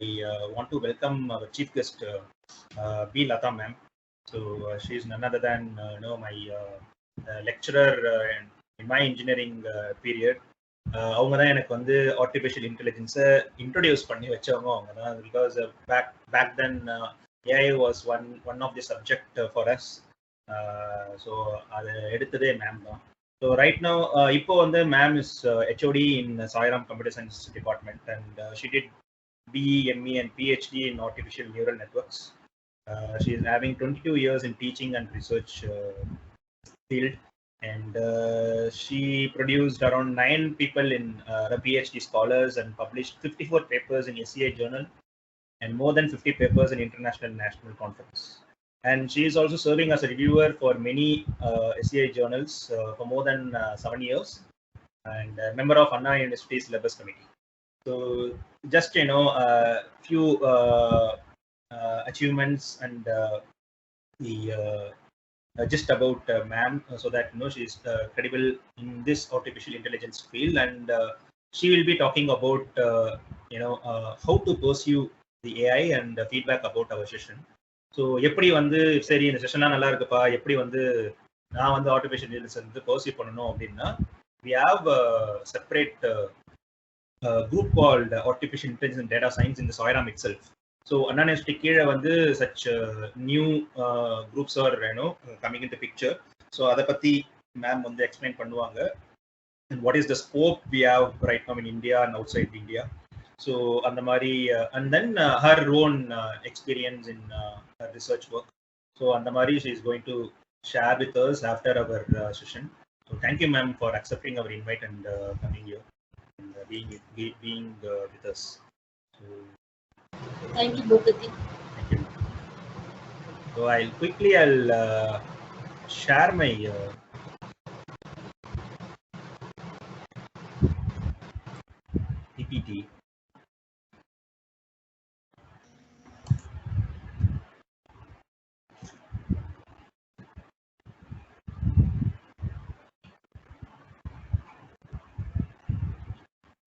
want to welcome our chief guest, B. Lata ma'am. So she is none other than my lecturer in my engineering period. அவங்க தான் எனக்கு வந்து artificial இன்டெலிஜென்ஸை introduce பண்ணி வச்சவங்க அவங்க தான். Because back then AI was one of the subject for us. So அதை எடுத்ததே மேம் தான். ஸோ ரைட் நவ் இப்போ வந்து ma'am is HOD in Sairam computer science department and she did BE, ME and PhD in artificial neural networks. She is having 22 years in teaching and research field, and she produced around 9 people in PhD scholars and published 54 papers in SCI journal and more than 50 papers in international national conference. And she is also serving as a reviewer for many SCI journals for more than 7 years and a member of Anna University Syllabus Committee. So just few achievements and the just about ma'am, so that she is credible in this artificial intelligence field, and she will be talking about how to pursue the AI and feedback about our session. So எப்படி வந்து சரி இந்த செஷன்லாம் நல்லா இருக்குப்பா, எப்படி வந்து நான் வந்து ஆர்டிஃபிஷியல் இன்டெலிஜென்ஸ் வந்து பர்சீவ் பண்ணணும் அப்படின்னா, we have a separate group called Artificial Intelligence and Data Science in the SOIRAM itself. So Anna University கீழே வந்து such new groups are coming into picture. So அதை பத்தி மேம் வந்து எக்ஸ்பிளைன் பண்ணுவாங்க. And what is the scope we have right now in India and outside India. So அந்த மாதிரி and then her own experience in her research work. So அந்த மாதிரி she is going to share with us after our session. So thank you ma'am for accepting our invite and coming here and being with us. So, thank you Bhupati. Thank you. So I'll share my PPT.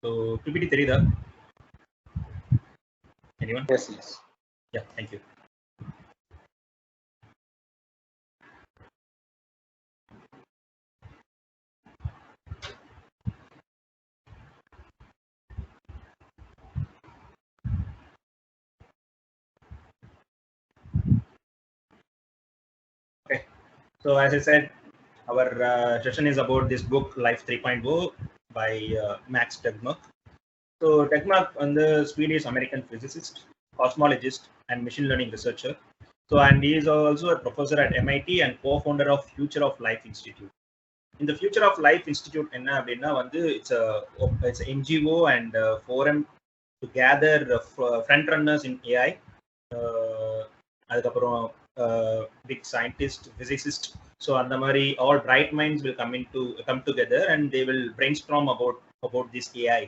So PPT தெரியுதா? Anyone? Yes. Yeah, thank you. Okay, so as I said, our session is about this book Life 3.0 by Max Tegmark. So Tegmark is the Swedish American physicist, cosmologist and machine learning researcher. So and he is also a professor at MIT and co-founder of Future of Life Institute. In the Future of Life Institute enna appadina vandu it's a NGO and forum to gather front runners in AI, adukaprom big scientist, physicist. So and the mari all bright minds will come together and they will brainstorm about this AI.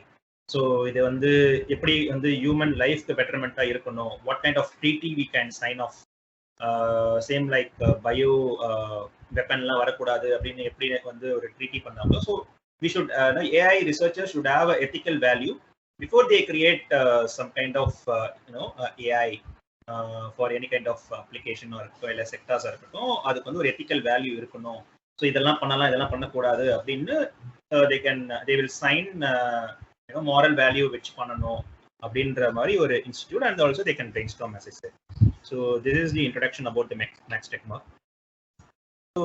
So இது வந்து எப்படி வந்து human லைஃப்க்கு பெட்டர்மெண்ட்டாக இருக்கணும், what kind of treaty we can sign off, same like bio வெப்பன்லாம் வரக்கூடாது அப்படின்னு எப்படி வந்து ஒரு ட்ரீட்டி பண்ணாங்களோ. So we should AI researcher should have a ethical value before they create some kind of AI for any kind of அப்ளிகேஷனோ இருக்கட்டும் இல்லை செக்டார்ஸாக இருக்கட்டும், அதுக்கு வந்து ஒரு எத்திக்கல் வேல்யூ இருக்கணும். ஸோ இதெல்லாம் பண்ணலாம் இதெல்லாம் பண்ணக்கூடாது அப்படின்னு they will sign moral value which பண்ணணும் அப்படின்ற மாதிரி ஒரு institute. And also they can brainstorm as I said. So this is the introduction about the Max Tegmark. So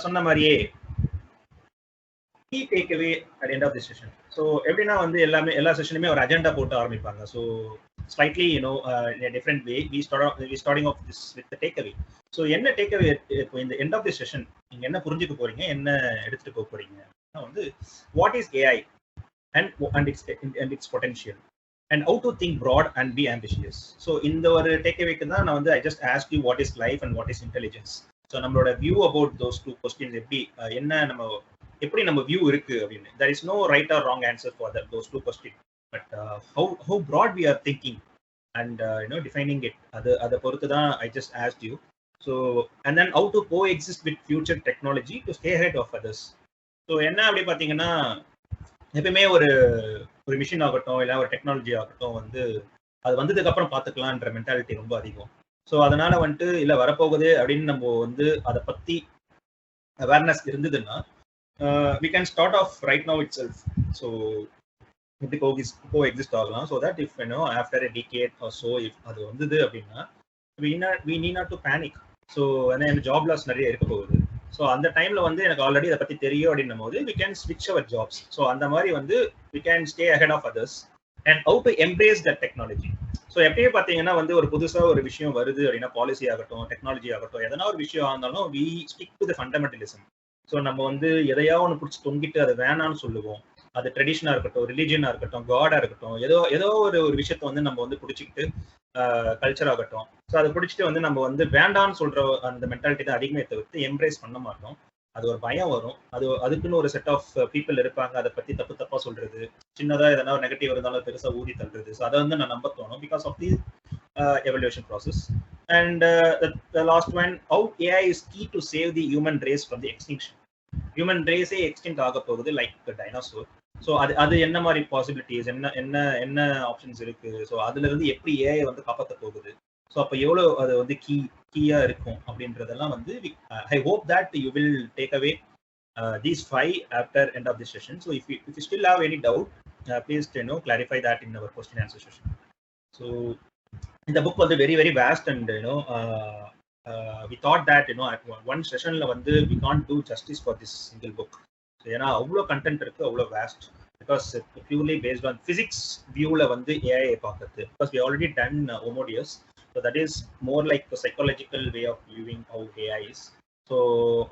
சொன்ன மாதிரியே key takeaway at the end of this session. So எப்படின்னா வந்து எல்லா செஷனுமே ஒரு அஜெண்டா போட்டு ஆரம்பிப்பாங்க. So slightly in a different way we starting off this with the takeaway. So என்ன takeaway இப்போ இந்த end of this session நீங்க என்ன புரிஞ்சுக்க போறீங்க, என்ன எடுத்துட்டு போக போறீங்க வந்து what is AI and its potential and how to think broad and be ambitious. So இந்த ஒரு takeawayக்கு தான் நான் வந்து I just asked you what is life and what is intelligence. So நம்மளோட view about those two questions எப்படி நம்ம view இருக்கு அப்படின்னு. There is no right or wrong answer for those two questions, but how broad we are thinking and defining it, அதை பொறுத்து தான் I just asked you. So and then how to coexist with future technology to stay ahead of others. So என்ன அப்படி பார்த்தீங்கன்னா எப்பயுமே ஒரு ஒரு machine ஆகட்டும் இல்லை ஒரு டெக்னாலஜி ஆகட்டும் வந்து அது வந்ததுக்கு அப்புறம் பார்த்துக்கலான்ற மென்டாலிட்டி ரொம்ப அதிகம். ஸோ அதனால வந்துட்டு இல்லை வரப்போகுது அப்படின்னு நம்ம வந்து அதை பற்றி அவேர்னஸ் இருந்ததுன்னா we can start off right now itself. So இப்படி coexist ஆகலாம். So that if after a decade or so if அது வந்தது அப்படின்னா we need not to panic. So ஏன்னா எனக்கு ஜாப் லாஸ் நிறைய இருக்க போகுது. ஸோ அந்த டைம்ல வந்து எனக்கு ஆல்ரெடி அதை பத்தி தெரியும் அப்படின்னும் போது we can switch our jobs. So அந்த மாதிரி வந்து we can stay ahead of others and how to embrace that technology. So எப்பயே பார்த்தீங்கன்னா வந்து ஒரு புதுசாக ஒரு விஷயம் வருது அப்படின்னா பாலிசி ஆகட்டும் டெக்னாலஜி ஆகட்டும் எதனா ஒரு விஷயம் ஆனாலும் we stick to the fundamentalism. So நம்ம வந்து எதையா ஒன்று பிடிச்சி தொங்கிட்டு அதை வேணான்னு சொல்லுவோம். அது ட்ரெடிஷனாக இருக்கட்டும் ரிலீஜியனாக இருக்கட்டும் காடாக இருக்கட்டும் ஏதோ ஒரு விஷயத்த வந்து நம்ம வந்து பிடிச்சிக்கிட்டு கல்ச்சர் ஆகட்டும். ஸோ அதை பிடிச்சிட்டு வந்து நம்ம வந்து வேண்டான்னு சொல்ற அந்த மென்டாலிட்டி தான் அதிகமே தவிர்த்து எம்ப்ரேஸ் பண்ண மாட்டோம். அது ஒரு பயம் வரும். அதுக்குன்னு ஒரு செட் ஆஃப் பீப்புள் இருப்பாங்க அதை பத்தி தப்பா சொல்றது, சின்னதா எதனா ஒரு நெகட்டிவ் இருந்தாலும் பெருசா ஊதி தள்ளுறது. ஸோ அதை வந்து நான் நம்ப தோணும் because of the evolution process. And the last one, how AI is key to save the human race from the extinction. Human race extinct ஆக போகுது லைக் டைனோசர். ஸோ அது என்ன மாதிரி பாசிபிலிட்டிஸ் என்ன ஆப்ஷன்ஸ் இருக்கு. ஸோ அதுல இருந்து எப்படி ஏஐ வந்து காப்பாற்ற போகுது. ஸோ அப்போ எவ்வளோ அது வந்து கீயா இருக்கும் அப்படின்றதெல்லாம் வந்து I hope that you will take away these 5 after end of this session. So if you still have any doubt, please clarify that in our question answer session. So இந்த புக் வந்து very very waste and we thought that at one sessionல வந்து we can't do justice for this single book. ஏன்னா அவ்வளோ content இருக்கு, அவ்வளோ waste. Because purely based on physics வியூவில் வந்து AI பார்க்குறது. Because we already done Homo Deus. So that is more like psychological way of viewing how AI is. So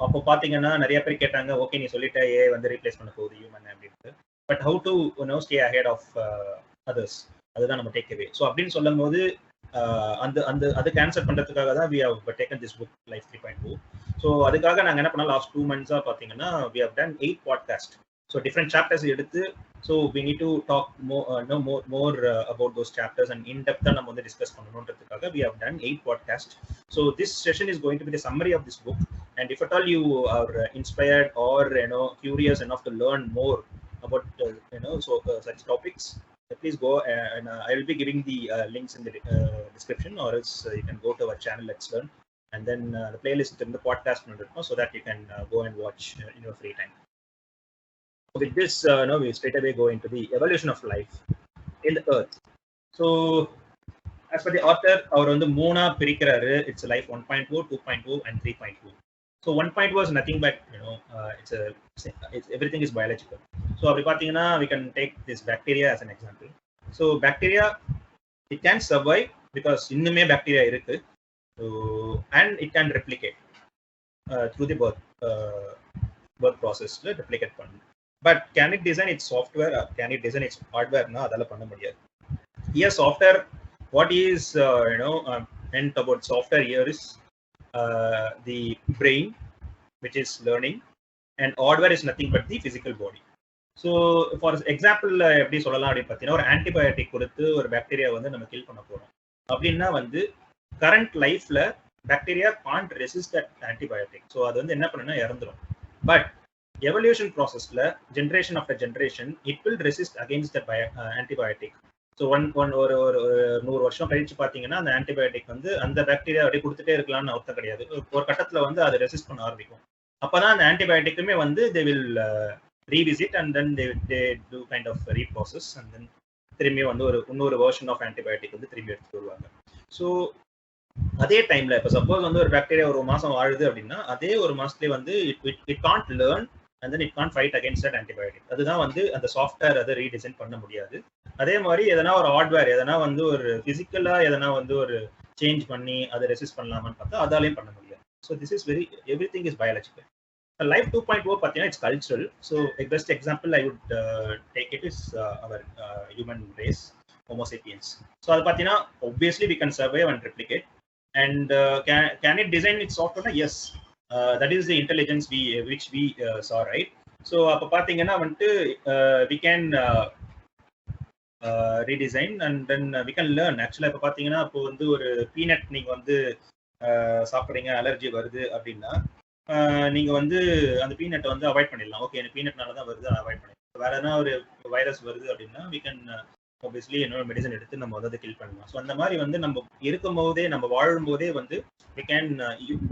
அப்போ பார்த்தீங்கன்னா நிறைய பேர் கேட்டாங்க, ஓகே நீ சொல்லிட்ட ஏஐ வந்து ரீப்ளேஸ் பண்ண போகுது ஹியூமன் அப்படின்ட்டு, but how to stay ahead of others, அதுதான் நம்ம டேக் அவே. ஸோ அப்படின்னு சொல்லும் போது அதுக்கு ஆன்சர் பண்றதுக்காக தான் we have taken this book Life 3.0. So அதுக்காக நாங்கள் என்ன பண்ணோம், லாஸ்ட் 2 months பார்த்தீங்கன்னா we have done 8 podcasts. So different chapters எடுத்து, so we need to talk more about those chapters and in depth நம்ம வந்து discuss பண்ணணுன்றதுக்காக we have done 8 podcasts. So this session is going to be the summary of this book, and if at all you are inspired or curious enough to learn more about such topics, please go and I will be giving the links in the description, or else you can go to our channel Let's Learn, and then the playlist in the podcast so that you can go and watch in your free time. With this we straight away go into the evolution of life in the earth. So as per the author, அவர் வந்து மூணா பிரிக்கிறாரு. It's life 1.0, 2.0 and 3.0. So 1.0 is nothing but it's everything is biological. So அப்படி பார்த்தீங்கன்னா we can take this bacteria as an example. So bacteria, it can survive because இன்னுமே bacteria இருக்கு. So and it can replicate through the birth process ல replicate பண்ணும். But can it design its software or can it design its hardware? Na adala panna mudiyadhu. Here software, what is meant about software here is the brain, which is learning, and hardware is nothing but the physical body. So for example, எப்படி சொல்லலாம் அப்படி பார்த்தீங்கன்னா, ஒரு antibiotic கொடுத்து ஒரு bacteria வந்து நம்ம kill பண்ண போறோம் அப்படின்னா வந்து கரண்ட் லைஃப்ல bacteria can't resist that antibiotic. So அது வந்து என்ன பண்ணுன்னா இறந்துடும். பட் evolution processல generation after generation it will resist against the antibiotic. So ஒரு 100 வருஷம் கழிச்சு பார்த்தீங்கன்னா அந்த ஆன்டிபயோட்டிக் வந்து அந்த பாக்டீரியா அப்படியே கொடுத்துட்டே இருக்கலாம்னு அர்த்தம் கிடையாது. ஒரு கட்டத்தில் வந்து அதை ரெசிஸ்ட் பண்ண ஆரம்பிக்கும். அப்போதான் அந்த ஆன்டிபயோட்டிக்குமே வந்து they will revisit and then they do kind of reprocess and then திரும்பி வந்து இன்னொரு வெர்ஷன் ஆஃப் ஆன்டிபயோட்டிக் வந்து திரும்பி எடுத்துட்டு வருவாங்க. ஸோ அதே டைம்ல இப்போ சப்போஸ் வந்து ஒரு பாக்டீரியா ஒரு மாசம் வாழுது அப்படின்னா அதே ஒரு மாசத்துலேயே வந்து it can't learn and then it can't fight against that antibiotic. அதுதான் வந்து அந்த சாஃப்ட்வேர் அதை ரீடிசைன் பண்ண முடியாது. அதே மாதிரி எதனா ஒரு ஹார்ட்வேர் எதனா வந்து ஒரு பிசிக்கலா எதனா வந்து ஒரு சேஞ்ச் பண்ணி அதை ரெசிஸ்ட் பண்ணலாமான்னு பார்த்தா அதாலையும் பண்ண முடியாது. So this is everything is biological. Life 2.0 பார்த்தீங்கன்னா it's cultural. So best example I would take it is our human race, homo sapiens. So அது பார்த்தீங்கன்னா obviously we can survive and replicate. And can it design its software? Yes. That is the intelligence which we saw, right? So அப்போ பார்த்தீங்கன்னா வந்துட்டு we can redesign and then we can learn. ஆக்சுவலாக இப்போ பார்த்தீங்கன்னா இப்போ வந்து ஒரு பீனட் நீங்கள் வந்து சாப்பிட்றீங்க, அலர்ஜி வருது அப்படின்னா நீங்கள் வந்து அந்த பீனட்டை வந்து அவாய்ட் பண்ணிடலாம். ஓகே எனக்கு பீனட்னால தான் வருது, அவாய்ட் பண்ணிடலாம். வேற எதனா ஒரு வைரஸ் வருது அப்படின்னா we can obviously மெடிசன் எடுத்து நம்ம அதை கில் பண்ணலாம். ஸோ அந்த மாதிரி வந்து நம்ம இருக்கும் போதே நம்ம வாழும் போதே வந்து we can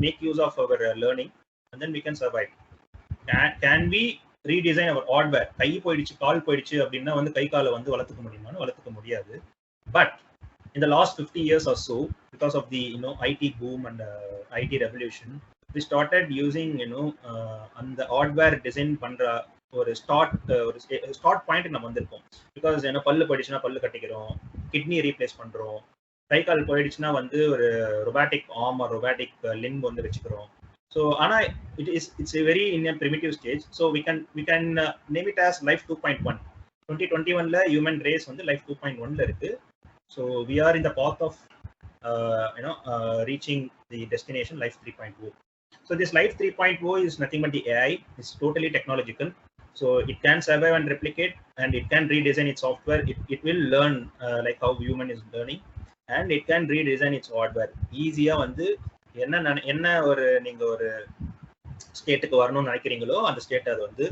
make use of our learning and then we can survive. Can we redesign our hardware? கை போயிடுச்சு கால் போயிடுச்சு அப்படின்னா வந்து கை காலை வந்து வளர்த்துக்க முடியுமான்னு வளர்த்துக்க முடியாது. But in the last 50 years or so, because of the IT boom and IT revolution, we started using and the hardware design பண்ற ஒரு ஸ்டார்ட் பாயிண்ட் நம்ம வந்திருக்கோம். பிகாஸ் பல்லு போயிடுச்சுன்னா பல்லு கட்டிக்கிறோம், கிட்னி ரீப்ளேஸ் பண்றோம், கை கால் போயிடுச்சுன்னா வந்து ஒரு robotic arm or robotic limb வந்து வச்சுக்கிறோம். ஸோ ஆனால் it's a very in a primitive stage. So we can name it as life 2.1. 2021 human race வந்து லைஃப் 2.1 இருக்கு. So we are in the path of reaching the destination life 3.0. So this life 3.0 is nothing but the AI. It's totally technological. So it can survive and replicate, and it can redesign its software. It will learn like how human is learning, and it can redesign its hardware. ஈஸியா வந்து என்ன ஒரு நீங்க ஒரு ஸ்டேட்டுக்கு வரணும்னு நினைக்கிறீங்களோ அந்த ஸ்டேட் அது வந்து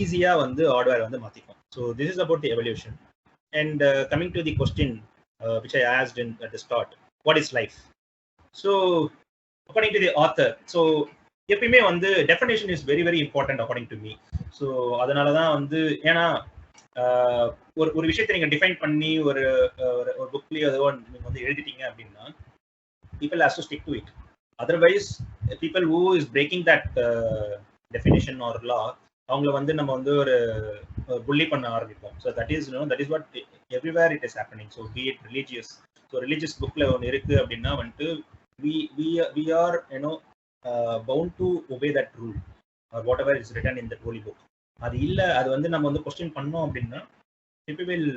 ஈஸியா வந்து ஹார்ட்வேர் வந்து மாத்திக்கும். So this is about the evolution. And coming to the question which I asked at the start, what is life? So according to the author, so எப்பயுமே வந்து definition is very very important according to me. So அதனால தான் வந்து ஏன்னா ஒரு விஷயத்தை நீங்க define பண்ணி ஒரு புக்லயோ ஏதோ நீங்க வந்து எழுதிட்டீங்க அப்படின்னா people has to stick to it. Otherwise people who is breaking that definition or law, அவங்கள வந்து நம்ம வந்து ஒரு புள்ளி பண்ண ஆரம்பிப்போம். So that is what everywhere it is happening. So be it religious. So religious புக்ல ஒன்று இருக்கு அப்படின்னா வந்துட்டு we are bound to obey that rule or whatever is written in the holy book. அது இல்ல அது வந்து நம்ம வந்து கொஸ்டின் பண்ணோம் அப்படின்னா people will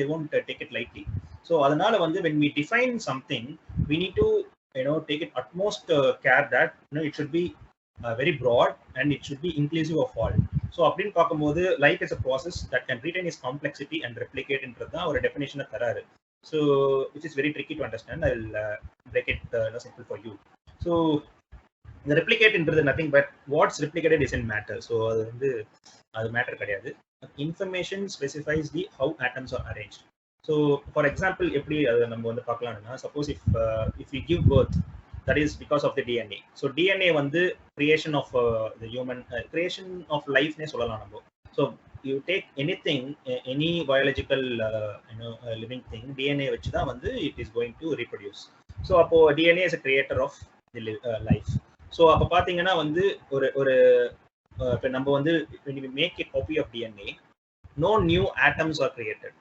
they won't take it lightly. So அதனால வந்து when we define something we need to take it utmost care that it should be very broad and it should be inclusive of all. So அப்படின்னு பார்க்கும்போது life is a process that can retain its complexity and replicate என்றது தான் ஒரு டெஃபினேஷனை தராரு. So which is very tricky to understand. I will break it simple for you. So the replicate என்றது nothing but what's replicated isn't matter. So அது வந்து அது matter கிடையாது. Information specifies the how atoms are arranged. So for example எப்படி அதை நம்ம வந்து பார்க்கலாம்னா suppose if we give birth, that is because of the DNA. So DNA வந்து creation of the human creation of life ne சொல்லலாம் நம்ம. So you take anything, any biological living thing, DNA வச்சு தான் வந்து it is going to reproduce. So அப்போ DNA is a creator of the life. So அப்போ பாத்தீங்கன்னா வந்து ஒரு இப்போ நம்ம வந்து when we make a copy of DNA, no new atoms are created,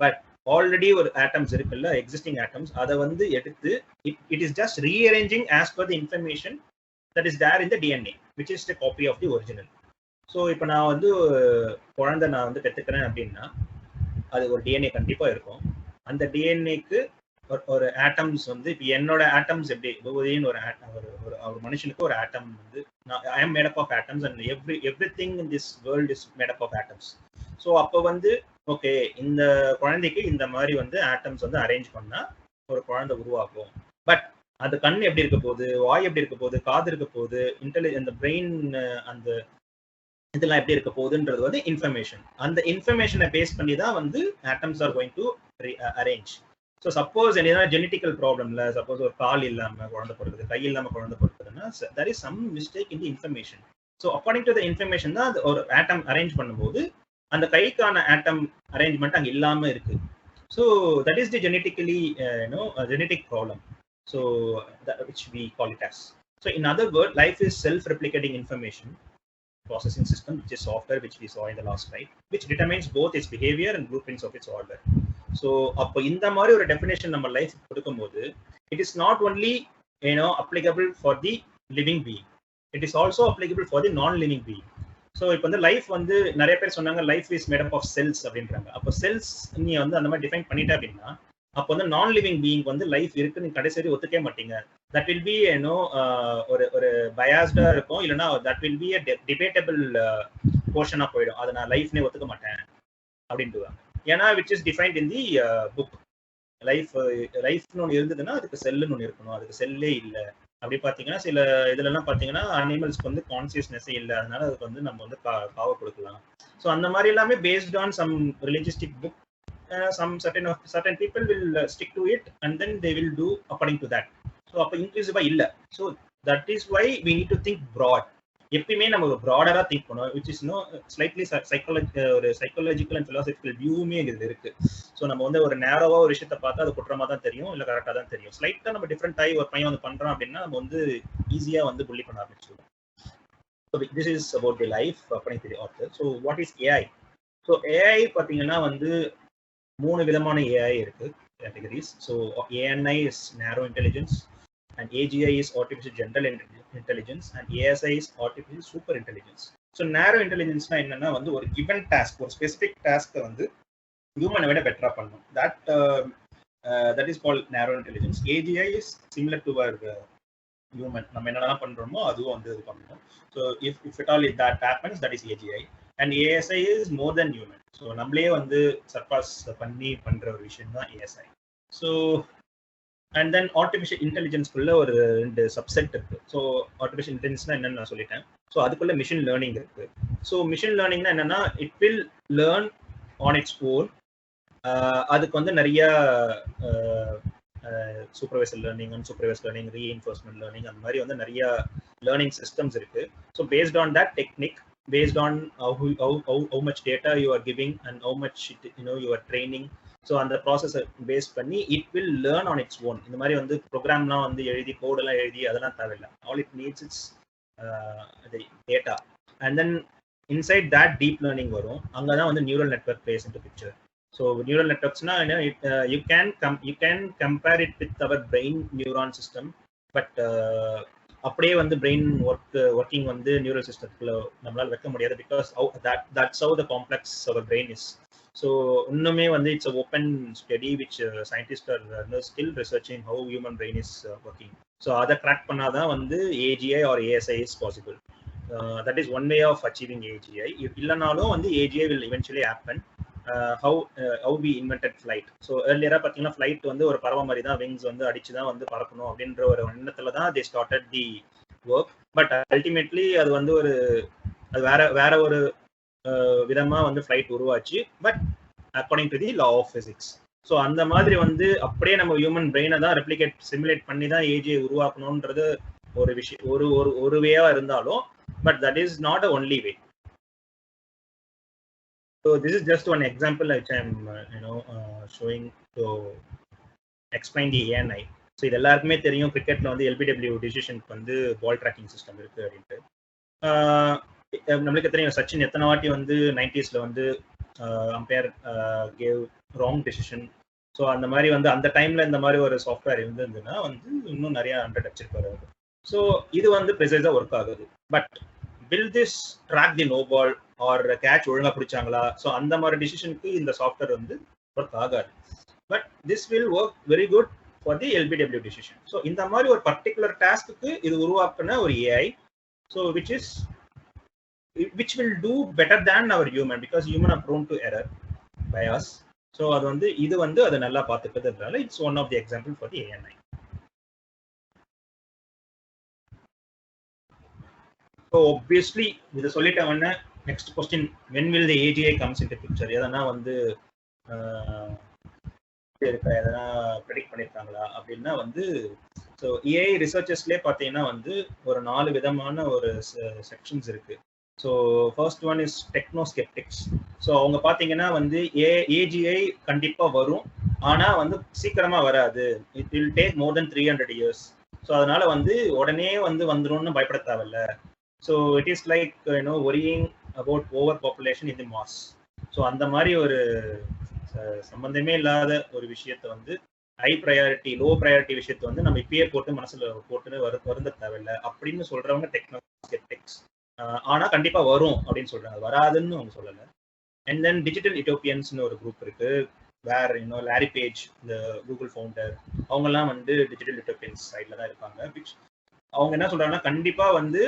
but already ஒரு ஆட்டம்ஸ் இருக்குல்ல, எக்ஸிஸ்டிங் ஆட்டம்ஸ், அதை வந்து எடுத்து it is just rearranging as per the information that is there in the DNA which is the copy of the original. So இப்போ நான் வந்து குழந்தை நான் வந்து பெற்றுக்கிறேன் அப்படின்னா அது ஒரு டிஎன்ஏ கண்டிப்பாக இருக்கும். அந்த டிஎன்ஏக்கு ஒரு ஆட்டம்ஸ் வந்து இப்போ என்னோட ஆட்டம்ஸ் எப்படி ஒவ்வொரு ஒரு மனுஷனுக்கு ஒரு ஆட்டம் வந்து I am made up of atoms and everything in this world is made up of atoms. So அப்போ வந்து ஓகே இந்த குழந்தைக்கு இந்த மாதிரி வந்து ஆட்டம்ஸ் வந்து அரேஞ்ச் பண்ணா ஒரு குழந்தை உருவாக்கும். பட் அந்த கண் எப்படி இருக்க போகுது, வாய் எப்படி இருக்க போகுது, காது இருக்க போகுது, அந்த பிரெயின் அந்த இதெல்லாம் எப்படி இருக்க போகுதுன்றது வந்து இன்ஃபர்மேஷன். அந்த இன்ஃபர்மேஷனை பேஸ் பண்ணி தான் வந்து atoms are going to arrange. So suppose என்ன ஜெனட்டிக்கல் ப்ராப்ளம்ல சப்போஸ் ஒரு கால் இல்லாம குழந்தை பிறகுது, கை இல்லாம குழந்தை பிறகுதுன்னா there is some mistake in the information. So according to the information தான் ஒரு ஆட்டம் அரேஞ்ச் பண்ணும்போது அந்த கைக்கான ஆட்டம் அரேஞ்ச்மெண்ட் அங்கே இல்லாம இருக்கு. So that is the genetically genetic problem. So which we call it as. So in other words, life is self-replicating information processing system, which is software, which we saw in the last slide, which determines both its behavior and blueprints of its hardware. So அப்போ இந்த மாதிரி ஒரு definition நம்ம life கொடுக்கும்போது it is not only applicable for the living being, it is also applicable for the non-living being. So இப்போ வந்து life வந்து நிறைய பேர் சொன்னாங்க life is made up of cells அப்படின்றாங்க. அப்போ செல்ஸ் நீ வந்து அந்த மாதிரி டிஃபைன் பண்ணிட்டா அப்படின்னா அப்போ வந்து நான் லிவிங் பீயிங் வந்து லைஃப் இருக்குன்னு கடைசி ஒத்துக்கவே மாட்டீங்க. தட் வில் பி ஒரு பயாஸ்டா இருக்கும், இல்லைன்னா that will be a debatable போர்ஷனா போயிடும். அதை நான் லைஃப்னே ஒத்துக்க மாட்டேன் அப்படின்ட்டுவாங்க. ஏன்னா which is defined in the book. லைஃப்னு ஒன்று இருந்ததுன்னா அதுக்கு செல்லுன்னு ஒன்று இருக்கணும், அதுக்கு செல்லே இல்லை. அப்படி பார்த்தீங்கன்னா சில இதுலலாம் பார்த்தீங்கன்னா அனிமல்ஸ்க்கு வந்து கான்சியஸ்னஸே இல்லை, அதனால அதுக்கு வந்து நம்ம வந்து காவை கொடுக்கலாம். ஸோ அந்த மாதிரி எல்லாமே based on some religious book. Some certain people will stick to it and then they will do according to that. So அப்ப இன்க்ளூசிவா இல்ல. So that is why we need to think broad. எப்பயுமே நம்ம ஒரு ப்ராடரா think பண்ணோம், which is no slightly ஒரு psychological and philosophical வியூமே இதுல இருக்கு. So நம்ம வந்து ஒரு நேரோவா ஒரு விஷயத்த பார்த்தா அது குற்றமா தான் தெரியும், இல்ல கரெக்டா தான் தெரியும். ஸ்லைட்டா நம்ம டிஃப்ரெண்ட் ஆகி ஒரு பையன் வந்து பண்றோம் அப்படின்னா நம்ம வந்து ஈஸியா வந்து புள்ளி பண்ண ஆரம்பிச்சிடுவோம். So this is about the life according to the author. So what is AI? So AI பார்த்தீங்கன்னா வந்து 3 விதமான ஏஐ இருக்கு categories. So ANI is narrow intelligence, and AGI is artificial general intelligence, and ASI is artificial super intelligence. So narrow intelligence na enna vandu or given task, or specific task vandu human vida better pannum, that is called narrow intelligence. AGI is similar to our human, நம்ம என்னெல்லாம் பண்றோமோ அதுவும் வந்து இது பண்ணணும். So if at all that happens, that is AGI. And ASI is more than human. So நம்மளே வந்து surpass பண்ணி பண்ற ஒரு விஷயம் தான் ASI. So and then artificial intelligence குள்ள ஒரு 2 சப்செட் இருக்கு. ஸோ ஆர்டிஃபிஷியல் இன்டெலிஜென்ஸ்னா என்னன்னு நான் சொல்லிட்டேன். ஸோ அதுக்குள்ள மிஷின் லேர்னிங் இருக்கு. ஸோ மிஷின் லேர்னிங்னா என்னன்னா, it will learn on its own. அதுக்கு வந்து நிறைய supervisor learning, unsupervisor learning, reinforcement learning, அந்த மாதிரி வந்து நிறைய லேர்னிங் சிஸ்டம்ஸ் இருக்கு. So based on that technique, based on how much data you are giving and how much you are training. So அந்த ப்ராசஸை பேஸ் பண்ணி it will learn on its own. இந்த மாதிரி வந்து ப்ரோக்ராம்லாம் வந்து எழுதி கோடெல்லாம் எழுதி அதெல்லாம் தேவையில்லை. All it needs it's data. And then inside that deep learning வரும். அங்கே தான் வந்து neural network plays into picture. So neural நெட்வொர்க்ஸ்னா you can compare it with our brain neuron system. But அப்படியே வந்து பிரெயின் ஒர்க்கிங் வந்து நியூரல் சிஸ்டத்துக்குள்ள நம்மளால வைக்க முடியாது, because that's how the complex our brain is. So இன்னுமே வந்து it's a open study which scientist are still researching how human brain is working. So அதை கிராக் பண்ணாதான் வந்து AGI or ASI is possible. That is one way of achieving AGI. இல்லைனாலும் வந்து AGI will eventually happen. how we invented flight. So ஏர்லியரா பார்த்தீங்கன்னா flight வந்து ஒரு பறவை மாதிரி தான், விங்ஸ் வந்து அடிச்சு தான் வந்து பறக்கணும் அப்படின்ற ஒரு எண்ணத்துல தான் they started the work. But ultimately அது வந்து அது வேற ஒரு விதமா வந்து ஃப்ளைட் உருவாச்சு. But according to the law of physics. So அந்த மாதிரி வந்து அப்படியே நம்ம ஹியூமன் பிரெயினை தான் ரெப்ளிகேட் சிமுலேட் பண்ணி தான் ஏஜிஐ உருவாக்கணும்ன்றது ஒரு விஷயம், ஒரு வேவா இருந்தாலும், but that is not a only way. So this is just one example which I am showing to explain the ANI. So இது எல்லாருக்குமே தெரியும், கிரிக்கெட்ல வந்து LBW டிசிஷனுக்கு வந்து பால் ட்ராக்கிங் சிஸ்டம் இருக்கு அப்படின்ட்டு. நம்மளுக்கு தெரியும் சச்சின் எத்தனை வாட்டி வந்து 90s வந்து umpire gave wrong decision. So அந்த மாதிரி வந்து அந்த டைம்ல இந்த மாதிரி ஒரு சாஃப்ட்வேர் இருந்ததுன்னா வந்து இன்னும் நிறைய 100 அடிச்சிருப்பாரு. ஸோ இது வந்து ப்ரிசைஸா ஒர்க் ஆகுது. But will this track the no ball or catch ஒழுங்கா பிடிச்சாங்களா? ஸோ அந்த மாதிரி டிசிஷனுக்கு இந்த சாஃப்ட்வேர் வந்து ஒர்க் ஆகாது. But this will work very good for the LBW decision. So இந்த மாதிரி ஒரு பர்டிகுலர் டாஸ்க்கு இது உருவாக்குன ஒரு AI. So which will do better than our human, because human are prone to error, bias. So அது வந்து இது வந்து அதை நல்லா பார்த்துக்கிறதுனால it's one of the example for the ANI. So obviously இதை சொல்லிட்டவொன்னே next question, when will the AGI comes into picture? எதனா வந்து எதனா ப்ரெடிக்ட் பண்ணியிருக்காங்களா அப்படின்னா வந்து, ஸோ ஏஐ ரிசர்ச்சர்ஸ்லேயே பார்த்தீங்கன்னா வந்து ஒரு 4 விதமான ஒரு செக்ஷன்ஸ் இருக்கு. So first one is technoskeptics. So அவங்க பார்த்தீங்கன்னா வந்து ஏஜிஐ கண்டிப்பாக வரும், ஆனால் வந்து சீக்கிரமாக வராது. It will take more then 300 years. So அதனால வந்து உடனே வந்து வந்துரும்னு பயப்பட தேவையில்ல. So it is like worrying about over population in the mass. So அந்த மாதிரி ஒரு சம்பந்தமே இல்லாத ஒரு விஷயத்த வந்து ஹை ப்ரையாரிட்டி லோ ப்ரையாரிட்டி விஷயத்த வந்து நம்ம இப்பயே போட்டு மனசுல போட்டு வருந்த தேவையில்லை அப்படின்னு சொல்றவங்க டெக்னோஸ்கெப்டிக்ஸ். ஆனா கண்டிப்பா வரும் அப்படின்னு சொல்றாங்க, வராதுன்னு அவங்க சொல்லலை. அண்ட் தென் டிஜிட்டல் யூட்டோபியன்ஸ்னு ஒரு குரூப் இருக்கு, வேர் லாரி பேஜ், இந்த கூகுள் ஃபவுண்டர், அவங்கெல்லாம் வந்து டிஜிட்டல் யூட்டோபியன்ஸ் சைட்ல தான் இருப்பாங்க. விச் அவங்க என்ன சொல்றாங்கன்னா, கண்டிப்பா வந்து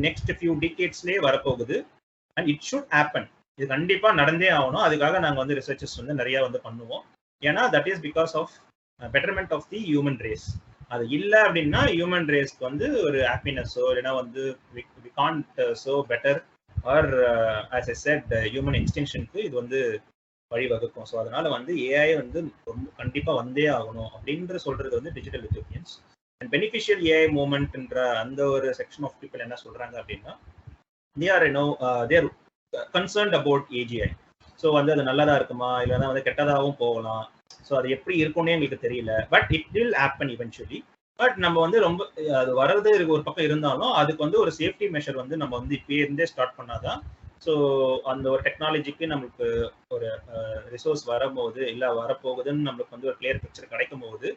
நெக்ஸ்ட் ஃபியூ டிகேட்ஸ்லேயே வரப்போகுது அண்ட் இட் ஷுட் ஹேப்பன். இது கண்டிப்பா நடந்தே ஆகணும். அதுக்காக நாங்கள் வந்து ரிசர்ச்சர்ஸ் வந்து நிறைய வந்து பண்ணுவோம். ஏன்னா that is because of betterment of the human race. அது இல்லை அப்படின்னா ஹியூமன் ரேஸ்க்கு வந்து ஒரு ஹாப்பினஸோ இல்லைன்னா வந்து we can't so better or as I said human எக்ஸ்டென்ஷனுக்கு இது வந்து வழிவகுக்கும். ஸோ அதனால வந்து ஏஐ வந்து ரொம்ப கண்டிப்பா வந்தே ஆகணும் அப்படின்ற சொல்றது வந்து டிஜிட்டல் யூட்டோபியன்ஸ். அண்ட் பெனிஃபிஷியல் ஏஐ மூவ்மெண்ட்ன்ற அந்த ஒரு செக்ஷன் ஆஃப் பீப்புள் என்ன சொல்றாங்க அப்படின்னா they are concerned about AGI. So வந்து அது நல்லதா இருக்குமா இல்லைன்னா வந்து கெட்டதாகவும் போகலாம். ஸோ அது எப்படி இருக்கும்னே எங்களுக்கு தெரியல. But it will happen eventually. But நம்ம வந்து ரொம்ப அது வர்றது ஒரு பக்கம் இருந்தாலும் அதுக்கு வந்து ஒரு சேஃப்டி மெஷர் வந்து நம்ம வந்து இப்பயே இருந்தே ஸ்டார்ட் பண்ணாதான். ஸோ அந்த ஒரு டெக்னாலஜிக்கு நம்மளுக்கு ஒரு ரிசோர்ஸ் வரும்போது இல்லை வரப்போகுதுன்னு நம்மளுக்கு வந்து ஒரு கிளியர் பிக்சர் கிடைக்கும் போது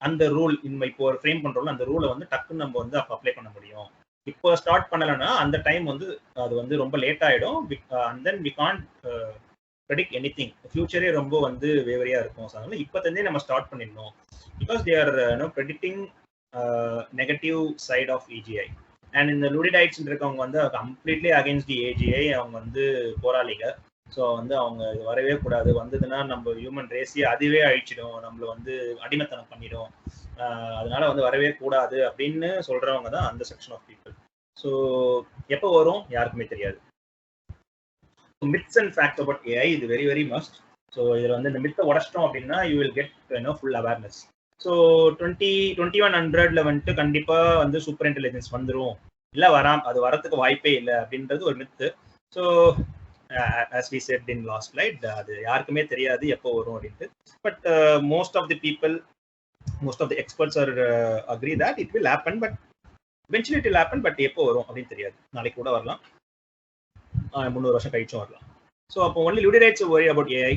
அந்த ரூல் இப்போ ஒரு ஃப்ரேம் பண்றோம்ல அந்த ரூலை வந்து டக்குன்னு நம்ம வந்து அப்போ அப்ளை பண்ண முடியும். இப்போ ஸ்டார்ட் பண்ணலைன்னா அந்த டைம் வந்து அது வந்து ரொம்ப லேட் ஆகிடும். And then we can't predict any thing. ஃபியூச்சரே ரொம்ப வந்து வேவரியா இருக்கும். ஸோ அதனால இப்போத்தே நம்ம ஸ்டார்ட் பண்ணிடணும். Because they are predicting negative side of AGI. And இந்த லுடிடைட்ஸ் இருக்கவங்க வந்து கம்ப்ளீட்லி அகேன்ஸ்ட் தி ஏஜிஐ அவங்க வந்து போராளிங்க. ஸோ வந்து அவங்க இது வரவே கூடாது, வந்ததுன்னா நம்ம ஹியூமன் ரேஸையே அதுவே அழிச்சிடும், நம்மள வந்து அடிமைத்தனம் பண்ணிடும், அதனால வந்து வரவே கூடாது அப்படின்னு சொல்றவங்க தான் அந்த செக்ஷன் ஆஃப் பீப்புள். ஸோ எப்போ வரும் யாருக்குமே தெரியாது. Myths and facts about AI இது வெரி வெரி மஸ்ட். ஸோ இதில் வந்து இந்த மித்தை உடச்சிட்டோம் அப்படின்னா you will get full awareness. So 2100 வந்துட்டு கண்டிப்பாக வந்து சூப்பர் இன்டெலிஜென்ஸ் வந்துடும், இல்லை அது வரத்துக்கு வாய்ப்பே இல்லை அப்படின்றது ஒரு myth. So as we said in last slide, அது யாருக்குமே தெரியாது எப்போ வரும் அப்படின்ட்டு. But most of the people, most of the experts are agree that it will happen, but eventually it will happen. But எப்போ வரும் அப்படின்னு தெரியாது. நாளைக்கு கூட வரலாம், 300 வருஷம் கழிச்சும் வரலாம். ஸோ அப்போ only luddites worry about AI.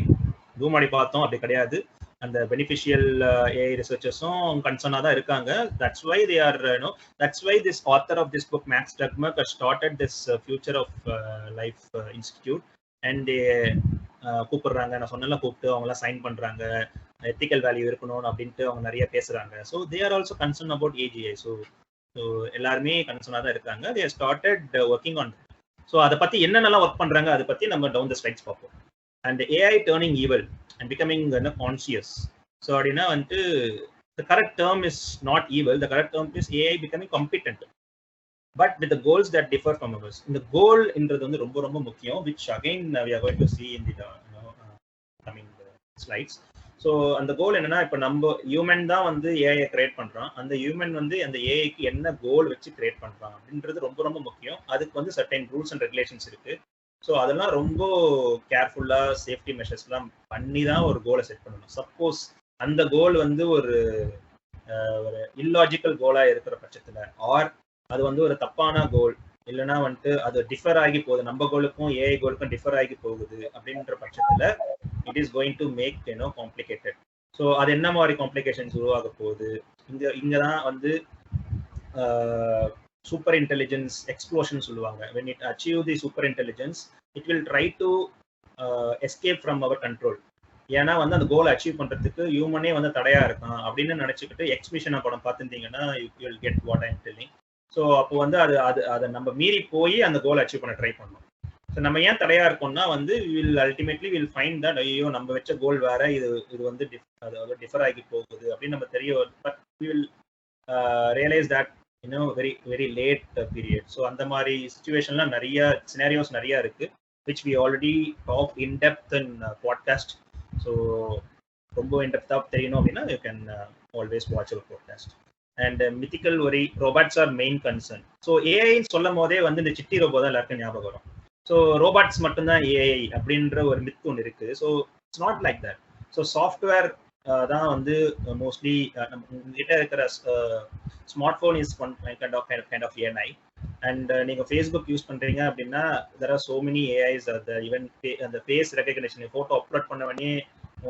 Zoom அடி பார்த்தோம் அப்படி கிடையாது. அந்த பெனிஃபிஷியல் ஏஐ ரிசர்ச்சர்ஸும் கன்சர்னாக தான் இருக்காங்க. That's why they are that's why this author of this book, Max Tegmark, has started this future of life institute. And கூப்பிடுறாங்க, நான் சொன்னல கூப்பிட்டு அவங்களாம் சைன் பண்றாங்க, எத்திக்கல் வேல்யூ இருக்கணும் அப்படின்ட்டு அவங்க நிறைய பேசுறாங்க. So they are also concern about AgI. So எல்லாருமே கன்சர்னாக தான் இருக்காங்க. They are started working on. So அதை பத்தி என்னென்னலாம் ஒர்க் பண்றாங்க அதை பத்தி நம்ம டவுன் த ஸ்லைட்ஸ் பார்ப்போம். And AI turning evil and becoming conscious. So adina vantu the correct term is not evil, the correct term is AI becoming competent, but with the goals that differ from ours. In the goal indradhu vandu romba romba mukkiyam, which again we are going to see in the coming slides. So and the goal enna ipo நம்ம human தான் வந்து AI create பண்றோம். அந்த human வந்து அந்த AI க்கு என்ன கோல் வச்சு கிரியேட் பண்றான் அப்படின்றது ரொம்ப ரொம்ப முக்கியம். அதுக்கு வந்து certain rules and regulations இருக்கு. ஸோ அதெல்லாம் ரொம்ப கேர்ஃபுல்லாக சேஃப்டி மெஷர்ஸ்லாம் பண்ணி தான் ஒரு கோலை செட் பண்ணணும். சப்போஸ் அந்த கோல் வந்து ஒரு இல்லாஜிக்கல் கோலாக இருக்கிற பட்சத்தில், ஆர் அது வந்து ஒரு தப்பான கோல், இல்லைன்னா வந்துட்டு அது டிஃபர் ஆகி போகுது, நம்ம கோலுக்கும் ஏஐ கோலுக்கும் டிஃபர் ஆகி போகுது அப்படின்ற பட்சத்தில் it is going to make complicated. So அது என்ன மாதிரி காம்ப்ளிகேஷன்ஸ் உருவாக போகுது, இங்கே தான் வந்து super intelligence explosion சொல்லுவாங்க. when it achieve the super intelligence, it will try to escape from our control. ஏன்னா வந்து அந்த கோல் அச்சீவ் பண்றதுக்கு ஹியூமனே வந்து தடையா இருக்கான் அப்படின்னு நினைச்சுக்கிட்டு எக்ஸ்மிஷன் படம் பார்த்துட்டீங்கன்னா you will get what I am telling. So அப்போ வந்து அதை நம்ம மீறி போய் அந்த கோல் அச்சீவ் பண்ண ட்ரை பண்ணணும். ஸோ நம்ம ஏன் தடையா இருக்கோம்னா வந்து will ultimately will find that ஐயோ நம்ம வச்ச கோல் வேற, இது வந்து டிஃபர் ஆகி போகுது அப்படின்னு நம்ம தெரிய வரும். But we will realize that very very late period. So அந்த மாதிரி சிச்சுவேஷன்லாம் நிறைய சினாரியோஸ் நிறைய இருக்கு, which we already talked in depth in podcast. So ரொம்ப in depth தெரியணும் அப்படின்னா you can always watch our podcast. And mythical worry, robots are main concern. So AI சொல்லும் போதே வந்து இந்த சிட்டி ரோபோ தான் எல்லாருக்கும் ஞாபகம் வரும். ஸோ ரோபாட்ஸ் மட்டும்தான் ஏஐ அப்படின்ற ஒரு மித் ஒன்று இருக்கு. So it's not like that. So software தான் வந்து மோஸ்ட்லி கிட்ட இருக்கிற smartphone is kind of AI. And நீங்கள் ஃபேஸ்புக் யூஸ் பண்ணுறீங்க அப்படின்னா there are so many AIs. Even அந்த ஃபேஸ் ரெகக்னிஷன் ஃபோட்டோ அப்லோட் பண்ண உடனே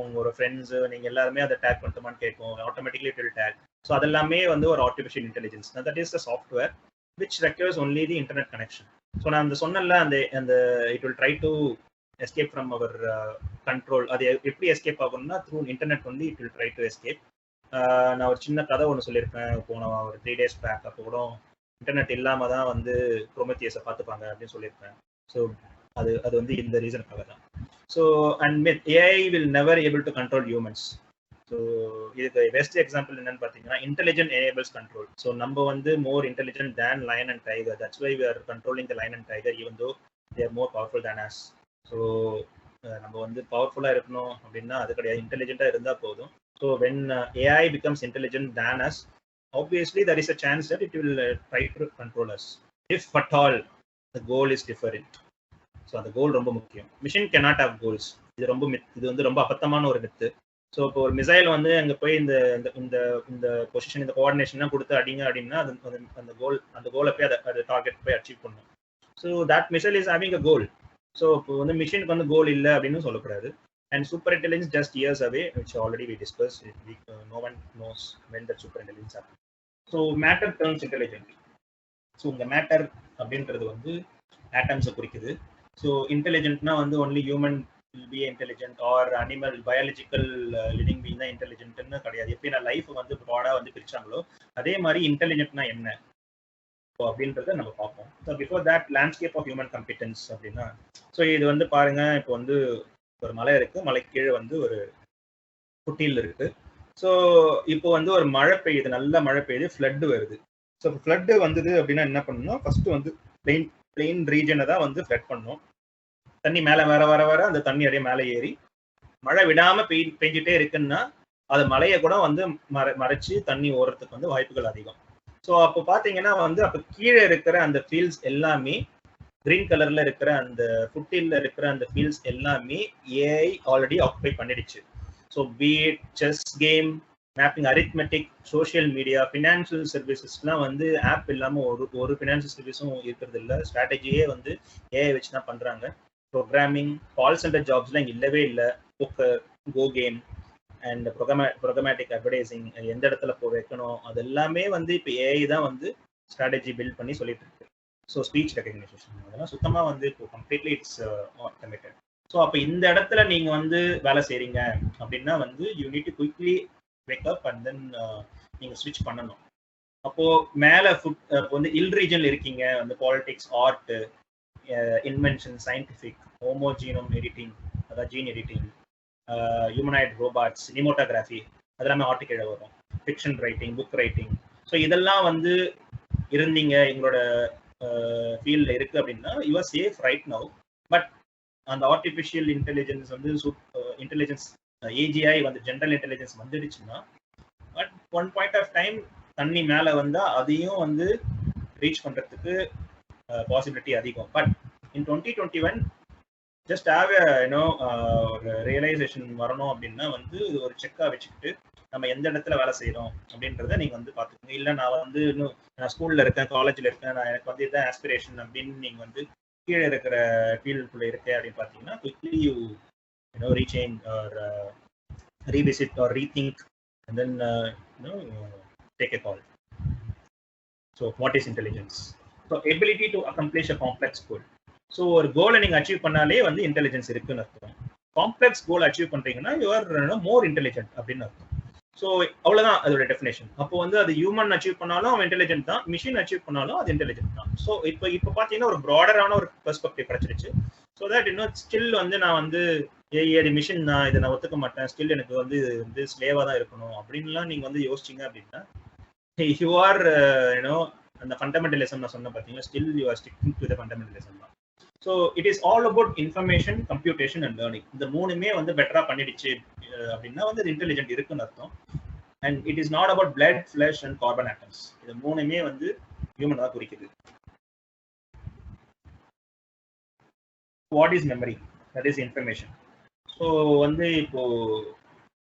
உங்களோட ஃப்ரெண்ட்ஸு நீங்கள் எல்லாருமே அதை டேக் பண்ணிட்டோமான்னு கேட்கும், automatically it will tag. So அதெல்லாமே வந்து ஒரு artificial intelligence. That is the software which requires only the internet connection. So நான் அந்த சொன்னல அந்த it will try to escape from our control. அது எப்படி எஸ்கேப் ஆகணும்னா through internet only it will try to escape. நான் ஒரு சின்ன கதை ஒன்று சொல்லியிருப்பேன் போன ஒரு 3 days பேக். அப்போ கூட இன்டர்நெட் இல்லாமல் தான் வந்து ப்ரோமெத்தியஸை பார்த்துப்பாங்க அப்படின்னு சொல்லியிருப்பேன். ஸோ அது வந்து இந்த ரீசனுக்காக தான். So and AI will never able to control humans. So இதுக்கு பெஸ்ட் எக்ஸாம்பிள் என்னன்னு பார்த்தீங்கன்னா இன்டெலிஜென்ட் எனேபிள்ஸ் கண்ட்ரோல். ஸோ நம்ம வந்து more intelligent than lion and tiger. That's why we are controlling the lion and tiger even though they are more powerful than us. So நம்ம வந்து பவர்ஃபுல்லாக இருக்கணும் அப்படின்னா அது கிடையாது, இன்டெலிஜென்ட்டாக இருந்தால் போதும். So when AI becomes intelligent than as, obviously there is a chance that it will try to control us if at all the goal is different. So அந்த கோல் ரொம்ப முக்கியம். Machine cannot have goals. இது வந்து ரொம்ப அபத்தமான ஒரு myth. So இப்போ ஒரு மிசைல் வந்து அங்கே போய் இந்த இந்த இந்த பொசிஷன் இந்த கோஆர்டினேஷன்லாம் கொடுத்து அடிங்க அப்படின்னா அந்த கோலை போய் அதை டார்கெட் போய் அச்சீவ் பண்ணும். So that missile is having a goal. So இப்போ வந்து மிஷினுக்கு வந்து கோல் இல்லை அப்படின்னு சொல்லக்கூடாது. And super intelligence just years away, which already we discussed. No one knows when that super intelligence happens. So matter turns intelligent. So the matter அப்படின்றது வந்து atoms குறிக்குது. So intelligentனா வந்து only human will be intelligent or animal biological living being தான் intelligentன்னு கிடையாது. எப்படி நான் life வந்து Prada வந்து பிரிச்சாங்களோ அதே மாதிரி இன்டெலிஜென்ட்னா என்ன அப்படின்றத நம்ம பார்ப்போம். So before that landscape of human competence அப்படின்னா, ஸோ இது வந்து பாருங்க, இப்போ வந்து ஒரு மலை இருக்கு, மலைக்கு கீழே வந்து ஒரு குட்டியில் இருக்கு. ஸோ இப்போ வந்து ஒரு மழை பெய்யுது, நல்ல மழை பெய்யுது, ஃப்ளட்டு வருது. ஸோ ஃப்ளட்டு வந்தது அப்படின்னா என்ன பண்ணணும், ஃபர்ஸ்ட் வந்து பிளெயின் ரீஜனை தான் வந்து ஃப்ளட் பண்ணணும். தண்ணி மேலே வர அந்த தண்ணி அப்படியே மேலே ஏறி மழை விடாம பெஞ்சிட்டே இருக்குன்னா அது மலையை கூட வந்து மறைச்சு தண்ணி ஓடுறதுக்கு வந்து வாய்ப்புகள் அதிகம். ஸோ அப்போ பார்த்தீங்கன்னா வந்து அப்போ கீழே இருக்கிற அந்த ஃபீல்ட்ஸ் எல்லாமே கிரீன் கலர்ல இருக்கிற அந்த ஃபுட்டில் இருக்கிற அந்த ஃபீல்ட்ஸ் எல்லாமே ஏஐ ஆல்ரெடி ஆக்குபை பண்ணிடுச்சு. So beat chess game, mapping, arithmetic, social media, financial சர்வீசஸ்லாம் வந்து ஆப் இல்லாமல் ஒரு ஃபினான்ஷியல் சர்வீஸும் இருக்கிறது இல்லை. ஸ்ட்ராட்டஜியே வந்து ஏஐ வச்சு தான் பண்ணுறாங்க. ப்ரோக்ராமிங், கால் சென்டர் ஜாப்ஸ்லாம் இங்கே இல்லவே இல்லை. Poker, go game and programmatic advertising, எந்த இடத்துல வைக்கணும் அது எல்லாமே வந்து இப்போ ஏஐ தான் வந்து ஸ்ட்ராட்டஜி பில்ட் பண்ணி சொல்லிட்டு இருக்கு. ஸோ ஸ்பீச் ரெகக்னிஷன் அதெல்லாம் சுத்தமாக வந்து இப்போ கம்ப்ளீட்லி இட்ஸ் ஆட்டோமேட்டட். ஸோ அப்போ இந்த இடத்துல நீங்கள் வந்து வேலை செய்கிறீங்க அப்படின்னா வந்து you need to quickly wake up and then நீங்கள் ஸ்விட்ச் பண்ணணும். அப்போது மேலே வந்து இல் ரீஜனில் இருக்கீங்க, வந்து politics, art, invention, scientific, human genome editing, அதாவது gene editing, humanoid robots, cinematography, அதெல்லாமே ஆர்ட்டு கீழே வரும். Fiction writing, book writing. So இதெல்லாம் வந்து இருந்தீங்க எங்களோட ஃபீல்டில் இருக்குது அப்படின்னா you are safe right now. But அந்த ஆர்டிஃபிஷியல் இன்டெலிஜென்ஸ் வந்து இன்டெலிஜென்ஸ் ஏஜிஐ வந்து ஜென்ரல் இன்டெலிஜென்ஸ் வந்துடுச்சுன்னா but one point of time தண்ணி மேலே வந்தால் அதையும் வந்து ரீச் பண்ணுறதுக்கு பாசிபிலிட்டி அதிகம். பட் இன் 2021 ஜஸ்ட் ஹாவ் ஒரு ரியலைசேஷன் வரணும் அப்படின்னா வந்து ஒரு செக்காக வச்சுக்கிட்டு நம்ம எந்த இடத்துல வேலை செய்கிறோம் அப்படின்றத நீங்கள் வந்து பார்த்துக்கோங்க. இல்லை நான் வந்து இன்னும் நான் ஸ்கூலில் இருக்கேன், காலேஜில் இருக்கேன், நான் எனக்கு வந்து இதுதான் ஆஸ்பிரேஷன் அப்படின்னு நீங்கள் வந்து கீழே இருக்கிற ஃபீல்டுக்குள்ளே இருக்கேன் அப்படின்னு பார்த்தீங்கன்னா quickly you rechange or revisit or rethink and then take a call. So what is intelligence? So ability to accomplish a complex goal. So ஒரு கோலை நீங்கள் அச்சீவ் பண்ணாலே வந்து இன்டெலிஜென்ஸ் இருக்குன்னு அர்த்தம். காம்ப்ளெக்ஸ் கோல் அச்சீவ் பண்ணுறீங்கன்னா யூ ஆர் மோர் இன்டெலிஜென்ட் அப்படின்னு அர்த்தம். ஸோ அவ்வளோதான் அதோட டெஃபினேஷன். அப்போ வந்து அது ஹியூமன் அச்சீவ் பண்ணாலும் அவன் இன்டெலிஜென்ட் தான், மிஷின் அச்சீவ் பண்ணாலும் அது இன்டெலிஜென்ட் தான். ஸோ இப்போ பார்த்தீங்கன்னா ஒரு ப்ராடரான ஒரு பெர்ஸ்பெக்டிவ் கிடைச்சிருச்சு. ஸோ தட் இன்னும் ஸ்டில் வந்து நான் வந்து அது மிஷின் தான், இதை நான் ஒத்துக்க மாட்டேன், ஸ்டில் எனக்கு வந்து ஸ்லேவாக தான் இருக்கணும் அப்படின்லாம் நீங்கள் வந்து யோசிச்சிங்க அப்படின்னா யூ ஆர் அந்த ஃபண்டமெண்டலிசம் நான் சொன்ன பார்த்தீங்கன்னா still you are sticking to the fundamentalism தான். So it is all about information, computation and learning. இந்த மூணுமே வந்து பெட்டராக பண்ணிடுச்சு அப்படின்னா வந்து இன்டெலிஜென்ட் இருக்குன்னு அர்த்தம். And it is not about blood, flush and carbon atoms. இது மூணுமே வந்து ஹியூமன் தான் குறிக்குது. What is memory? That is information. So வந்து இப்போ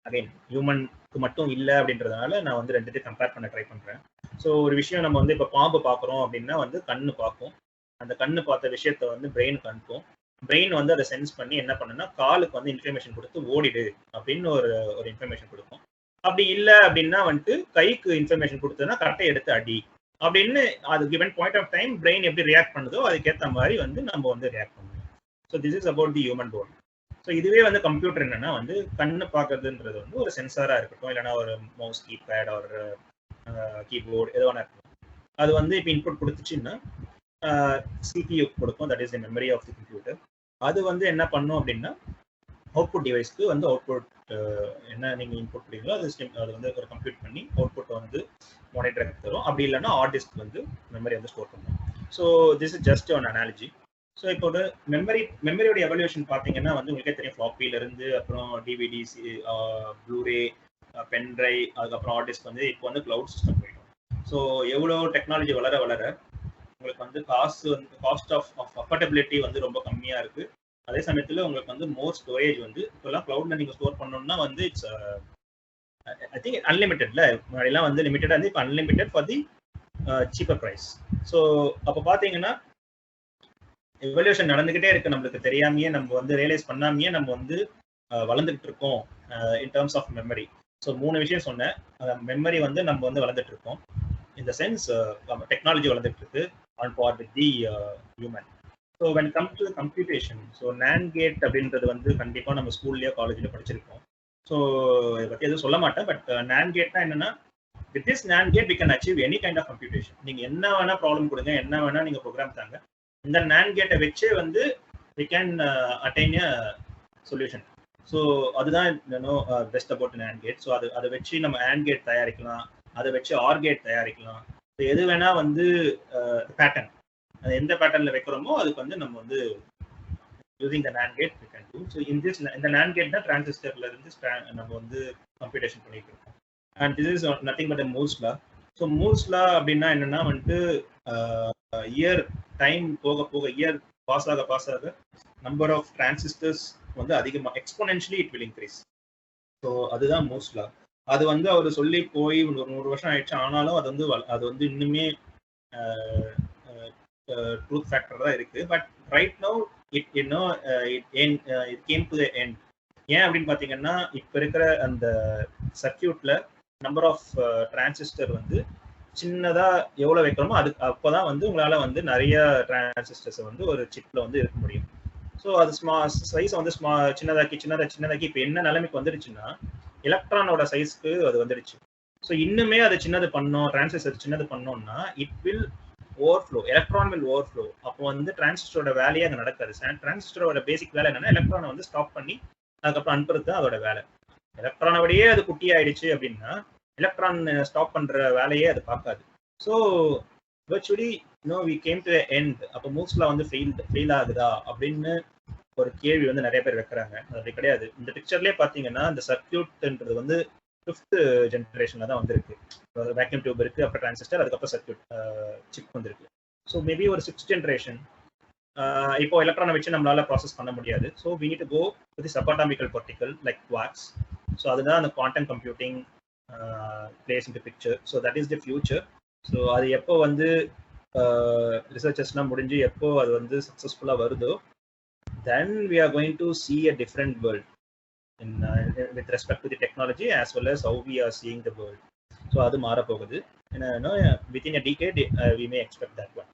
அகைன் ஹியூமனுக்கு மட்டும் இல்லை அப்படின்றதுனால நான் வந்து ரெண்டுத்தையும் கம்பேர் பண்ண ட்ரை பண்ணுறேன். ஸோ ஒரு விஷயம் நம்ம வந்து இப்போ பாம்பு பார்க்குறோம் அப்படின்னா வந்து கண்ணு பார்க்கும். அந்த கண்ணு பார்த்த விஷயத்த வந்து பிரெயினுக்கு அனுப்பும். பிரெயின் வந்து அதை சென்ஸ் பண்ணி என்ன பண்ணுன்னா காலுக்கு வந்து இன்ஃபர்மேஷன் கொடுத்து ஓடிடு அப்படின்னு ஒரு இன்ஃபர்மேஷன் கொடுக்கும். அப்படி இல்லை அப்படின்னா வந்துட்டு கைக்கு இன்ஃபர்மேஷன் கொடுத்ததுன்னா கரெக்டாக எடுத்து அடி அப்படின்னு அது given point of time brain எப்படி ரியாக்ட் பண்ணுதோ அதுக்கேற்ற மாதிரி வந்து நம்ம வந்து ரியாக்ட் பண்ணுவோம். So this is about the human bone. So இதுவே வந்து கம்ப்யூட்டர் என்னன்னா வந்து கண்ணு பார்க்கறதுன்றது வந்து ஒரு சென்சாராக இருக்கட்டும், இல்லைன்னா ஒரு மவுஸ் கீபேட் ஒரு கீபோர்டு எது வேணா இருக்கட்டும். அது வந்து இப்போ இன்புட் கொடுத்துச்சுன்னா CPU கொடுக்கும், that is the memory of the computer. அது வந்து என்ன பண்ணும் அப்படின்னா அவுட்புட் டிவைஸ்க்கு வந்து அவுட்புட் என்ன நீங்கள் இன்புட் கொடுங்களோ அது வந்து ஒரு கம்ப்யூட் பண்ணி அவுட்புட் வந்து மானிட்டருக்கு தரும். அப்படி இல்லைன்னா ஹார்ட் டிஸ்க் வந்து மெமரி வந்து ஸ்டோர் பண்ணும். So this is just one analogy. So இப்போ ஒரு மெமரியோட எவல்யூஷன் பார்த்தீங்கன்னா வந்து உங்களுக்கே தெரியும், ஃப்ளாப்பிலேருந்து அப்புறம் டிவிடி, ப்ளூரே, பென் ட்ரைவ், அதுக்கப்புறம் ஹார்ட் டிஸ்க் வந்து இப்போ வந்து கிளவுட் சிஸ்டம் போயிடும். ஸோ எவ்வளோ டெக்னாலஜி வளர உங்களுக்கு வந்து காஸ்ட் ஆஃப் அஃபோர்டபிலிட்டி வந்து ரொம்ப கம்மியாக இருக்குது. அதே சமயத்தில் உங்களுக்கு வந்து மோர் ஸ்டோரேஜ் வந்து இப்போல்லாம் க்ளவுட்ல நீங்கள் ஸ்டோர் பண்ணணும்னா வந்து இட்ஸ் ஐ திங்க் அன்லிமிட்டட்ல, முன்னாடிலாம் வந்து லிமிட்டடாக இருந்து இப்போ unlimited for the cheaper price. So அப்போ பார்த்தீங்கன்னா எவல்யூஷன் நடந்துகிட்டே இருக்கு, நம்மளுக்கு தெரியாமையே, நம்ம வந்து ரியலைஸ் பண்ணாமையே நம்ம வந்து வளர்ந்துட்டு இருக்கோம் in terms of memory. So 3 விஷயம் சொன்னேன். மெமரி வந்து நம்ம வந்து வளர்ந்துட்டு இருக்கோம், இந்த சென்ஸ் டெக்னாலஜி வளர்ந்துட்டு இருக்கு on par with the human. So when come to computation, so NAND gate அப்படின்றது வந்து கண்டிப்பாக நம்ம ஸ்கூல்லையோ காலேஜ்லையோ படிச்சிருக்கோம். ஸோ இதை பற்றி எதுவும் சொல்ல மாட்டேன். பட் NAND கேட்னா என்னன்னா, with this NAND gate we can achieve any kind of computation. நீங்கள் என்ன வேணா ப்ராப்ளம் கொடுங்க, என்ன வேணா நீங்கள் ப்ரோக்ராம் தாங்க, இந்த NAND கேட்டை வச்சே வந்து we can attain a solution. So அதுதான் best about NAND gate. So அதை வச்சு நம்ம AND கேட் தயாரிக்கலாம், அதை வச்சு OR கேட் தயாரிக்கலாம். ஸோ எது வேணா வந்து பேட்டர்ன், அது எந்த பேட்டர்ன்ல வைக்கிறோமோ அதுக்கு வந்து நம்ம வந்து using the NAND gate we can do. So இந்த NAND கேட் தான் டிரான்சிஸ்டர்ல இருந்து நம்ம வந்து கம்ப்யூட்டேஷன் பண்ணிட்டு இருக்கோம். And this is nothing but Moore's law. So Moore's law அப்படின்னா என்னன்னா வந்துட்டு இயர் டைம் போக போக, இயர் பாஸ் ஆக நம்பர் ஆஃப் டிரான்சிஸ்டர்ஸ் வந்து அதிகமாக exponentially it will increase. So அதுதான் மூர்ஸ் லா. அது வந்து அவர் சொல்லி போய் ஒரு 100 வருஷம் ஆயிடுச்சு, ஆனாலும் அது வந்து இன்னுமே ட்ரூத் ஃபேக்டர் தான் இருக்கு. But right now it came to the end. ஏன் அப்படின்னு பார்த்தீங்கன்னா, இப்போ இருக்கிற அந்த சர்க்கியூட்ல நம்பர் ஆஃப் டிரான்சிஸ்டர் வந்து சின்னதா எவ்வளோ வைக்கிறோமோ அப்போதான் வந்து உங்களால வந்து நிறைய டிரான்சிஸ்டர்ஸ் வந்து ஒரு சிப்ல வந்து இருக்க முடியும். ஸோ அது சைஸ் வந்து சின்னதாக்கி இப்போ என்ன நிலைமைக்கு வந்துடுச்சுன்னா, எலக்ட்ரானோட சைஸ்க்கு அது வந்துடுச்சு. ஸோ இன்னுமே அது சின்னது பண்ணோம், டிரான்சிஸ்டர் சின்னது பண்ணோம்னா it will overflow, electron will overflow. அப்போ வந்து டிரான்சிஸ்டரோட வேலையே அங்கே நடக்காது. டிரான்சிஸ்டரோட பேசிக் வேலை என்னன்னா, எலக்ட்ரானை வந்து ஸ்டாப் பண்ணி அதுக்கப்புறம் அனுப்புறது தான் அதோட வேலை. எலக்ட்ரானை விடையே அது குட்டி ஆயிடுச்சு அப்படின்னா எலக்ட்ரான் ஸ்டாப் பண்ற வேலையே அது பார்க்காது. So virtually we came to end. அப்போ மூவ்ஸ்ல வந்து ஃபெயில் ஆகுதா அப்படின்னு ஒரு கேள்வி வந்து நிறைய பேர் வைக்கிறாங்க. அப்படி கிடையாது. இந்த பிக்சர்லேயே பார்த்தீங்கன்னா இந்த சர்க்கியூட்ன்றது வந்து 5th ஜென்ரேஷன்ல தான் வந்திருக்கு. வேக்யூம் டியூப் இருக்கு, அப்புறம் டிரான்சிஸ்டர், அதுக்கப்புறம் சர்க்கியூட் சிப் வந்திருக்கு. ஸோ மேபி ஒரு 6th ஜென்ரேஷன். இப்போ எலக்ட்ரானை வச்சு நம்மளால ப்ராசஸ் பண்ண முடியாது. So we need to go to the subatamical particle like quarks. So அதுதான் அந்த quantum computing plays into picture. So that is the future. So அது எப்போ வந்து ரிசர்ச்சஸ்லாம் முடிஞ்சு எப்போ அது வந்து சக்ஸஸ்ஃபுல்லாக வருதோ, then we are going to see a different world with respect to the technology as well as how we are seeing the world. So அது மாறப்போகுது. Within a decade we may expect that one.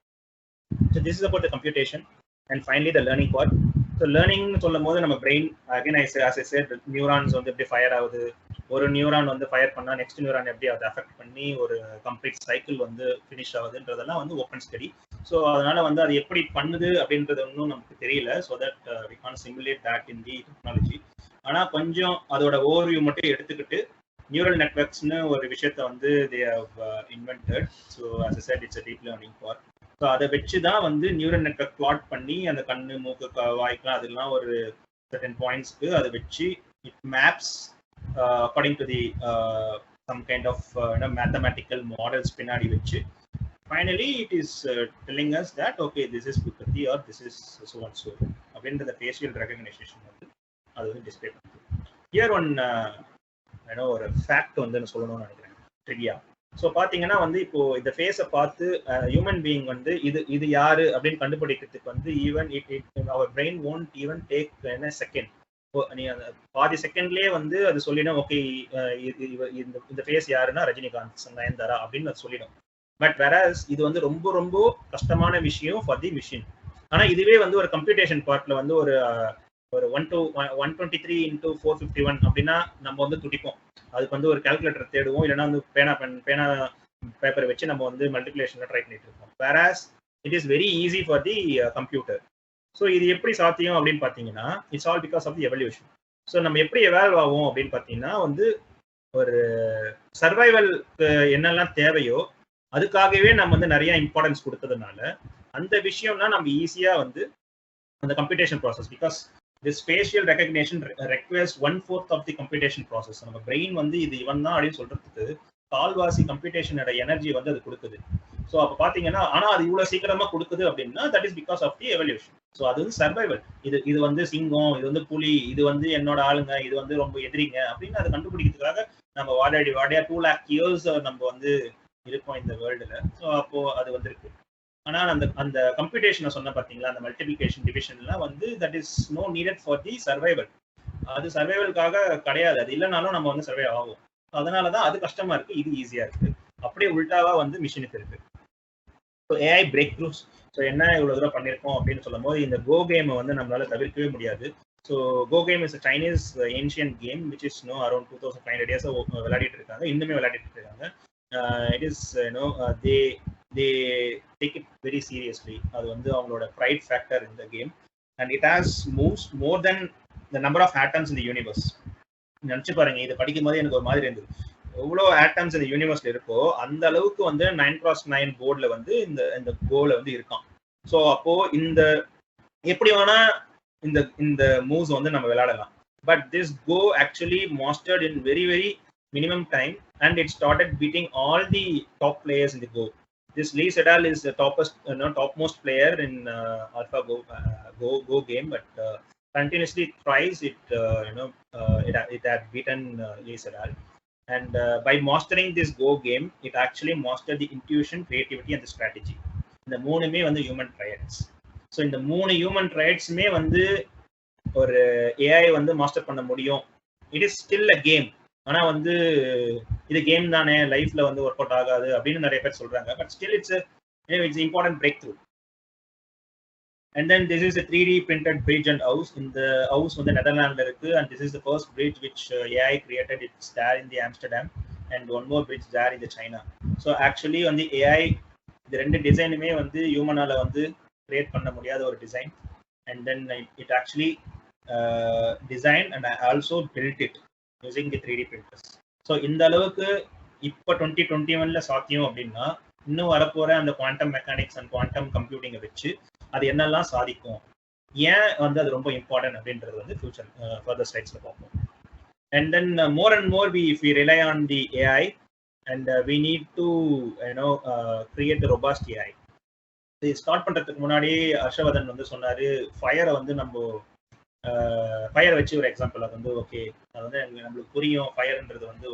So this is about the computation and finally the learning part. So learning சொல்லும் போது நம்ம brain again as I said, neurons வந்து எப்படி fire ஆகுது, ஒரு neuron வந்து ஃபயர் பண்ணா நெக்ஸ்ட் நியூரான் எப்படி அதை அஃபெக்ட் பண்ணி ஒரு கம்ப்ளீட் சைக்கிள் வந்து ஃபினிஷ் ஆகுதுன்றதெல்லாம் வந்து ஓப்பன் ஸ்டடி. ஸோ அதனால வந்து அது எப்படி பண்ணுது அப்படின்றது ஒன்றும் நமக்கு தெரியல. So that we can simulate that in the technology. ஆனால் கொஞ்சம் அதோட ஓவர்வியூ மட்டும் எடுத்துக்கிட்டு நியூரல் நெட்வொர்க்ஸ்னு ஒரு விஷயத்த வந்து they have invented. So as I said, it's a deep learning part. ஸோ அதை வச்சு தான் வந்து நியூரல் நெட்வொர்க் பிளாட் பண்ணி அந்த கண்ணு, மூக்கு, வாய்க்கலாம் அதெல்லாம் ஒரு certain பாயிண்ட்ஸ்க்கு அதை வச்சு it maps according to the some kind of mathematical models பின்னாடி வச்சு finally it is telling us that okay, this is Bukati or this is so and so அப்படின்ற facial recognition வந்து அது வந்து டிஸ்ப்ளே பண்ணுது. ஹியர் ஒன் ஒரு fact வந்து நான் சொல்லணும்னு நினைக்கிறேன், ட்ரிவியா. ஸோ பார்த்தீங்கன்னா வந்து இப்போ இந்த ஃபேஸை பார்த்து ஹியூமன் பீயிங் வந்து இது யாரு அப்படின்னு கண்டுபிடிக்கிறதுக்கு வந்து ஈவன் அவர் brain won't even take a second. நீ அந்த பாதி செகண்ட்லேயே வந்து அது சொல்லிடும், ஓகே இந்த ஃபேஸ் யாருன்னா ரஜினிகாந்த், நயன்தாரா அப்படின்னு அது சொல்லிடும். பட் வேறஸ் இது வந்து ரொம்ப ரொம்ப கஷ்டமான விஷயம் ஃபார் தி மிஷின். ஆனால் இதுவே வந்து ஒரு கம்ப்யூட்டேஷன் பார்ட்ல வந்து ஒரு 123 × 451 அப்படின்னா நம்ம வந்து துடிப்போம். அதுக்கு வந்து ஒரு கால்குலேட்டர் தேடுவோம், இல்லைன்னா வந்து பேனா பேப்பரை வச்சு நம்ம வந்து மல்டிப்ளிகேஷன்ல ட்ரை பண்ணிட்டு இருக்கோம். Whereas it is very easy for the computer. So இது எப்படி சாத்தியம் அப்படின்னு பார்த்தீங்கன்னா, it's all because of the evolution. So நம்ம எப்படி எவால்வ் ஆகும் அப்படின்னு பார்த்தீங்கன்னா வந்து ஒரு சர்வைவல்க்கு என்னெல்லாம் தேவையோ அதுக்காகவே நம்ம வந்து நிறைய இம்பார்ட்டன்ஸ் கொடுத்ததுனால அந்த விஷயம்னா நம்ம ஈஸியா வந்து அந்த computation process because the spatial recognition requires 1/4 of the computation process. நம்ம பிரெயின் வந்து இது இவன் தான் அப்படின்னு சொல்றதுக்கு கால்வாசி கம்ப்யூட்டேஷனோட எனர்ஜி வந்து அது கொடுக்குது. ஸோ அப்போ பார்த்தீங்கன்னா ஆனால் அது இவ்வளோ சீக்கிரமா கொடுக்குது அப்படின்னா that is because of the evolution. So அது வந்து சர்வைவல். இது வந்து சிங்கம், இது வந்து புலி, இது வந்து என்னோட ஆளுங்க, இது வந்து ரொம்ப எதிரிங்க அப்படின்னு அதை கண்டுபிடிக்கிறதுக்காக நம்ம வாடியா 2 lakh years நம்ம வந்து இருக்கோம் இந்த வேர்ல்டுல. ஸோ அப்போ அது வந்து இருக்கு. ஆனால் அந்த கம்ப்யூட்டேஷனை சொன்ன பார்த்தீங்களா, அந்த மல்டிபிளிகேஷன் டிவிஷன்லாம் வந்து that is no needed for the survival. அது சர்வைவலுக்காக கிடையாது. அது இல்லைனாலும் நம்ம வந்து சர்வை ஆகும். அதனாலதான் அது கஷ்டமா இருக்கு, இது ஈஸியா இருக்கு. அப்படியே உல்டாவா வந்து மிஷினுக்கு இருக்கு. So AI breakthroughs. So என்ன இவ்வளவு தூரம் பண்ணியிருக்கோம் அப்படின்னு சொல்லும் போது இந்த கோ கேமை வந்து நம்மளால தவிர்க்கவே முடியாது. So go game is Chinese ancient game which is around 2500 years விளையாடிட்டு இருக்காங்க, இன்னுமே விளையாடிட்டு இருக்காங்க. It is they take it very seriously. அது வந்து அவங்களோட ப்ரைட் ஃபேக்டர் இந்த game. And it has moves more then the number of atoms in the universe. நினைச்சு பாருங்க, இது படிக்கும் போது எனக்கு ஒரு மாதிரி இருந்தது. எவ்வளோ ஆட்டம்ஸ் இந்த யூனிவர்ஸ்ல இருக்கோ அந்த அளவுக்கு வந்து 9x9 போர்ட்ல வந்து இந்த கோல வந்து இருக்கான். ஸோ அப்போ இந்த எப்படி வேணா இந்த மூவ்ஸ் வந்து நம்ம விளையாடலாம். But this go actually mastered in very very minimum time and it started beating all the top players in the Go. This Lee Sedol is the topmost player in AlphaGo Go game, but continuously thrice it had beaten Lee Sedol. And by mastering this Go game, it actually mastered the intuition, creativity and the strategy. இந்த மூணுமே வந்து human triads. So இந்த 3 human ட்ரையட்ஸுமே வந்து ஒரு AI வந்து master பண்ண முடியும். It is still a game. ஆனா வந்து இது கேம் தானே, லைஃப்ல வந்து ஒர்க் அவுட் ஆகாது அப்படின்னு நிறைய பேர் சொல்றாங்க. But still it's important break through. And then this is a 3D printed bridge and house. இந்த ஹவுஸ் வந்து நெதர்லாண்ட்ல இருக்கு. And this is the first bridge which AI created. It's there in the Amsterdam and one more bridge there in the China. So actually வந்து AI இந்த ரெண்டு டிசைனுமே வந்து ஹியூமனால வந்து create பண்ண முடியாத ஒரு design. And then it actually designed and also built it using the 3D printers. So இந்த அளவுக்கு இப்போ 2021ல சாத்தியம் அப்படின்னா இன்னும் வரப்போற அந்த குவாண்டம் மெக்கானிக்ஸ் அண்ட் குவாண்டம் கம்ப்யூட்டிங்கை வச்சு அது என்னெல்லாம் சாதிக்கும், ஏன் வந்து அது ரொம்ப இம்பார்ட்டன்ட் அப்படின்றது வந்து ஃபியூச்சர் ஃபர்தர் ஸ்லைட்ஸ்ல பார்ப்போம். And then more and more if we rely on the AI and we need to create a robust AI. இது ஸ்டார்ட் பண்றதுக்கு முன்னாடி ஹர்ஷவர்தன் வந்து சொன்னாரு, ஃபயரை வந்து நம்ம ஃபயர் வச்சு ஒரு எக்ஸாம்பிள். அது வந்து ஓகே, அது வந்து நம்மளுக்கு புரியும், ஃபயர்ன்றது வந்து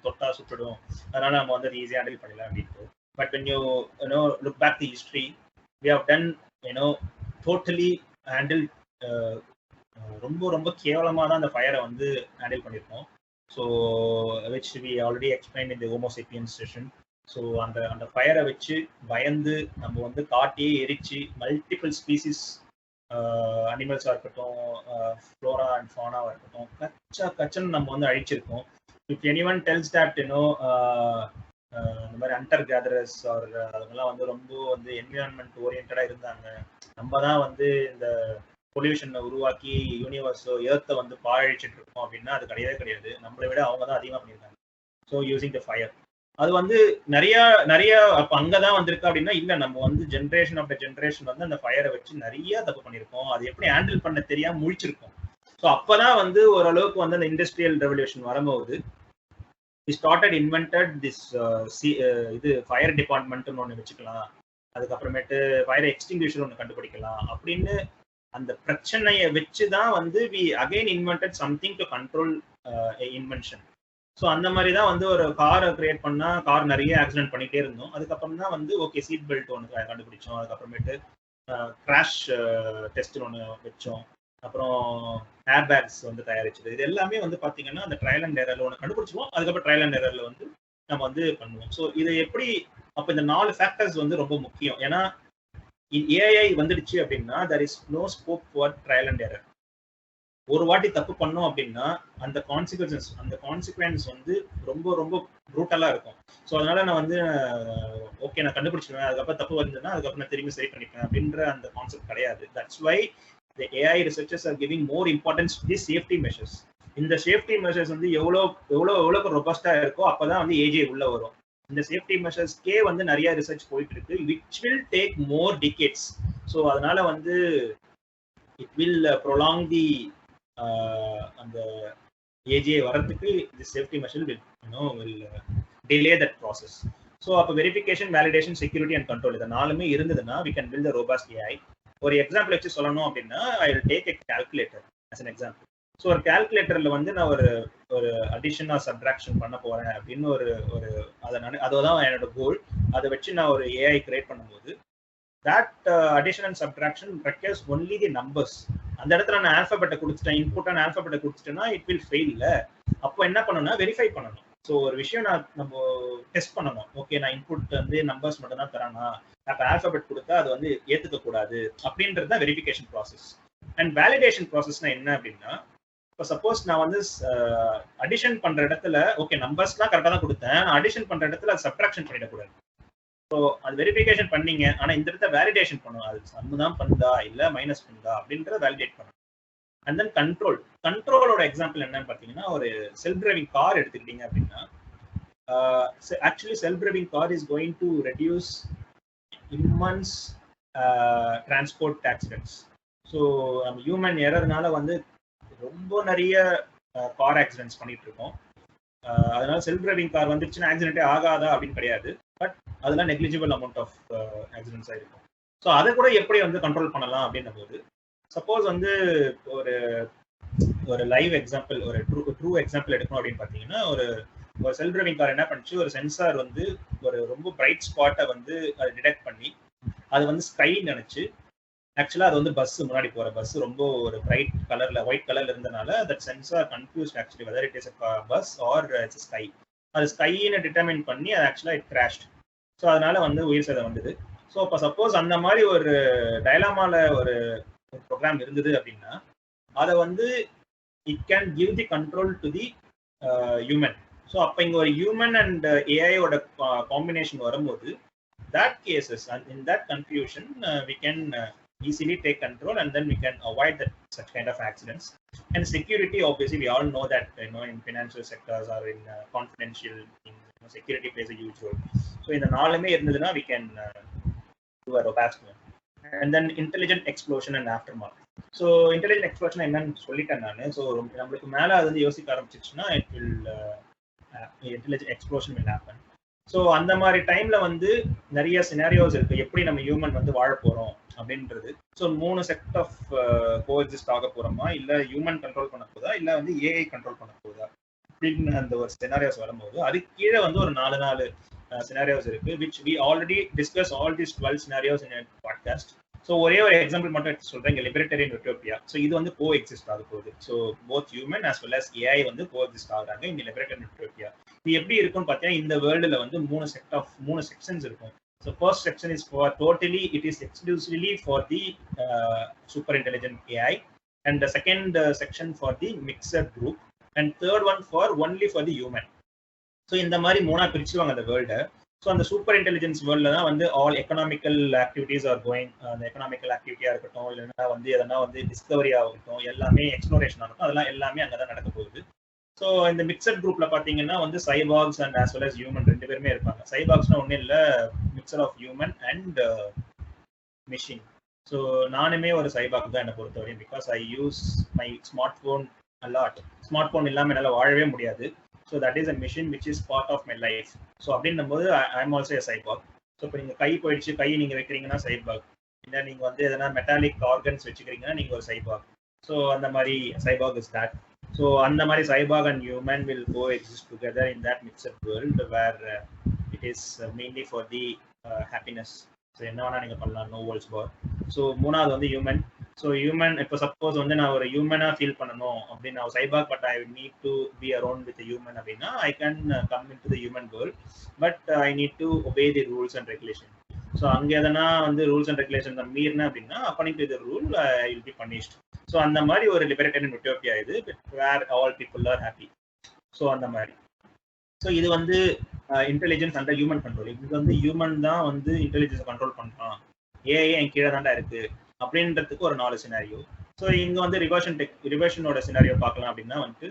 தொட்டா சுட்டுடும், அதனால நம்ம வந்து அது ஈஸியாக ஹேண்டில் பண்ணலாம் அப்படின்ட்டு. But when you look back the history, we have done totally handle ரொம்ப ரொம்ப கேவலமாக தான் அந்த ஃபயரை வந்து ஹேண்டில் பண்ணியிருக்கோம். So which we already explained in the Homo sapiens session. So அந்த ஃபயரை வச்சு பயந்து நம்ம வந்து காட்டியே எரிச்சு மல்டிபிள் ஸ்பீசிஸ் அனிமல்ஸாக இருக்கட்டும், ஃப்ளோரா அண்ட் ஃபானாவாக இருக்கட்டும், கச்சன்னு நம்ம வந்து அழிச்சிருக்கோம். இஃப் எனிவன் டெல்ஸ் தட் இந்த மாதிரி ஹண்டர் கேதரர்ஸ் ஆர் அவங்கெல்லாம் வந்து ரொம்ப வந்து என்விரான்மெண்ட் ஓரியன்டாக இருந்தாங்க, நம்ம தான் வந்து இந்த பொல்யூஷனை உருவாக்கி யூனிவர்ஸ் எர்த்தை வந்து பாழழிச்சிட்டு இருக்கோம் அப்படின்னா அது கிடையவே கிடையாது. நம்மளை விட அவங்க தான் அதிகமாக பண்ணியிருக்காங்க. ஸோ யூசிங் த ஃபயர் அது வந்து நிறைய அப்போ அங்கதான் வந்திருக்கு அப்படின்னா இல்லை, நம்ம வந்து ஜென்ரேஷன் ஆஃப்டர் ஜென்ரேஷன் வந்து அந்த ஃபயரை வச்சு நிறைய தப்பு பண்ணியிருக்கோம், அது எப்படி ஹேண்டில் பண்ண தெரியாம முழிச்சிருக்கோம். ஸோ அப்பதான் வந்து ஓரளவுக்கு வந்து அந்த இண்டஸ்ட்ரியல் ரெவல்யூஷன் வரும்போது இன்வென்டட் திஸ் இது ஃபயர் டிபார்ட்மெண்ட்னு ஒன்று வச்சுக்கலாம், அதுக்கப்புறமேட்டு ஃபயர் எக்ஸ்டிங்விஷர் ஒன்று கண்டுபிடிக்கலாம் அப்படின்னு அந்த பிரச்சனையை வச்சுதான் வந்து we again invented something to control invention. So அந்த மாதிரி தான் வந்து ஒரு காரை கிரியேட் பண்ணா கார் நிறைய ஆக்சிடென்ட் பண்ணிட்டே இருந்தோம். அதுக்கப்புறம் தான் வந்து ஓகே சீட் பெல்ட் ஒன்று கண்டுபிடிச்சோம், அதுக்கப்புறமேட்டு கிராஷ் டெஸ்ட் ஒன்று வச்சோம், அப்புறம் ஏர் பேக்ஸ் வந்து தயாரிச்சது. இது எல்லாமே வந்து பார்த்தீங்கன்னா அந்த ட்ரையல் அண்ட் எரர்ல ஒன்று கண்டுபிடிச்சிருவோம், அதுக்கப்புறம் ட்ரையல் அண்ட் எரர்ல வந்து நம்ம வந்து பண்ணுவோம். ஸோ இது எப்படி அப்போ இந்த 4 ஃபேக்டர்ஸ் வந்து ரொம்ப முக்கியம். ஏன்னா ஏஐ வந்துடுச்சு அப்படின்னா there is no scope for trial and error. ஒரு வாட்டி தப்பு பண்ணோம் அப்படின்னா அந்த கான்சிக்வன்ஸ் வந்து ரொம்ப ரொம்ப ப்ரூட்டலா இருக்கும். ஸோ அதனால நான் வந்து ஓகே நான் கண்டுபிடிச்சிடுவேன், அதுக்கப்புறம் தப்பு வந்ததுன்னா அதுக்கப்புறம் நான் திரும்பி சரி பண்ணிப்பேன் அப்படின்ற அந்த கான்செப்ட் கிடையாது. That's why the AI researchers are giving more importance to the safety measures. இந்த சேஃப்டி மெஷர்ஸ் வந்து எவ்வளோ ரொபஸ்டா இருக்கோ அப்பதான் வந்து ஏஜே உள்ள வரும். இந்த சேஃப்டி மெஷர்ஸ்க்கே வந்து நிறைய ரிசர்ச் போயிட்டு இருக்கு, which will take more decades. So அதனால வந்து இட் வில் ப்ரொலாங் தி அந்த ஏஜே வரதுக்கு the safety measure will delay that process. So அப்போ verification, validation, security and control இது நாலுமே இருந்ததுன்னா we can build a robust AI. ஒரு எக்ஸாம்பிள் வச்சு சொல்லணும் அப்படின்னா, I will take a calculator as an example. So ஒரு கால்குலேட்டர்ல வந்து நான் ஒரு அடிஷன் ஆர் சப்ட்ராக்ஷன் பண்ண போறேன் அப்படின்னு அதுதான் என்னோட கோல். அதை வச்சு நான் ஒரு ஏஐ கிரியேட் பண்ணும்போது that addition and subtraction requires only the numbers. அந்த இடத்துல நான் ஆல்பபெட்டை கொடுத்துட்டேன், இன்புட்டான ஆல்பபெட்டை கொடுத்துட்டேன்னா இட் வில் ஃபெயில். அப்போ என்ன பண்ணணும்னா வெரிஃபை பண்ணணும். ஸோ ஒரு விஷயம் நம்ம டெஸ்ட் பண்ணணும். ஓகே, நான் இன்புட் வந்து நம்பர்ஸ் மட்டும் தான் தரானா, அப்போ ஆல்பபெட் கொடுத்தா அது வந்து ஏற்றுக்க கூடாது அப்படின்றது தான் வெரிஃபிகேஷன் ப்ராசஸ். அண்ட் வேலிடேஷன் ப்ராசஸ்னா என்ன அப்படின்னா, இப்போ சப்போஸ் நான் வந்து அடிஷன் பண்ற இடத்துல ஓகே நம்பர்ஸ்லாம் கரெக்டாக தான் கொடுத்தேன், அடிஷன் பண்ற இடத்துல அது சப்ட்ராக்ஷன் பண்ணிடக்கூடாது. ஸோ அது வெரிஃபிகேஷன் பண்ணீங்க, ஆனால் இந்த இடத்துல வேலிடேஷன் பண்ணணும். அது சம் தான் பண்ணுதா இல்லை மைனஸ் பண்ணுதா அப்படின்றத வேலிடேட் பண்ணணும். அண்ட் தென் கண்ட்ரோலோட எக்ஸாம்பிள் என்னன்னு பார்த்தீங்கன்னா, ஒரு செல்ஃப் டிரைவிங் கார் எடுத்துக்கிட்டீங்க அப்படின்னா, actually self driving car is going to reduce immense transport accidents. So நம்ம ஹியூமன் எரர்னால வந்து ரொம்ப நிறைய கார் ஆக்சிடென்ட்ஸ் பண்ணிட்டு இருக்கோம். அதனால செல்ஃப் டிரைவிங் கார் வந்துருச்சுன்னா ஆக்சிடென்ட்டே ஆகாதா அப்படின்னு கிடையாது, பட் அதெல்லாம் நெக்லிஜிபிள் அமௌண்ட் ஆஃப் ஆக்சிடென்ட்ஸ் ஆயிருக்கும். ஸோ அதை கூட எப்படி வந்து கண்ட்ரோல் பண்ணலாம் அப்படின்னும் போது, சப்போஸ் வந்து ஒரு லைவ் எக்ஸாம்பிள், ஒரு ட்ரூ எக்ஸாம்பிள் எடுக்கணும் அப்படின்னு பார்த்தீங்கன்னா, ஒரு செல்ஃப் டிரைவிங் கார் என்ன பண்ணுச்சு, ஒரு சென்சார் வந்து ஒரு ரொம்ப பிரைட் ஸ்பாட்டை வந்து அதை டிடெக்ட் பண்ணி அது வந்து ஸ்கை நினைச்சு, ஆக்சுவலாக அது வந்து பஸ், முன்னாடி போகிற பஸ் ரொம்ப ஒரு பிரைட் கலரில் ஒயிட் கலரில் இருந்தனால that sensor confused actually whether it is a bus or it's sky. அது ஸ்கைன்னு டிட்டர்மின் பண்ணி அது ஆக்சுவலாக இட் கிராஷ்ட். ஸோ அதனால வந்து உயிர் சேதம் வந்தது. ஸோ இப்போ சப்போஸ் அந்த மாதிரி ஒரு டயலாமால ஒரு ப்ரோக்ராம் இருந்தது அப்படின்னா, அதை வந்து it can give the control to the human. So அப்போ இங்கே ஒரு ஹியூமன் அண்ட் ஏஐயோட காம்பினேஷன் வரும்போது that cases and in that confusion we can easily take control, and then we can avoid that such kind of accidents. And security, obviously we all know that in financial sectors or in confidential things, security plays a huge role. So in the nalume irundaduna we can do a robust one. And then intelligent explosion and aftermath. So intelligent explosion enna solliten nanu. So namakku mela adu வந்து யோசிக்க ஆரம்பிச்சிச்சுன்னா it will intelligent explosion will happen. So அந்த மாதிரி டைம்ல வந்து நிறைய scenarios இருக்கு, எப்படி நம்ம ஹியூமன் வந்து வாழ போறோம் அப்படின்றது. ஸோ 3 செட் ஆஃப் கோஎக்ஸிஸ்ட் ஆக போறோமா, இல்ல ஹியூமன் கண்ட்ரோல் பண்ண போதா, இல்ல வந்து ஏஐ கண்ட்ரோல் பண்ண போதா அப்படின்னு அந்த ஒரு சினாரியோஸ் வரும்போது அதுக்கு கீழே வந்து ஒரு 4 சினாரியோஸ் இருக்கு, which we already discuss all these 12 scenarios in podcast. So ஒரே ஒரு எக்ஸாம்பிள் மட்டும் எடுத்து சொல்றேன், இங்கே லிபரேட்டரியன் யூட்டோபியா. ஸோ இது வந்து கோ எக்ஸிஸ்ட் ஆக போகுது. So both human as well as AI வந்து கோ எக்ஸிஸ்ட் ஆகுறாங்க இந்த லிபரேட்டரியன் யூட்டோபியா. இது எப்படி இருக்கும்னு பார்த்தீங்கன்னா, இந்த வேர்ல்டுல வந்து 3 செக்ஷன்ஸ் இருக்கும். So first section is for totally, it is exclusively for the super intelligent AI, and the second section for the mixture group, and third one for only for the human. So இந்த மாதிரி 3 பிரிச்சுவாங்க அந்த வேர்ல்டை. So அந்த super intelligence வேர்ல்டில் தான் வந்து all economical activities are going. அந்த எக்கனாமிக்கல் ஆக்டிவிட்டியாக இருக்கட்டும், இல்லைன்னா வந்து எதனா வந்து டிஸ்கவரி ஆகட்டும், எல்லாமே எக்ஸ்ப்ளோரேஷன் ஆகட்டும், அதெல்லாம் எல்லாமே அங்கே தான் நடக்க போகுது. ஸோ இந்த மிக்சர் குரூப்ல பார்த்தீங்கன்னா வந்து cyborgs and as well as human 2 பேருமே இருப்பாங்க. சைபாக்ஸ்னா ஒன்றும் இல்லை, mixture of human and machine. So நானுமே ஒரு சைபாக் தான் என்னை பொறுத்தவரையும், because I use my smart phone a lot. Smart phone இல்லாமல் என்னால் வாழவே முடியாது. So that is a machine which is part of my life. So அப்படின்னும் போது I am also a cyborg. So இப்போ நீங்கள் கை போயிடுச்சு, கை நீங்கள் வைக்கிறீங்கன்னா சைபாக், இல்லை நீங்கள் வந்து எதனா மெட்டாலிக் ஆர்கன்ஸ் வச்சுக்கிறீங்கன்னா நீங்கள் ஒரு சைபாக். ஸோ அந்த மாதிரி சைபாக் இஸ் தட். ஸோ அந்த மாதிரி cyborg and human will coexist together in that mixed world where it is mainly for the happiness. So என்ன வேணா நீங்கள் பண்ணலாம், நோ வேர்ல்ட்ஸ் பார். ஸோ 3வது வந்து ஹியூமன். ஸோ ஹியூமன் இப்போ சப்போஸ் வந்து நான் ஒரு ஹியூமனாக ஃபீல் பண்ணணும் அப்படின்னு நான் cyborg, but I need to be around with human அப்படின்னா I can come in to the human world, but I need to obey the rules and regulation. So அங்கே எதனா வந்து ரூல்ஸ் அண்ட் ரெகுலேஷன் நான் மீறினேன் அப்படின்னா according to the rule I will be punished. So அந்த மாதிரி ஒரு லிபரேட்டரியன் யூட்டோபியா இது, வேர் all people are happy. So அந்த மாதிரி. ஸோ இது வந்து இன்டெலிஜென்ஸ் அண்டர் ஹியூமன் கண்ட்ரோல். இது வந்து ஹியூமன் தான் வந்து இன்டெலிஜென்ஸை கண்ட்ரோல் பண்ணுறான், ஏஐ என் கீழே தாண்டா இருக்கு அப்படின்றதுக்கு ஒரு 4 சினாரியோ. ஸோ இங்கே வந்து ரிவர்ஷனோட சினாரியோ பார்க்கலாம் அப்படின்னா வந்துட்டு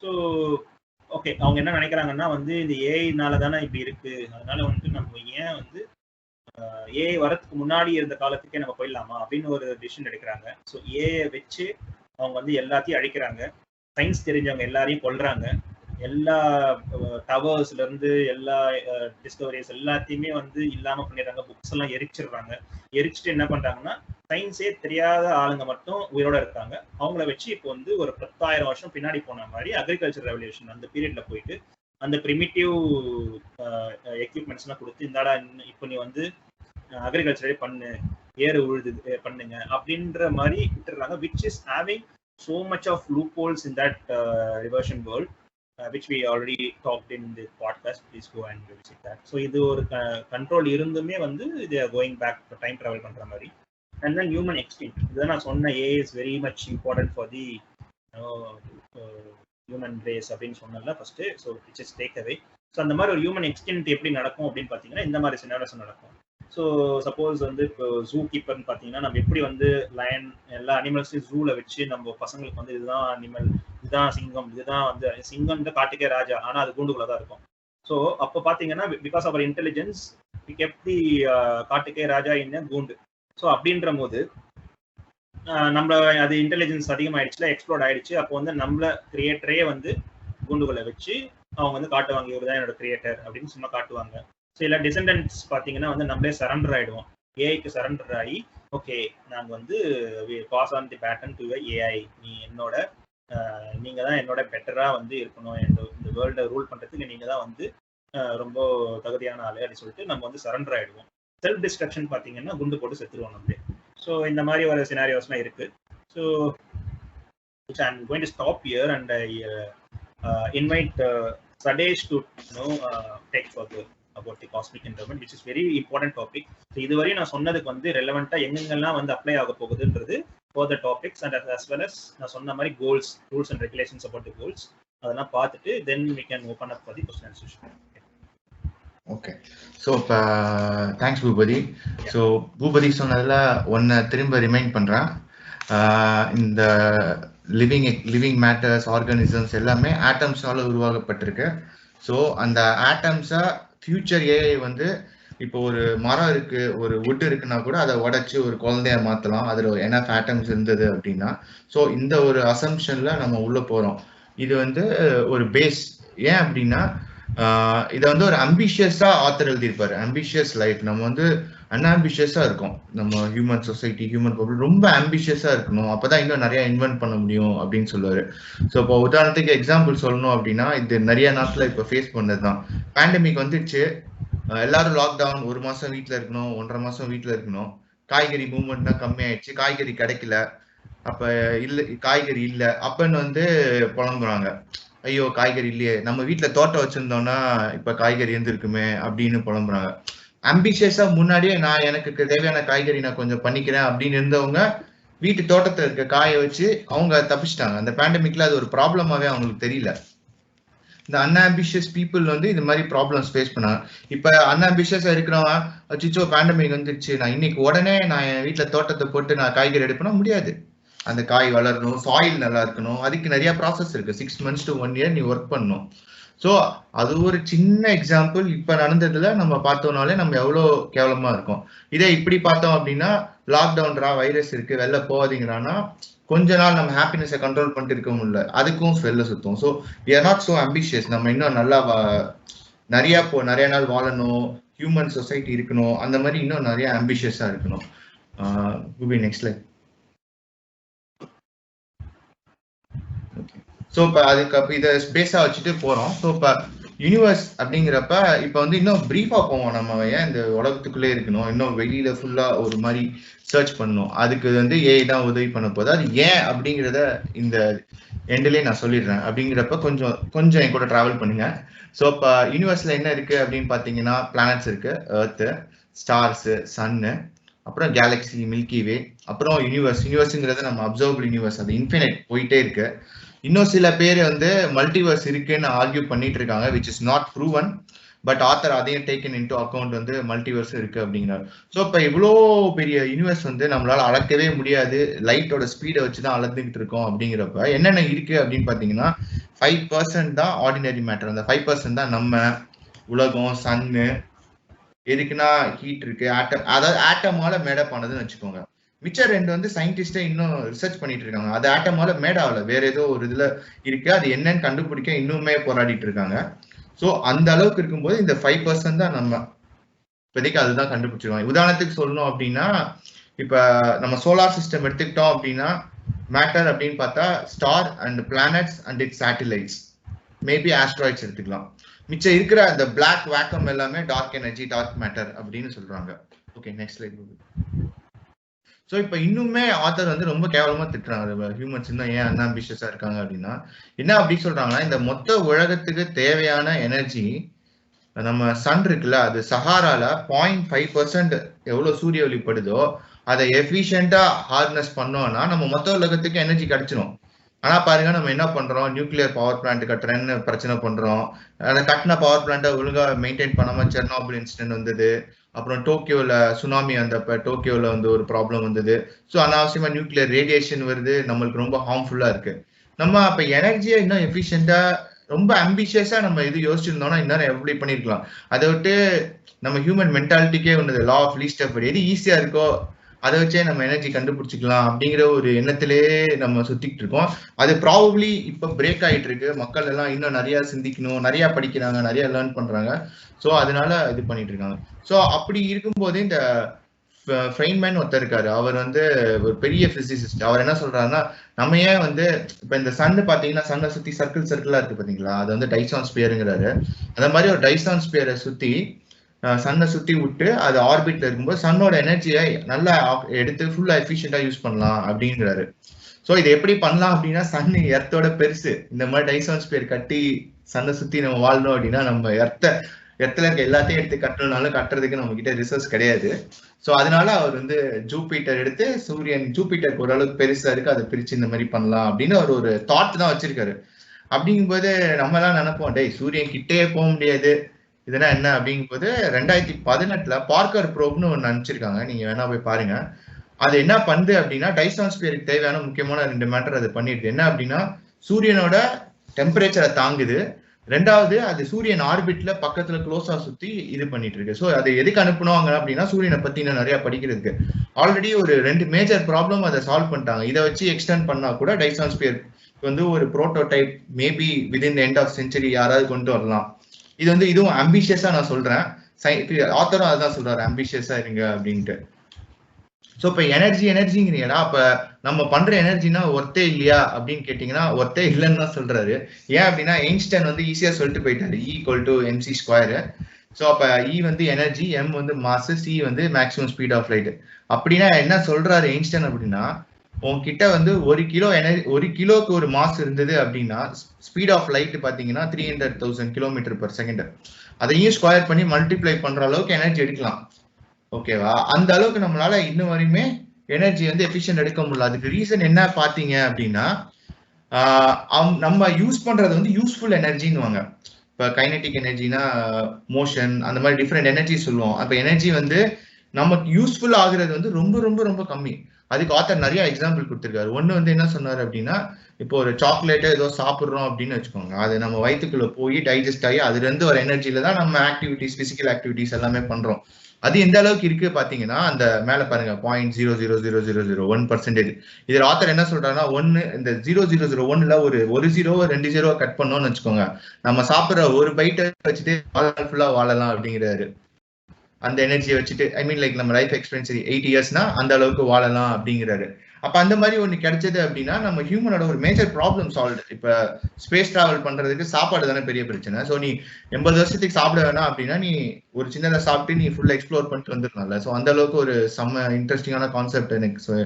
ஸோ ஓகே அவங்க என்ன நினைக்கிறாங்கன்னா வந்து இந்த ஏஐனால தானே இப்படி இருக்கு, அதனால வந்துட்டு நம்ம ஏன் வந்து ஏஐ வரதுக்கு முன்னாடி இருந்த காலத்துக்கே நம்ம போயிடலாமா அப்படின்னு ஒரு டிசிஷன் எடுக்கிறாங்க. ஸோ ஏஐ வச்சு அவங்க வந்து எல்லாத்தையும் அழிக்கிறாங்க, சயின்ஸ் தெரிஞ்சவங்க எல்லாரையும் கொல்றாங்க, எல்லா டவர்ஸ்ல இருந்து எல்லா டிஸ்கவரிஸ் எல்லாத்தையுமே வந்து இல்லாம பண்ணிடுறாங்க, புக்ஸ் எல்லாம் எரிச்சிடுறாங்க. எரிச்சிட்டு என்ன பண்றாங்கன்னா சயின்ஸே தெரியாத ஆளுங்க மட்டும் உயிரோட இருக்காங்க. அவங்கள வச்சு இப்போ வந்து ஒரு 10,000 வருஷம் பின்னாடி போன மாதிரி அக்ரிகல்ச்சர் ரெவல்யூஷன் அந்த பீரியட்ல போயிட்டு அந்த பிரிமிட்டிவ் எக்யூப்மெண்ட்ஸ் எல்லாம் கொடுத்து இந்தாடா இப்போ நீ வந்து அக்ரிகல்ச்சரே பண்ணு, ஏறு உழுது பண்ணுங்க அப்படின்ற மாதிரி விட்டுறாங்க. Which is having so much of loopholes in that reversion world, which we already talked in the podcast. Please go and visit that. So idu or control irundume vandu they are going back to time travel pandra mari. And then human extinct, idana sonna AI is very much important for the human race appdin sonnalla first, so which is take away. So அந்த மாதிரி ஒரு human extinct எப்படி நடக்கும் அப்படின்னு பார்த்தீங்கன்னா இந்த மாதிரி scenarios நடக்கும். ஸோ சப்போஸ் வந்து இப்போ ஜூ கீப்பர்னு பார்த்தீங்கன்னா நம்ம எப்படி வந்து லயன் எல்லா அனிமல்ஸையும் ஜூவில் வச்சு நம்ம பசங்களுக்கு வந்து இதுதான் அனிமல், இதுதான் சிங்கம், இதுதான் வந்து சிங்கம்ன்ற காட்டுக்கே ராஜா, ஆனால் அது கூண்டுக்குள்ள தான் இருக்கும். ஸோ அப்போ பார்த்தீங்கன்னா because of our intelligence we kept the காட்டுக்கே ராஜா இன் கூண்டு. ஸோ அப்படின்ற போது நம்ம அது இன்டெலிஜென்ஸ் அதிகமாகிடுச்சுல, எக்ஸ்ப்ளோர்ட் ஆயிடுச்சு. அப்போ வந்து நம்மள கிரியேட்டரே வந்து கூண்டுக்குள்ள வச்சு அவங்க வந்து காட்டுவாங்க இவர் தான் என்னோட கிரியேட்டர் அப்படின்னு சும்மா காட்டுவாங்க. ஸோ இல்லை டிசெண்டன்ட்ஸ் பார்த்தீங்கன்னா வந்து நம்மளே சரண்டர் ஆகிடுவோம், ஏஐக்கு சரண்டர் ஆகி ஓகே நாங்கள் வந்து pass on the baton to AI, நீ என்னோட நீங்கள் தான் என்னோட பெட்டராக வந்து இருக்கணும், இந்த வேர்ல்டை ரூல் பண்ணுறதுக்கு நீங்கள் தான் வந்து ரொம்ப தகுதியான ஆளு அப்படின்னு சொல்லிட்டு நம்ம வந்து சரண்டர் ஆகிடுவோம். செல்ஃப் டிஸ்ட்ரக்ஷன் பார்த்தீங்கன்னா குண்டு போட்டு செத்துருவோம் நம்மளே. ஸோ இந்த மாதிரி ஒரு சினாரியோஸ்லாம் இருக்குது. So I'm going to stop here and I invite Sadesh to take further about the cosmic endowment, which is very important topic. So இதுவரை நான் சொன்னதுக்கு வந்து ரெலவெண்டா எங்கெங்கெல்லாம் வந்து அப்ளை ஆக போகுதுன்றது for the topics and as well as நான் சொன்ன மாதிரி goals, rules and regulations about the goals அதெல்லாம் பார்த்துட்டு then we can open up for the question and session. Okay, so இப்போ தேங்க்ஸ் பூபதி. ஸோ பூபதி சொன்னதில் ஒன்று திரும்ப ரிமைண்ட் பண்ணுறேன். இந்த லிவிங் மேட்டர்ஸ் ஆர்கானிசம்ஸ் எல்லாமே ஆட்டம்ஸால உருவாக்கப்பட்டிருக்கு. ஸோ அந்த ஆட்டம்ஸை ஃபியூச்சர் ஏஐ வந்து இப்போ ஒரு மரம் இருக்கு, ஒரு வுட் இருக்குன்னா கூட அதை உடைச்சு ஒரு குழந்தைய மாற்றலாம், அதில் ஒரு எனஃப் ஆட்டம்ஸ் இருந்தது அப்படின்னா. ஸோ இந்த ஒரு அசம்ஷன்ல நம்ம உள்ள போகிறோம். இது வந்து ஒரு பேஸ். ஏன் அப்படின்னா இதை வந்து ஒரு அம்பிஷியஸா ஆத்தர் எழுதியிருப்பாரு. அம்பிஷியஸ் லைஃப், நம்ம வந்து அன்ஆம்பிஷியஸா இருக்கும். நம்ம ஹியூமன் சொசைட்டி, ஹியூமன் பப்ளிக் ரொம்ப ஆம்பிஷியஸா இருக்கணும், அப்பதான் இன்னும் நிறைய இன்வென்ட் பண்ண முடியும் அப்படின்னு சொல்லுவாரு. ஸோ இப்போ உதாரணத்துக்கு எக்ஸாம்பிள் சொல்லணும் அப்படின்னா இது நிறைய நாட்டில் இப்போ ஃபேஸ் பண்ணதுதான். பேண்டமிக் வந்துடுச்சு, எல்லாரும் லாக்டவுன், 1 மாசம் வீட்டில் இருக்கணும், 1.5 மாசம் வீட்டில் இருக்கணும். காய்கறி மூவ்மெண்ட்னா கம்மியாயிடுச்சு, காய்கறி கிடைக்கல, அப்ப இல்லை காய்கறி இல்லை அப்பன்னு வந்து புலம்புறாங்க. ஐயோ காய்கறி இல்லையே, நம்ம வீட்டுல தோட்டம் வச்சிருந்தோம்னா இப்ப காய்கறி இருந்திருக்குமே அப்படின்னு புலம்புறாங்க. அம்பிஷியஸா முன்னாடியே நான் எனக்கு தேவையான காய்கறி நான் கொஞ்சம் பண்ணிக்கிறேன் அப்படின்னு இருந்தவங்க வீட்டு தோட்டத்துல இருக்க காய வச்சு அவங்க தப்பிச்சிட்டாங்க. அந்த பேண்டமிக்ல அது ஒரு ப்ராப்ளமாவே அவங்களுக்கு தெரியல. இந்த அன்ஆம்பிஷியஸ் பீப்புள் வந்து இந்த மாதிரி ப்ராப்ளம்ஸ் ஃபேஸ் பண்ணாங்க. இப்ப அன்ஆம்பிஷியஸா இருக்கிறவன் அச்சிச்சோ பேண்டமிக் வந்துருச்சு, நான் இன்னைக்கு உடனே நான் என் வீட்டுல தோட்டத்தை போட்டு நான் காய்கறி எடுப்பேனா முடியாது. அந்த காய் வளரணும், சாயில் நல்லா இருக்கணும், அதுக்கு நிறைய ப்ராசஸ் இருக்கு. 6 months to 1 year நீ ஒர்க் பண்ணணும். ஸோ அது ஒரு சின்ன எக்ஸாம்பிள். இப்ப நடந்ததுல நம்ம பார்த்தோம்னாலே நம்ம எவ்வளோ கேவலமா இருக்கும். இதே இப்படி பார்த்தோம் அப்படின்னா லாக்டவுன்ரா, வைரஸ் இருக்கு, வெளில போகாதீங்கிறான்னா கொஞ்ச நாள் நம்ம ஹாப்பினஸை கண்ட்ரோல் பண்ணிட்டு இருக்க முடியல, அதுக்கும் வெளில சுத்தும். So we are not so ambitious. நம்ம இன்னும் நல்லா நிறைய நாள் வாழணும், ஹியூமன் சொசைட்டி இருக்கணும், அந்த மாதிரி இன்னும் நிறைய ஆம்பிஷியஸா இருக்கணும். Next like. ஸோ இப்போ அதுக்கு இதை பேஸாக வச்சுட்டு போகிறோம். ஸோ இப்போ யூனிவர்ஸ் அப்படிங்கிறப்ப இப்போ வந்து இன்னும் ப்ரீஃபாக போவோம். நம்ம ஏன் இந்த உலகத்துக்குள்ளே இருக்கணும், இன்னும் வெளியில் ஃபுல்லாக ஒரு மாதிரி சர்ச் பண்ணணும், அதுக்கு வந்து ஏஐ தான் உதவி பண்ண போகுது. அது ஏன் அப்படிங்கிறத இந்த எண்ட்லேயே நான் சொல்லிடுறேன். அப்படிங்கிறப்ப கொஞ்சம் என் கூட ட்ராவல் பண்ணுங்க. ஸோ இப்போ யூனிவர்ஸில் என்ன இருக்குது அப்படின்னு பார்த்தீங்கன்னா பிளானட்ஸ் இருக்குது, எர்த்து, ஸ்டார்ஸு, சன்னு, அப்புறம் கேலக்ஸி, மில்கி வே, அப்புறம் யூனிவர்ஸுங்கிறது நம்ம அப்சர்வபிள் யூனிவர்ஸ், அது இன்ஃபினைட் போயிட்டே இருக்கு. இன்னும் சில பேர் வந்து மல்டிவர்ஸ் இருக்குன்னு ஆர்கியூ பண்ணிட்டு இருக்காங்க, which is not proven. But author அதையும் டேக்கன் இன்டு அக்கௌண்ட் வந்து மல்டிவர்ஸ் இருக்கு அப்படிங்கிறார். ஸோ இப்போ இவ்வளோ பெரிய யூனிவர்ஸ் வந்து நம்மளால அளக்கவே முடியாது, லைட்டோட ஸ்பீடை வச்சு தான் அளந்துக்கிட்டு இருக்கோம். அப்படிங்கிறப்ப என்னென்ன இருக்கு அப்படின்னு பார்த்தீங்கன்னா 5% தான் ஆர்டினரி மேட்டர். அந்த 5% தான் நம்ம உலகம், சன்னு, எதுக்குன்னா ஹீட் இருக்கு, ஆட்டம், அதாவது ஆட்டமால மேடப் ஆனதுன்னு வச்சுக்கோங்க. மிச்சம் 2 வந்து சயின்டிஸ்டே இன்னும் ரிசர்ச் பண்ணிட்டு இருக்காங்க. அது ஆட்டமால மேட் ஆகல, வேற ஏதோ ஒரு இதுல இருக்கு, அது என்னன்னு கண்டுபிடிக்க இன்னுமே போராடிட்டு இருக்காங்க. ஸோ அந்த அளவுக்கு இருக்கும்போது இந்த 5% தான் நம்ம இப்போதைக்கு அதுதான் கண்டுபிடிச்சிருவாங்க. உதாரணத்துக்கு சொல்லணும் அப்படின்னா, இப்ப நம்ம சோலார் சிஸ்டம் எடுத்துக்கிட்டோம் அப்படின்னா மேட்டர் அப்படின்னு பார்த்தா star and planets and it's satellites, maybe asteroids எடுத்துக்கலாம். மிச்சம் இருக்கிற அந்த பிளாக் வேக்கம் எல்லாமே டார்க் எனர்ஜி, டார்க் மேட்டர் அப்படின்னு சொல்றாங்க. Okay, next slide. ஸோ இப்போ இன்னுமே ஆத்தர் வந்து ரொம்ப கேவலமா திட்டுறாங்க ஹியூமன்ஸ் இன்னும் ஏன் அன்ஆம்பிஷியஸா இருக்காங்க அப்படின்னா. என்ன அப்படி சொல்றாங்கன்னா, இந்த மொத்த உலகத்துக்கு தேவையான எனர்ஜி நம்ம சன் இருக்குல்ல, அது சஹாரால 0.5% எவ்வளவு சூரிய ஒளி படுதோ அதை எஃபிஷியண்டா ஹார்னஸ் பண்ணோம்னா நம்ம மொத்த உலகத்துக்கு எனர்ஜி கிடைச்சிடும். ஆனா பாருங்க, நம்ம என்ன பண்றோம், நியூக்ளியர் பவர் பிளான்ட் கட்டுறேன்னு பிரச்சனை பண்றோம். அந்த கட்டின பவர் பிளான்ட்டை ஒழுங்கா மெயின்டைன் பண்ணாம செர்னோபில் இன்சிடென்ட் வந்தது. அப்புறம் டோக்கியோல சுனாமி வந்தப்ப டோக்கியோல வந்து ஒரு ப்ராப்ளம் வந்தது. ஸோ அனாவசியமா நியூக்ளியர் ரேடியேஷன் வருது, நம்மளுக்கு ரொம்ப ஹார்ம்ஃபுல்லா இருக்கு. நம்ம அப்ப எனர்ஜியை இன்னும் எஃபிஷியண்டா ரொம்ப அம்பிஷியஸா நம்ம இது யோசிச்சிருந்தோம்னா இன்னும் எப்படி பண்ணிருக்கலாம். அதை விட்டு நம்ம ஹியூமன் மென்டாலிட்டிக்கே ஒன்று லா ஆஃப் லீஸ்ட் எஃபர்ட், எது ஈஸியா இருக்கோ அதை வச்சே நம்ம எனர்ஜி கண்டுபிடிச்சிக்கலாம் அப்படிங்கிற ஒரு எண்ணத்திலே நம்ம சுத்திட்டு இருக்கோம். அது ப்ராபப்ளி இப்ப பிரேக் ஆயிட்டு இருக்கு. மக்கள் எல்லாம் இன்னும் நிறைய சிந்திக்கணும், நிறைய படிக்கிறாங்க, நிறைய லேர்ன் பண்றாங்க. ஸோ அதனால இது பண்ணிட்டு இருக்காங்க. ஸோ அப்படி இருக்கும்போது இந்த ஃபெய்ன்மேன் ஒருத்தர் இருக்காரு, அவர் வந்து ஒரு பெரிய பிசிசிஸ்ட். அவர் என்ன சொல்றாருன்னா, நம்ம ஏன் வந்து இப்ப இந்த சன்னு பாத்தீங்கன்னா சன்னை சுத்தி சர்க்கிள் சர்க்கிளா இருக்கு பாத்தீங்களா, அது வந்து டைசான் ஸ்பியருங்கிறாரு. அந்த மாதிரி ஒரு டைசான் ஸ்பியரை சுத்தி சன்னை சுத்தி விட்டு அது ஆர்பிட்ல இருக்கும்போது சன்னோட எனர்ஜியை நல்லா எடுத்து ஃபுல்லா எஃபிஷியண்டா யூஸ் பண்ணலாம் அப்படிங்கிறாரு. ஸோ இதை எப்படி பண்ணலாம் அப்படின்னா, சன் எர்த்தோட பெருசு. இந்த மாதிரி டைசான் ஸ்பியர் கட்டி சன்னை சுத்தி நம்ம வாழணும் அப்படின்னா நம்ம எர்த்துல இருக்க எல்லாத்தையும் எடுத்து கட்டணும்னாலும் கட்டுறதுக்கு நம்ம கிட்ட ரிசோர்ஸ் கிடையாது. ஸோ அதனால அவர் வந்து ஜூபிட்டர் எடுத்து, சூரியன் ஜூபிட்டருக்கு ஓரளவுக்கு பெருசா இருக்கு, அதை பிரிச்சு இந்த மாதிரி பண்ணலாம் அப்படின்னு அவர் ஒரு தாட் தான் வச்சிருக்காரு. அப்படிங்கும்போது நம்ம எல்லாம் நினைப்போம், டேய் சூரியன் கிட்டே போக முடியாது, இதெல்லாம் என்ன அப்படிங்கும்போது 2018 பார்க்கர் ப்ரோப்னு ஒன்று அனுப்பிச்சிருக்காங்க, நீங்க வேணா போய் பாருங்க. அது என்ன பண்ணுது அப்படின்னா, டைசான் ஸ்பியருக்கு தேவையான முக்கியமான 2 மேட்டர் அது பண்ணிடுது. என்ன அப்படின்னா, சூரியனோட டெம்பரேச்சரை தாங்குது, ரெண்டாவது அது சூரியன் ஆர்பிட்ல பக்கத்துல க்ளோஸா சுத்தி இது பண்ணிட்டு இருக்கு. ஸோ அதை எதுக்கு அனுப்பணுவாங்க அப்படின்னா, சூரியனை பத்தி இன்னும் நிறைய படிக்கிறதுக்கு. ஆல்ரெடி ஒரு 2 மேஜர் ப்ராப்ளம் அதை சால்வ் பண்ணிட்டாங்க. இதை வச்சு எக்ஸ்டெண்ட் பண்ணா கூட டைசான் ஸ்பியர் வந்து ஒரு prototype maybe within end of century யாராவது கொண்டு வரலாம். இது வந்து இதுவும் அம்பிஷியஸா நான் சொல்றேன், ஆத்தரும் அதான் சொல்றாரு, அம்பிஷியஸா இருங்க அப்படின்ட்டு. ஸோ இப்போ எனர்ஜிங்கிறீங்களா, அப்ப நம்ம பண்ற எனர்ஜினா ஒர்த்தே இல்லையா அப்படின்னு கேட்டீங்கன்னா ஒர்த்தே இல்லைன்னு தான் சொல்றாரு. ஏன் அப்படின்னா, ஐன்ஸ்டைன் வந்து ஈஸியா சொல்லிட்டு போயிட்டாரு, E=mc². ஸோ அப்ப E வந்து எனர்ஜி, M வந்து மாஸ், C வந்து மேக்ஸிமம் ஸ்பீட் ஆஃப் லைட். அப்படின்னா என்ன சொல்றாரு ஐன்ஸ்டைன் அப்படின்னா, உங்ககிட்ட வந்து 1 கிலோக்கு ஒரு மாஸ் இருந்தது அப்படின்னா ஸ்பீட் ஆஃப் லைட் பாத்தீங்கன்னா 300,000 km/s. அதையும் ஸ்கொயர் பண்ணி மல்டிப்ளை பண்ற அளவுக்கு எனர்ஜி எடுக்கலாம். ஓகேவா? அந்த அளவுக்கு நம்மளால இன்னும் வரையுமே எனர்ஜி வந்து எஃபிஷியன்ட் எடுக்க முடியல. அதுக்கு ரீசன் என்ன பாத்தீங்க அப்படின்னா, நம்ம யூஸ் பண்றது வந்து யூஸ்ஃபுல் எனர்ஜின்னு. இப்ப கைனெட்டிக் எனர்ஜினா மோஷன், அந்த மாதிரி டிஃப்ரெண்ட் எனர்ஜி சொல்லுவோம். அப்ப எனர்ஜி வந்து நமக்கு யூஸ்ஃபுல் ஆகுறது வந்து ரொம்ப ரொம்ப ரொம்ப கம்மி. அதுக்கு ஆத்தர் நிறைய எக்ஸாம்பிள் கொடுத்திருக்காரு. ஒண்ணு வந்து என்ன சொன்னாரு அப்படின்னா, இப்போ ஒரு சாக்லேட்டோ ஏதோ சாப்பிடுறோம் அப்படின்னு வச்சுக்கோங்க, அது நம்ம வயிற்றுக்குள்ள போய் டைஜஸ்ட் ஆகி அதுல இருந்து ஒரு எனர்ஜில தான் நம்ம ஆக்டிவிட்டிஸ், பிசிக்கல் ஆக்டிவிட்டிஸ் எல்லாமே பண்றோம். அது எந்த அளவுக்கு இருக்கு பாத்தீங்கன்னா, அந்த மேல பாருங்க 0.00001%. இதுல ஆத்தர் என்ன சொல்றாருன்னா, இந்த 0.001ல ஒரு 2 0 கட் பண்ணோம்னு வச்சுக்கோங்க, நம்ம சாப்பிடுற ஒரு பைட்டை வச்சுட்டு ஃபுல்லா வாழலாம் அப்படிங்கிறாரு. அந்த எனர்ஜியை வச்சுட்டு, ஐ மீன் லைக் நம்ம லைஃப் எக்ஸ்பெக்டன்சி 8 இயர்ஸ்னா அந்த அளவுக்கு வாழலாம் அப்படிங்கிறாரு. அப்ப அந்த மாதிரி ஒண்ணு கிடைச்சது அப்படின்னா நம்ம ஹியூமனோட ஒரு மேஜர் ப்ராப்ளம் சால்வ். இப்ப ஸ்பேஸ் டிராவல் பண்றதுக்கு சாப்பாடு தானே பெரிய பிரச்சனை. ஸோ நீ 80 வருஷத்துக்கு சாப்பிட வேணாம் அப்படின்னா நீ ஒரு சின்னதை சாப்பிட்டு நீ ஃபுல்லா எக்ஸ்ப்ளோர் பண்ணிட்டு வந்துடலாம்ல. ஸோ அந்த அளவுக்கு ஒரு செம்ம இன்ட்ரெஸ்டிங்கான கான்செப்ட் எனக்கு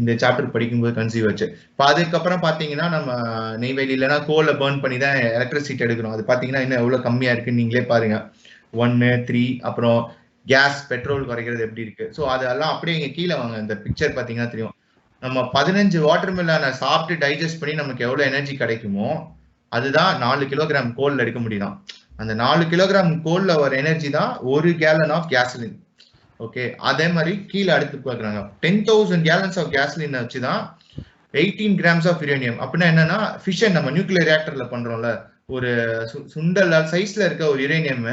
இந்த சாப்டர் படிக்கும்போது கன்சீவ் ஆச்சு. இப்போ அதுக்கப்புறம் பாத்தீங்கன்னா நம்ம நெய்வேலி இல்லைன்னா கோலை பர்ன் பண்ணி தான் எலக்ட்ரிசிட்டி எடுக்கிறோம். அது பாத்தீங்கன்னா இன்னும் எவ்வளவு கம்மியா இருக்குன்னு நீங்களே பாருங்க. 1, 3 அப்புறம் கேஸ், பெட்ரோல் குறைக்கிறது எப்படி இருக்கு. ஸோ அதெல்லாம் அப்படியே இங்க கீழே வாங்க, இந்த பிக்சர் பாத்தீங்கன்னா தெரியும். நம்ம 15 வாட்டர் மெலனை சாப்பிட்டு டைஜஸ்ட் பண்ணி நமக்கு எவ்வளவு எனர்ஜி கிடைக்குமோ அதுதான் 4 கிலோகிராம் கோல்ல எடுக்க முடியும். அந்த 4 கிலோகிராம் கோல்ல வர எனர்ஜி தான் 1 கேலன் ஆஃப் கேசலின். ஓகே, அதே மாதிரி கீழே அடுத்து பார்க்குறாங்க 10,000 கேலன்ஸ் ஆஃப் கேசலின் வச்சுதான் 18 கிராம்ஸ் ஆஃப் யுரேனியம். அப்படின்னா என்னன்னா ஃபிஷன் நம்ம நியூக்ளியர் ரியாக்டர்ல பண்றோம்ல, ஒரு சுண்டல் சைஸ்ல இருக்க ஒரு யுரேனியம்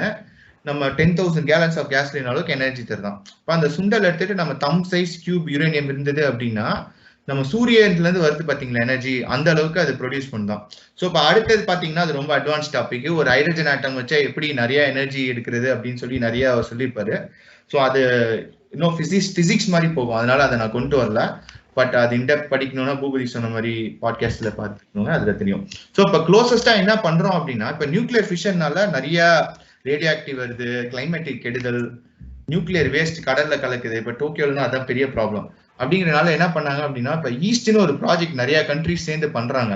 நம்ம 10,000 கேலன்ஸ் ஆஃப் கேஸ்லின் அளவுக்கு எனர்ஜி தருதான். இப்போ அந்த சுண்டல் எடுத்துட்டு நம்ம தம் சைஸ் கியூப் யுரேனியம் இருந்தது அப்படின்னா நம்ம சூரியன்ல இருந்து வருது பாத்தீங்களா எனர்ஜி, அந்த அளவுக்கு அது ப்ரொடியூஸ் பண்ணுதான். ஸோ இப்போ அடுத்தது பாத்தீங்கன்னா அது ரொம்ப அட்வான்ஸ் டாபிக். ஒரு ஹைட்ரஜன் ஆட்டம் வச்சா எப்படி நிறைய எனர்ஜி எடுக்கிறது அப்படின்னு சொல்லி நிறைய அவர் சொல்லியிருப்பாரு. ஸோ அது இன்னும் பிசிக்ஸ் மாதிரி போகும், அதனால அதை நான் கொண்டு வரல. பட் அது இன்டெப்த் படிக்கணும்னா பூபதி சொன்ன மாதிரி பாட்காஸ்ட்ல பார்த்துக்கணுங்க, அதுல தெரியும். ஸோ இப்போ க்ளோசஸ்டா என்ன பண்றோம் அப்படின்னா, இப்போ நியூக்ளியர் ஃபிஷன்னால நிறைய ரேடியோ ஆக்டிவ் வருது, கிளைமேட்டிக் கெடுதல், நியூக்ளியர் வேஸ்ட் கடல்ல கலக்குது. இப்போ டோக்கியோல அதான் பெரிய ப்ராப்ளம். அப்படிங்கிறனால என்ன பண்ணாங்க அப்படின்னா, இப்போ ஈஸ்ட்னு ஒரு ப்ராஜெக்ட் நிறைய கண்ட்ரிஸ் சேர்ந்து பண்றாங்க.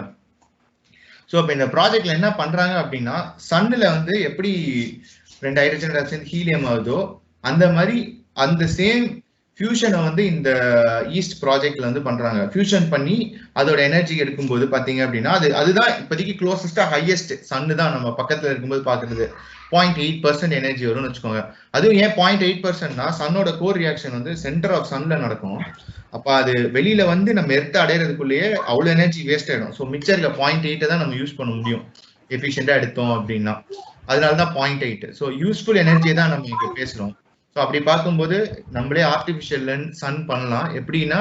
ஸோ இப்போ இந்த ப்ராஜெக்ட்ல என்ன பண்றாங்க அப்படின்னா, சன்னுல வந்து எப்படி 2 ஹைட்ரஜன் சேர்ந்து ஹீலியம் ஆகுதோ அந்த மாதிரி அந்த சேம் ஃபியூஷனை வந்து இந்த ஈஸ்ட் ப்ராஜெக்ட்ல வந்து பண்றாங்க. ஃபியூஷன் பண்ணி அதோட எனர்ஜி எடுக்கும்போது பாத்தீங்க அப்படின்னா அதுதான் இப்போதைக்கு க்ளோசஸ்டா ஹையஸ்ட். சன்னு தான் நம்ம பக்கத்துல இருக்கும்போது பாக்குறது 0.8% எனர்ஜி வரும்னு வச்சுக்கோங்க. அதுவும் ஏன் 0.8%னா சன்னோட கோர் ரியாக்ஷன் வந்து சென்டர் ஆஃப் சன்ல நடக்கும். அப்ப அது வெளியில வந்து நம்ம எர்த்த அடையிறதுக்குள்ளேயே அவ்வளவு எனர்ஜி வேஸ்ட் ஆயிடும். ஸோ மிச்சம் இருக்க 0.8 தான் நம்ம யூஸ் பண்ண முடியும் எஃபிஷியண்டா எடுத்தோம் அப்படின்னா. அதனாலதான் 0.8. ஸோ யூஸ்ஃபுல் எனர்ஜியை தான் நம்ம இங்க பேசுறோம். ஸோ அப்படி பார்க்கும்போது நம்மளே ஆர்டிஃபிஷியல் சன் பண்ணலாம். எப்படின்னா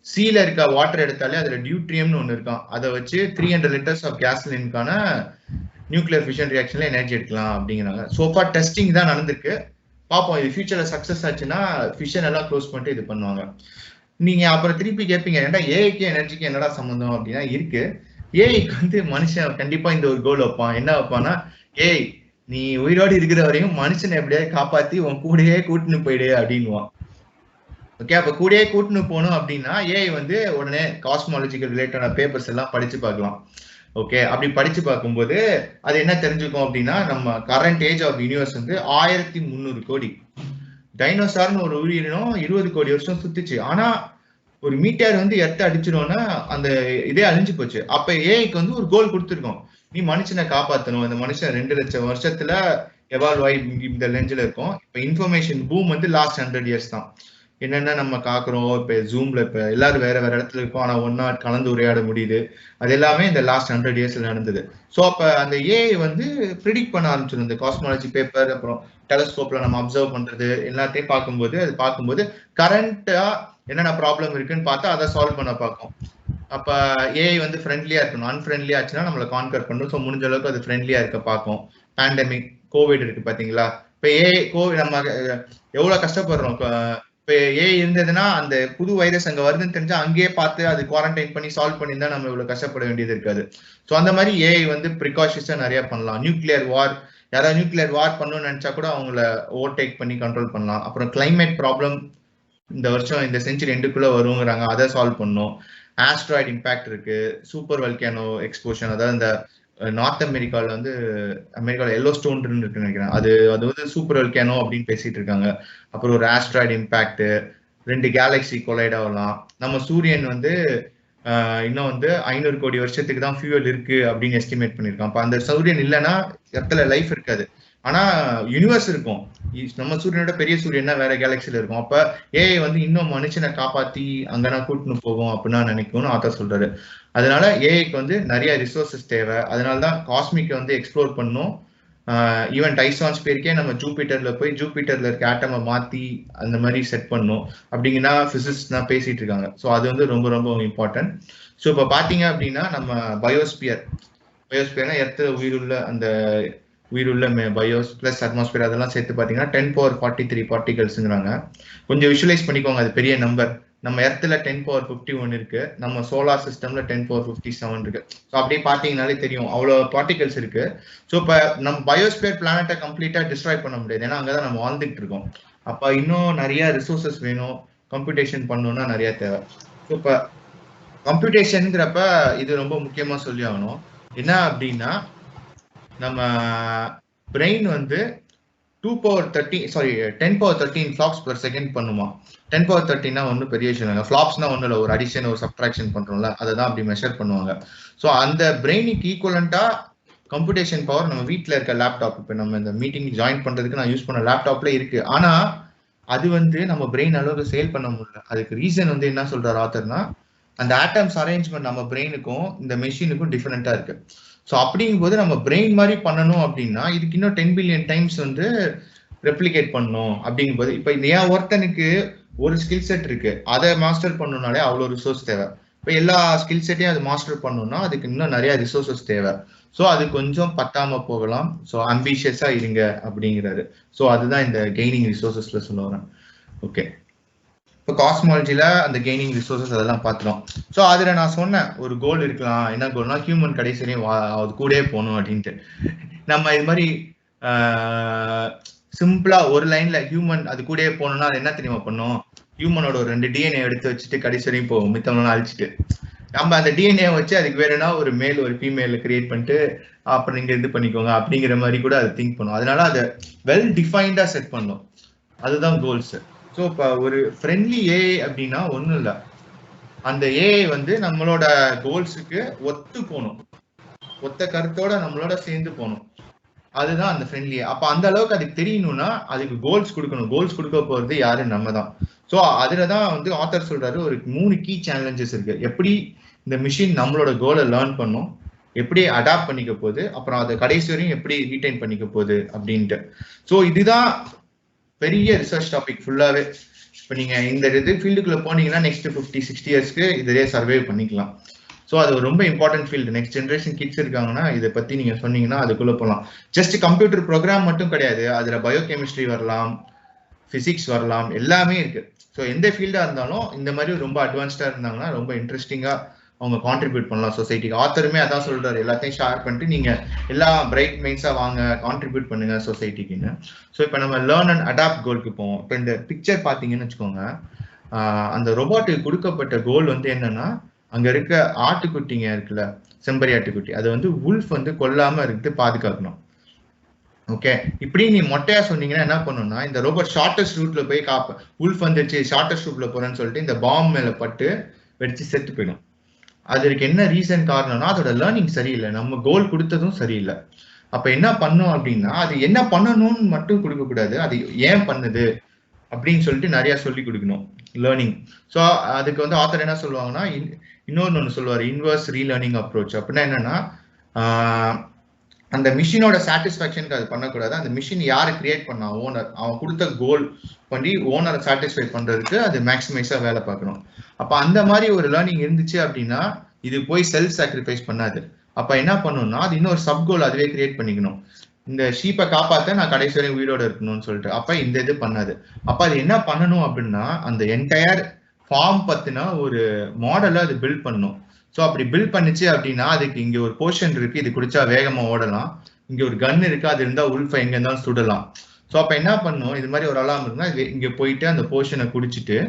சீல இருக்க வாட்டர் எடுத்தாலே அதுல டியூட்ரியம்னு ஒன்று இருக்கான், அதை வச்சு 300 லிட்டர்ஸ் ஆஃப் கேஸ்லின்கான நியூக்ளியர் ஃபிஷன் ரியாக்ஷன்ல எனர்ஜி எடுக்கலாம் அப்படிங்கிறாங்க. சோஃபா டெஸ்டிங் தான் நடந்திருக்கு, பார்ப்போம் இது ஃபியூச்சர்ல சக்சஸ் ஆச்சுன்னா ஃபிஷன் எல்லாம் க்ளோஸ் பண்ணிட்டு இது பண்ணுவாங்க. நீங்க அப்புறம் திருப்பி கேட்பீங்க, ஏன்டா ஏஐக்கு எனர்ஜிக்கு என்னடா சம்பந்தம் அப்படின்னா இருக்கு. ஏஐக்கு வந்து மனுஷன் கண்டிப்பா இந்த ஒரு கோல் வைப்பான். என்ன வைப்பான்னா, ஏய் நீ உயிரோடு இருக்கிற வரையும் மனுஷனை எப்படியாவது காப்பாத்தி உன் கூடையே கூட்டுன்னு போயிடு அப்படின்வான். ஓகே, அப்ப கூடையே கூட்டுன்னு போகணும் அப்படின்னா ஏஐ வந்து உடனே காஸ்மாலஜிக்கல் ரிலேட்டடான பேப்பர்ஸ் எல்லாம் படிச்சு பார்க்கலாம். ஓகே, அப்படி படிச்சு பார்க்கும்போது அது என்ன தெரிஞ்சுக்கும் அப்படின்னா, நம்ம கரண்ட் ஏஜ் ஆஃப் யூனிவர்ஸ் வந்து 1300 கோடி. டைனோசார்னு ஒரு உயிரினம் 20 கோடி வருஷம் சுத்துச்சு. ஆனா ஒரு மீட்டர் வந்து எர்த்த அடிச்சிரும்னா அந்த இதே அழிஞ்சு போச்சு. அப்ப ஏஐக்கு வந்து ஒரு கோல் கொடுத்துருக்கோம், நீ மனுஷனை காப்பாற்றணும். இந்த மனுஷன் 2 லட்சம் வருஷத்துல எவால்வ் ஆகி இந்த லெஞ்சில் இருக்கும். இப்ப இன்ஃபர்மேஷன் பூம் வந்து லாஸ்ட் 100 இயர்ஸ் தான். என்னென்ன நம்ம காக்குறோம், இப்ப ஜூம்ல இப்ப எல்லாரும் வேற வேற இடத்துல இருக்கோம், ஆனா ஒன்னா கலந்து உரையாட முடியுது. அது எல்லாமே இந்த லாஸ்ட் 100 இயர்ஸ்ல நடந்தது. ஸோ அப்ப அந்த ஏஐ வந்து ப்ரிடிக்ட் பண்ண ஆரம்பிச்சிடும். இந்த காஸ்மாலஜி பேப்பர் அப்புறம் டெலஸ்கோப்ல நம்ம அப்சர்வ் பண்றது எல்லாத்தையும் பார்க்கும்போது கரண்டா என்னென்ன ப்ராப்ளம் இருக்குன்னு பார்த்தா அதை சால்வ் பண்ண பார்க்கும். அப்ப ஏஐ வந்து ஃப்ரெண்ட்லியா இருக்கணும், அன்ஃப்ரெண்ட்லியா ஆச்சுன்னா நம்மளை கான்கர் பண்ணணும். ஸோ முடிஞ்ச அளவுக்கு அது ஃப்ரெண்ட்லியா இருக்க பார்க்கும். பேண்டமிக் கோவிட் இருக்கு பாத்தீங்களா, இப்ப ஏஐ கோவிட் நம்ம எவ்வளவு கஷ்டப்படுறோம். இப்ப ஏஐ இருந்ததுன்னா அந்த புது வைரஸ் அங்க வருதுன்னு தெரிஞ்சா அங்கேயே பார்த்து அது குவாரண்டைன் பண்ணி சால்வ் பண்ணியிருந்தா நம்ம இவ்வளவு கஷ்டப்பட வேண்டியது இருக்காது. ஸோ அந்த மாதிரி ஏஐ வந்து ப்ரிகாஷன்ஸா நிறைய பண்ணலாம். நியூக்ளியர் வார், யாராவது நியூக்ளியர் வார் பண்ணணும்னு நினைச்சா கூட அவங்கள ஓவர்டேக் பண்ணி கண்ட்ரோல் பண்ணலாம். அப்புறம் கிளைமேட் ப்ராப்ளம் இந்த வருஷம் இந்த செஞ்சுரி எண்டுக்குள்ள வருங்கிறாங்க, அதை சால்வ் பண்ணும். ஆஸ்ட்ராய்டு இம்பாக்ட் இருக்கு, சூப்பர் வல்கேனோ எக்ஸ்போஷன், அதாவது இந்த நார்த் அமெரிக்கால வந்து அமெரிக்கால எல்லோ ஸ்டோன் இருக்குன்னு நினைக்கிறேன், அது வந்து சூப்பர் வல்கேனோ அப்படின்னு பேசிட்டு இருக்காங்க. அப்புறம் ஒரு ஆஸ்ட்ராய்டு இம்பாக்ட், 2 கேலக்சி கொலைட் ஆகலாம். நம்ம சூரியன் வந்து இன்னும் வந்து 500 கோடி வருஷத்துக்கு தான் ஃபியூவல் இருக்கு அப்படின்னு எஸ்டிமேட் பண்ணிருக்கான். அப்ப அந்த சூரியன் இல்லைன்னா இடத்துல லைஃப் இருக்காது. ஆனா யூனிவர்ஸ் இருக்கும், நம்ம சூரியனோட பெரிய சூரியன்னா வேற கேலக்சில இருக்கும். அப்ப ஏஐ வந்து இன்னும் மனுஷனை காப்பாத்தி அங்கனா கூட்டுன்னு போகும் அப்படின்னா நினைக்கும்னு ஆத்தர் சொல்றாரு. அதனால ஏஐக்கு வந்து நிறைய ரிசோர்சஸ் தேவை. அதனாலதான் காஸ்மிக் வந்து எக்ஸ்ப்ளோர் பண்ணும். ஈவன் டைசான் ஸ்பியருக்கே நம்ம ஜூபிட்டர்ல போய் ஜூபிட்டர்ல இருக்க ஆட்டமை மாத்தி அந்த மாதிரி செட் பண்ணும் அப்படிங்கன்னா பிசிக்ஸ் தான் பேசிட்டு இருக்காங்க. ஸோ அது வந்து ரொம்ப ரொம்ப இம்பார்ட்டன்ட். ஸோ இப்போ பாத்தீங்க அப்படின்னா நம்ம பயோஸ்பியர்னா எர்த்துல உயிருள்ள பயோஸ் பிளஸ் அட்மாஸ்பியர் அதெல்லாம் சேர்த்து பார்த்தீங்கன்னா 10⁻43 பார்ட்டிகல்ஸ்ங்கிறாங்க. கொஞ்சம் விஷுவலைஸ் பண்ணிக்கோங்க, அது பெரிய நம்பர். நம்ம எர்த்துல 10⁻51 இருக்கு, நம்ம சோலார் சிஸ்டம்ல 10⁻57 இருக்கு. ஸோ அப்படியே பார்த்தீங்கன்னாலே தெரியும் அவ்வளோ பார்ட்டிகல்ஸ் இருக்கு. ஸோ இப்போ நம்ம பயோஸ்பியர் பிளானட்டை கம்ப்ளீட்டா டிஸ்ட்ராய் பண்ண முடியாது, ஏன்னா அங்கதான் நம்ம வாழ்ந்துட்டு இருக்கோம். அப்ப இன்னும் நிறைய ரிசோர்சஸ் வேணும், கம்ப்யூட்டேஷன் பண்ணணும்னா நிறைய தேவை. ஸோ இப்போ கம்ப்யூட்டேஷனுங்கிறப்ப இது ரொம்ப முக்கியமா சொல்லி ஆகணும். என்ன அப்படின்னா நம்ம பிரெயின் வந்து 10⁻13 ஃபிளாப்ஸ் per second பண்ணுமா. 10⁻13 ஒன்றும் பெரிய விஷயம். ஃபிளாப்ஸ்னா ஒன்றும் இல்லை, ஒரு அடிஷன் ஒரு சப்ட்ராக்ஷன் பண்றோம்ல, அதை தான் அப்படி மெஷர் பண்ணுவாங்க. ஸோ அந்த பிரெயினுக்கு ஈக்குவலண்டா கம்ப்யூட்டேஷன் பவர் நம்ம வீட்டில் இருக்க லேப்டாப், இப்போ நம்ம இந்த மீட்டிங் ஜாயின் பண்றதுக்கு நான் யூஸ் பண்ண லேப்டாப்ல இருக்கு. ஆனா அது வந்து நம்ம பிரெயின் அளவுக்கு சேல் பண்ண முடியல. அதுக்கு ரீசன் வந்து என்ன சொல்றாரு ஆத்தர்னா, அந்த ஆட்டம்ஸ் அரேஞ்ச்மெண்ட் நம்ம பிரெயினுக்கும் இந்த மெஷினுக்கும் டிஃபரெண்டா இருக்கு. ஸோ அப்படிங்கும் போது நம்ம பிரெயின் மாதிரி பண்ணணும் அப்படின்னா இதுக்கு இன்னும் 10 பில்லியன் டைம்ஸ் வந்து ரெப்ளிகேட் பண்ணணும். அப்படிங்கும் போது இப்போ ஏன் ஒருத்தனுக்கு ஒரு ஸ்கில் செட் இருக்கு, அதை மாஸ்டர் பண்ணணும்னாலே அவ்வளோ ரிசோர்ஸ் தேவை. இப்போ எல்லா ஸ்கில் செட்டையும் அது மாஸ்டர் பண்ணணும்னா அதுக்கு இன்னும் நிறைய ரிசோர்சஸ் தேவை. ஸோ அது கொஞ்சம் பத்தாம போகலாம். ஸோ அம்பிஷியஸா இருங்க அப்படிங்கிறாரு. ஸோ அதுதான் இந்த கெய்னிங் ரிசோர்சஸ்ல சொல்ல வரேன். ஓகே, இப்போ காஸ்மாலஜில அந்த கெய்னிங் ரிசோர்சஸ் அதெல்லாம் பார்த்துரும். ஸோ அதுல நான் சொன்னேன் ஒரு கோல் இருக்கலாம். என்ன கோல்னா ஹியூமன் கடைசியும் அது கூடயே போகணும் அப்படின்ட்டு. நம்ம இது மாதிரி சிம்பிளா ஒரு லைன்ல ஹியூமன் அது கூடயே போகணும்னா அது என்ன தெரியுமா பண்ணும், ஹியூமனோட ஒரு 2 DNA எடுத்து வச்சுட்டு கடைசி வரையும் போகும், மித்தவங்களாம் அழிச்சிட்டு நம்ம அந்த DNA வச்சு அதுக்கு வேணும்னா ஒரு மேல் ஒரு ஃபீமேல கிரியேட் பண்ணிட்டு அப்புறம் நீங்க இது பண்ணிக்கோங்க அப்படிங்கிற மாதிரி கூட அது திங்க் பண்ணும். அதனால அதை வெல் டிஃபைன்டா செட் பண்ணும். அதுதான் கோல்ஸ். ஸோ இப்போ ஒரு ஃப்ரெண்ட்லி ஏஐ அப்படின்னா ஒன்றும் இல்லை, அந்த ஏஐ வந்து நம்மளோட கோல்ஸுக்கு ஒத்து போகணும், ஒத்த கருத்தோட நம்மளோட சேர்ந்து போகணும். அதுதான் அந்த ஃப்ரெண்ட்லி. அப்போ அந்த அளவுக்கு அதுக்கு தெரியணும்னா அதுக்கு கோல்ஸ் கொடுக்கணும். கோல்ஸ் கொடுக்க போறது யாரு, நம்ம தான். ஸோ அதுல தான் வந்து ஆத்தர் சொல்றாரு ஒரு 3 கீ சேலஞ்சஸ் இருக்கு. எப்படி இந்த மிஷின் நம்மளோட கோலை லேர்ன் பண்ணும், எப்படி அடாப்ட் பண்ணிக்க போகுது, அப்புறம் அதை கடைசி வரையும் எப்படி ரீடைன் பண்ணிக்க போகுது அப்படின்ட்டு. ஸோ இதுதான் பெரிய ரிசர்ச் டாபிக் ஃபுல்லாவே. இப்போ நீங்க இந்த இது ஃபீல்டுக்குள்ள போனீங்கன்னா நெக்ஸ்ட் 50-60 இயர்ஸ்க்கு இதிலே சர்வே பண்ணிக்கலாம். ஸோ அது ரொம்ப important field. Next generation kids இருக்காங்கன்னா இதை பத்தி நீங்க சொன்னீங்கன்னா அதுக்குள்ள போகலாம். ஜஸ்ட் கம்ப்யூட்டர் ப்ரோக்ராம் மட்டும் கிடையாது, அதுல பயோகெமிஸ்ட்ரி வரலாம், பிசிக்ஸ் வரலாம், எல்லாமே இருக்கு. ஸோ எந்த ஃபீல்டா இருந்தாலும் இந்த மாதிரி ரொம்ப அட்வான்ஸ்டா இருந்தாங்கன்னா ரொம்ப இன்ட்ரெஸ்டிங்கா அவங்க கான்ட்ரிபியூட் பண்ணலாம் சொசைட்டிக்கு. ஆத்தருமே அதான் சொல்றாரு, எல்லாத்தையும் ஷேர் பண்ணிட்டு நீங்க எல்லா பிரைட் மைண்ட்ஸா வாங்க, கான்ட்ரிபியூட் பண்ணுங்க சொசைட்டிக்குன்னு. ஸோ இப்போ நம்ம லேர்ன் அண்ட் அடாப்ட் கோலுக்கு போவோம். இப்போ இந்த பிக்சர் பார்த்தீங்கன்னு வச்சுக்கோங்க, அந்த ரொபோட்டுக்கு கொடுக்கப்பட்ட கோல் வந்து என்னன்னா, அங்க இருக்க ஆட்டுக்குட்டிங்க இருக்குல்ல, செம்பரி ஆட்டுக்குட்டி, அதை வந்து உல்ஃப் வந்து கொல்லாம இருக்கு பாதுகாக்கணும். ஓகே, இப்படி நீ மொட்டையா சொன்னீங்கன்னா என்ன பண்ணும்னா, இந்த ரோபோட் ஷார்டஸ்ட் ரூட்ல போய் உல்ஃப் வந்துச்சு ஷார்டஸ்ட் ரூட்ல போறேன்னு சொல்லிட்டு இந்த பாம் மேல பட்டு வெடிச்சு செத்து போயிடும். அதற்கு என்ன ரீசன் காரணம்னா அதோட லேர்னிங் சரியில்லை, நம்ம கோல் கொடுத்ததும் சரியில்லை. அப்ப என்ன பண்ணும் அப்படின்னா, அது என்ன பண்ணணும்னு மட்டும் கொடுக்க கூடாது, அது ஏன் பண்ணுது அப்படின்னு சொல்லிட்டு நிறைய சொல்லி கொடுக்கணும் லேர்னிங். ஸோ அதுக்கு வந்து ஆத்தர் என்ன சொல்லுவாங்கன்னா, இன்னொன்னு சொல்லுவார், இன்வர்ஸ் ரீலேர்னிங் அப்ரோச். அப்படின்னா என்னன்னா, அந்த மிஷினோட சாட்டிஸ்ஃபேக்ஷனுக்கு அது பண்ணக்கூடாது, அந்த மிஷின் யாரு கிரியேட் பண்ணா, ஓனர், அவன் கொடுத்த கோல் பண்ணி ஓனரை சாட்டிஸ்ஃபை பண்றதுக்கு அது மேக்ஸிமைஸா வேலை பார்க்கணும். அப்ப அந்த மாதிரி ஒரு லேர்னிங் இருந்துச்சு அப்படின்னா இது போய் செல்ஃப் சாக்ரிஃபைஸ் பண்ணாது. அப்ப என்ன பண்ணணும்னா அது இன்னொரு சப் கோல் அதுவே கிரியேட் பண்ணிக்கணும், இந்த ஷீப்பை காப்பாத்த நான் கடைசி வரையும் உயிரோட இருக்கணும்னு சொல்லிட்டு. அப்ப இந்த இது பண்ணாது. அப்ப அது என்ன பண்ணணும் அப்படின்னா, அந்த என்டையர் ஃபார்ம் பத்தின ஒரு மாடலை அது பில்ட் பண்ணணும். ஸோ அப்படி பில்ட் பண்ணிச்சு அப்படின்னா அதுக்கு இங்க ஒரு போர்ஷன் இருக்கு, இது குடிச்சா வேகமா ஓடலாம், இங்க ஒரு கன் இருக்கு, அது இருந்தா உல்ஃபை எங்க இருந்தாலும் சுடலாம். ஸோ அப்ப என்ன பண்ணும், இது மாதிரி ஒரு அலாம் இருக்குன்னா இங்க போயிட்டு அந்த போர்ஷனை குடிச்சிட்டு